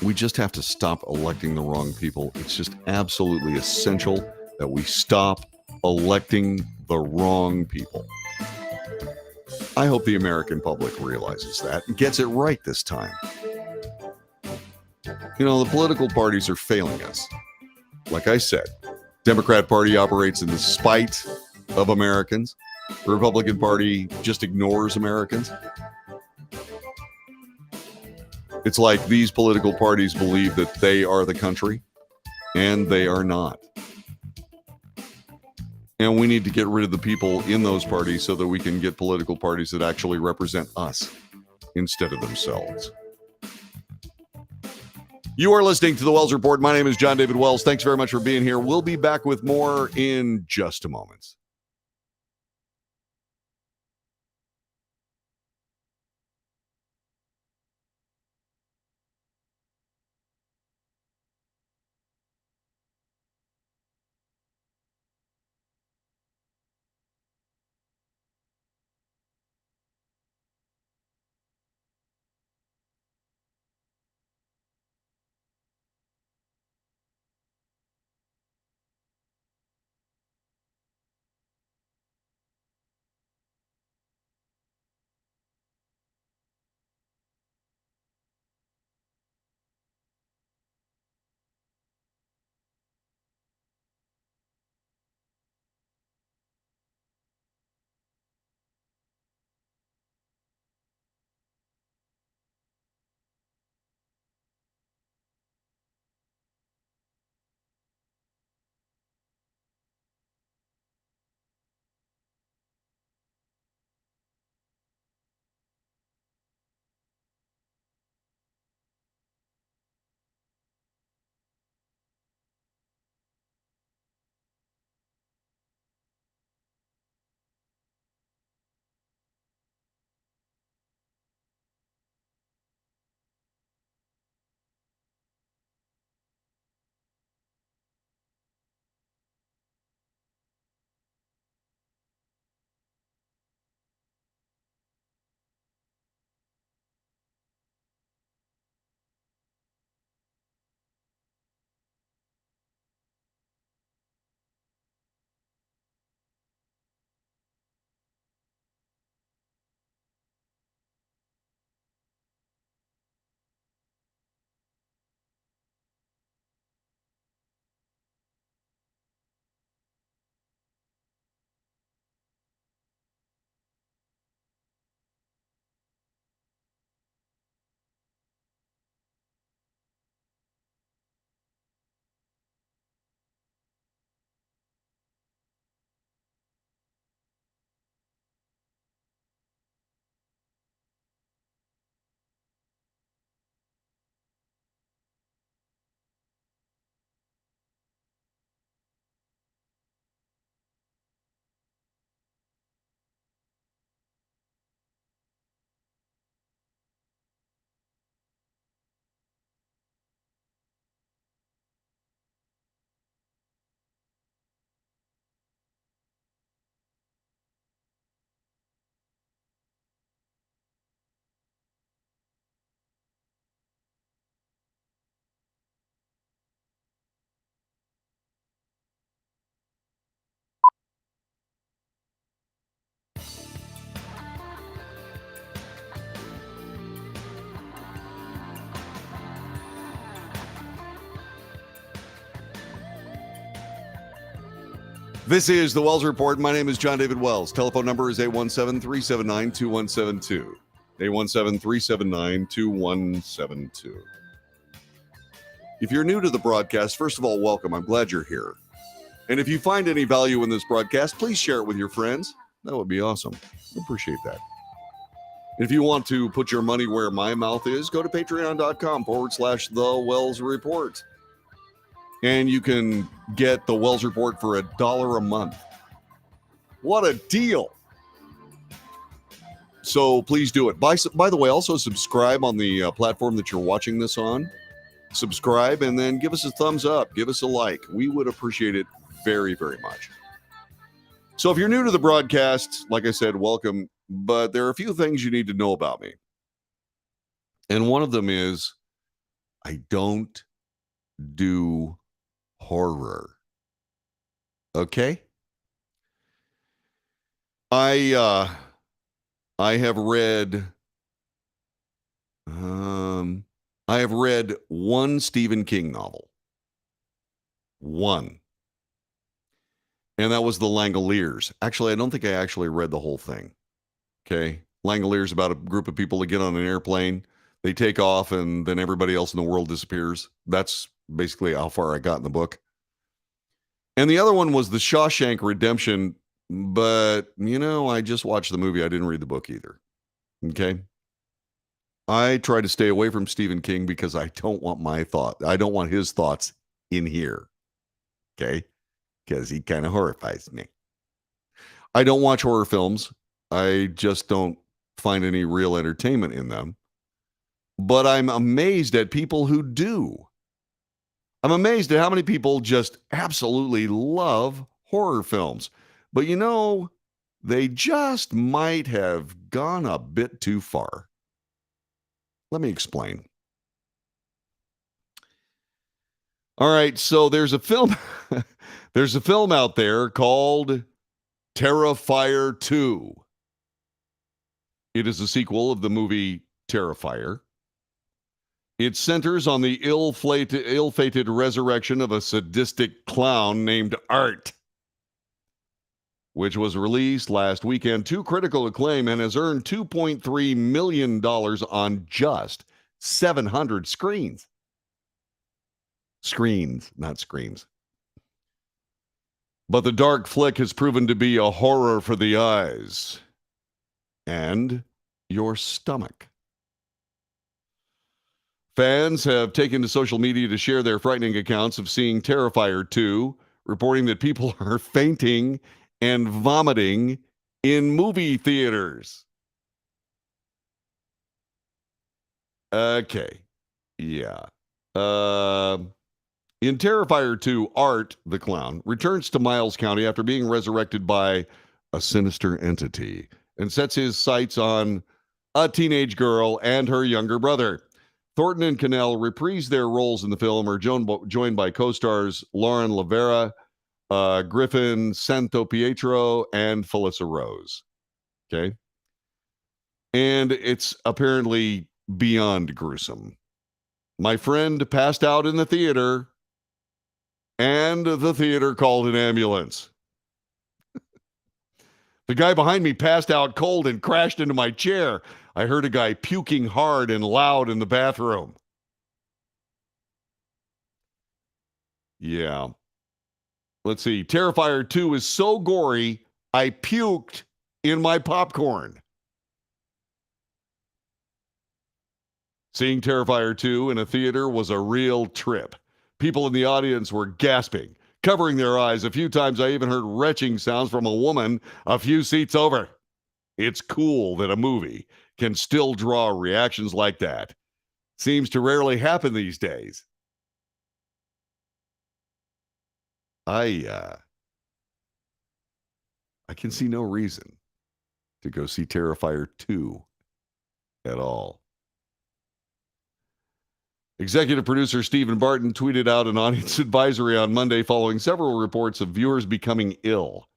We just have to stop electing the wrong people. It's just absolutely essential that we stop electing the wrong people. I hope the American public realizes that and gets it right this time. You know, the political parties are failing us. Like I said, Democrat Party operates in the spite of Americans. The Republican Party just ignores Americans. It's like these political parties believe that they are the country, and they are not. And we need to get rid of the people in those parties so that we can get political parties that actually represent us instead of themselves. You are listening to the Wells Report. My name is John David Wells. Thanks very much for being here. We'll be back with more in just a moment. This is the Wells Report. My name is John David Wells. Telephone number is 817-379-2172. 817-379-2172. If you're new to the broadcast, first of all, welcome. I'm glad you're here. And if you find any value in this broadcast, please share it with your friends. That would be awesome. Appreciate that. If you want to put your money where my mouth is, go to patreon.com/The Wells Report. And you can get the Wells Report for $1 a month. What a deal. So please do it. By the way, also subscribe on the platform that you're watching this on. Subscribe and then give us a thumbs up. Give us a like. We would appreciate it very, very much. So if you're new to the broadcast, like I said, welcome. But there are a few things you need to know about me. And one of them is I don't do horror. Okay? I have read one Stephen King novel. One. And that was The Langoliers. Actually, I don't think I actually read the whole thing. Okay. Langoliers about a group of people that get on an airplane. They take off and then everybody else in the world disappears. That's basically how far I got in the book. And the other one was The Shawshank Redemption. But, I just watched the movie. I didn't read the book either. Okay. I try to stay away from Stephen King because I don't want his thoughts in here. Okay. Because he kind of horrifies me. I don't watch horror films. I just don't find any real entertainment in them. But I'm amazed at people who do. I'm amazed at how many people just absolutely love horror films. But they just might have gone a bit too far. Let me explain. All right, so there's a film out there called Terrifier 2. It is a sequel of the movie Terrifier. It centers on the ill-fated resurrection of a sadistic clown named Art, which was released last weekend to critical acclaim and has earned $2.3 million on just 700 screens. Screens, not screams. But the dark flick has proven to be a horror for the eyes and your stomach. Fans have taken to social media to share their frightening accounts of seeing Terrifier 2, reporting that people are fainting and vomiting in movie theaters. Okay. Yeah. In Terrifier 2, Art, the clown, returns to Miles County after being resurrected by a sinister entity and sets his sights on a teenage girl and her younger brother. Thornton and Cannell reprise their roles in the film, are joined by co-stars Lauren Lavera, Griffin Santopietro, and Felissa Rose. Okay? And it's apparently beyond gruesome. My friend passed out in the theater, and the theater called an ambulance. The guy behind me passed out cold and crashed into my chair. I heard a guy puking hard and loud in the bathroom. Yeah. Let's see. Terrifier 2 is so gory, I puked in my popcorn. Seeing Terrifier 2 in a theater was a real trip. People in the audience were gasping, covering their eyes. A few times I even heard retching sounds from a woman a few seats over. It's cool that a movie can still draw reactions like that. Seems to rarely happen these days. I can see no reason to go see Terrifier 2 at all. Executive producer Stephen Barton tweeted out an audience advisory on Monday following several reports of viewers becoming ill.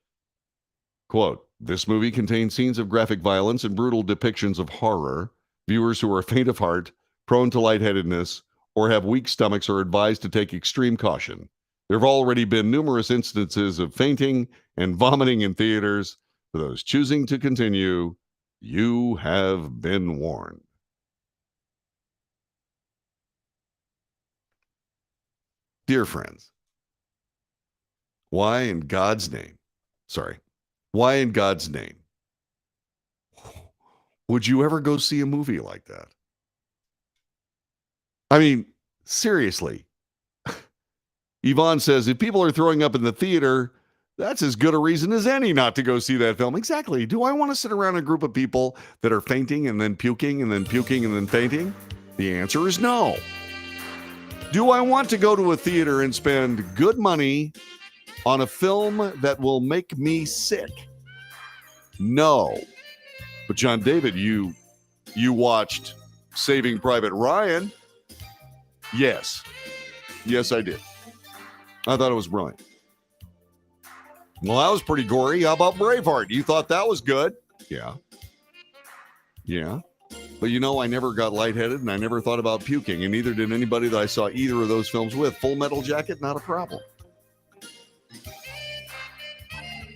Quote, "This movie contains scenes of graphic violence and brutal depictions of horror. Viewers who are faint of heart, prone to lightheadedness, or have weak stomachs are advised to take extreme caution. There have already been numerous instances of fainting and vomiting in theaters. For those choosing to continue, you have been warned." Dear friends, why in God's name would you ever go see a movie like that? I mean, seriously. Yvonne says, if people are throwing up in the theater, that's as good a reason as any not to go see that film. Exactly. Do I want to sit around a group of people that are fainting and then puking and then puking and then fainting? The answer is no. Do I want to go to a theater and spend good money on a film that will make me sick? No. But John David, you watched Saving Private Ryan? Yes. Yes, I did. I thought it was brilliant. Well, that was pretty gory. How about Braveheart? You thought that was good? Yeah. Yeah. But you know, I never got lightheaded and I never thought about puking, and neither did anybody that I saw either of those films with. Full Metal Jacket, not a problem.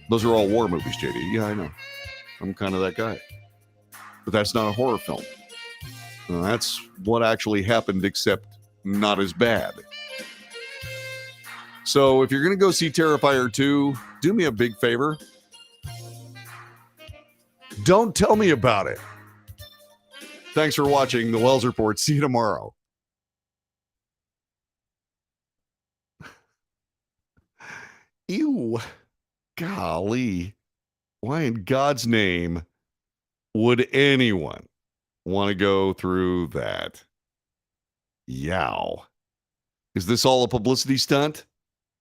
Those are all war movies, JD. Yeah, I know. I'm kind of that guy. But that's not a horror film. That's what actually happened, except not as bad. So if you're going to go see Terrifier 2, do me a big favor. Don't tell me about it. Thanks for watching the Wells Report. See you tomorrow. Ew. Golly. Why in God's name would anyone want to go through that? Yow. Is this all a publicity stunt?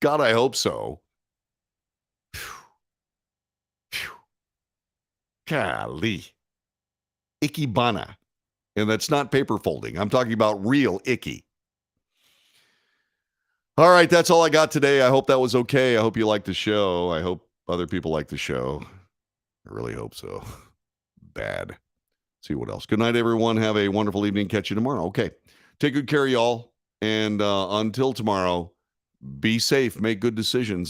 God, I hope so. Phew. Phew. Golly. Ikebana. And that's not paper folding. I'm talking about real icky. All right, that's all I got today. I hope that was okay. I hope you liked the show. I hope other people like the show. I really hope so. Bad. See what else. Good night, everyone. Have a wonderful evening. Catch you tomorrow. Okay. Take good care, y'all. And until tomorrow, be safe. Make good decisions.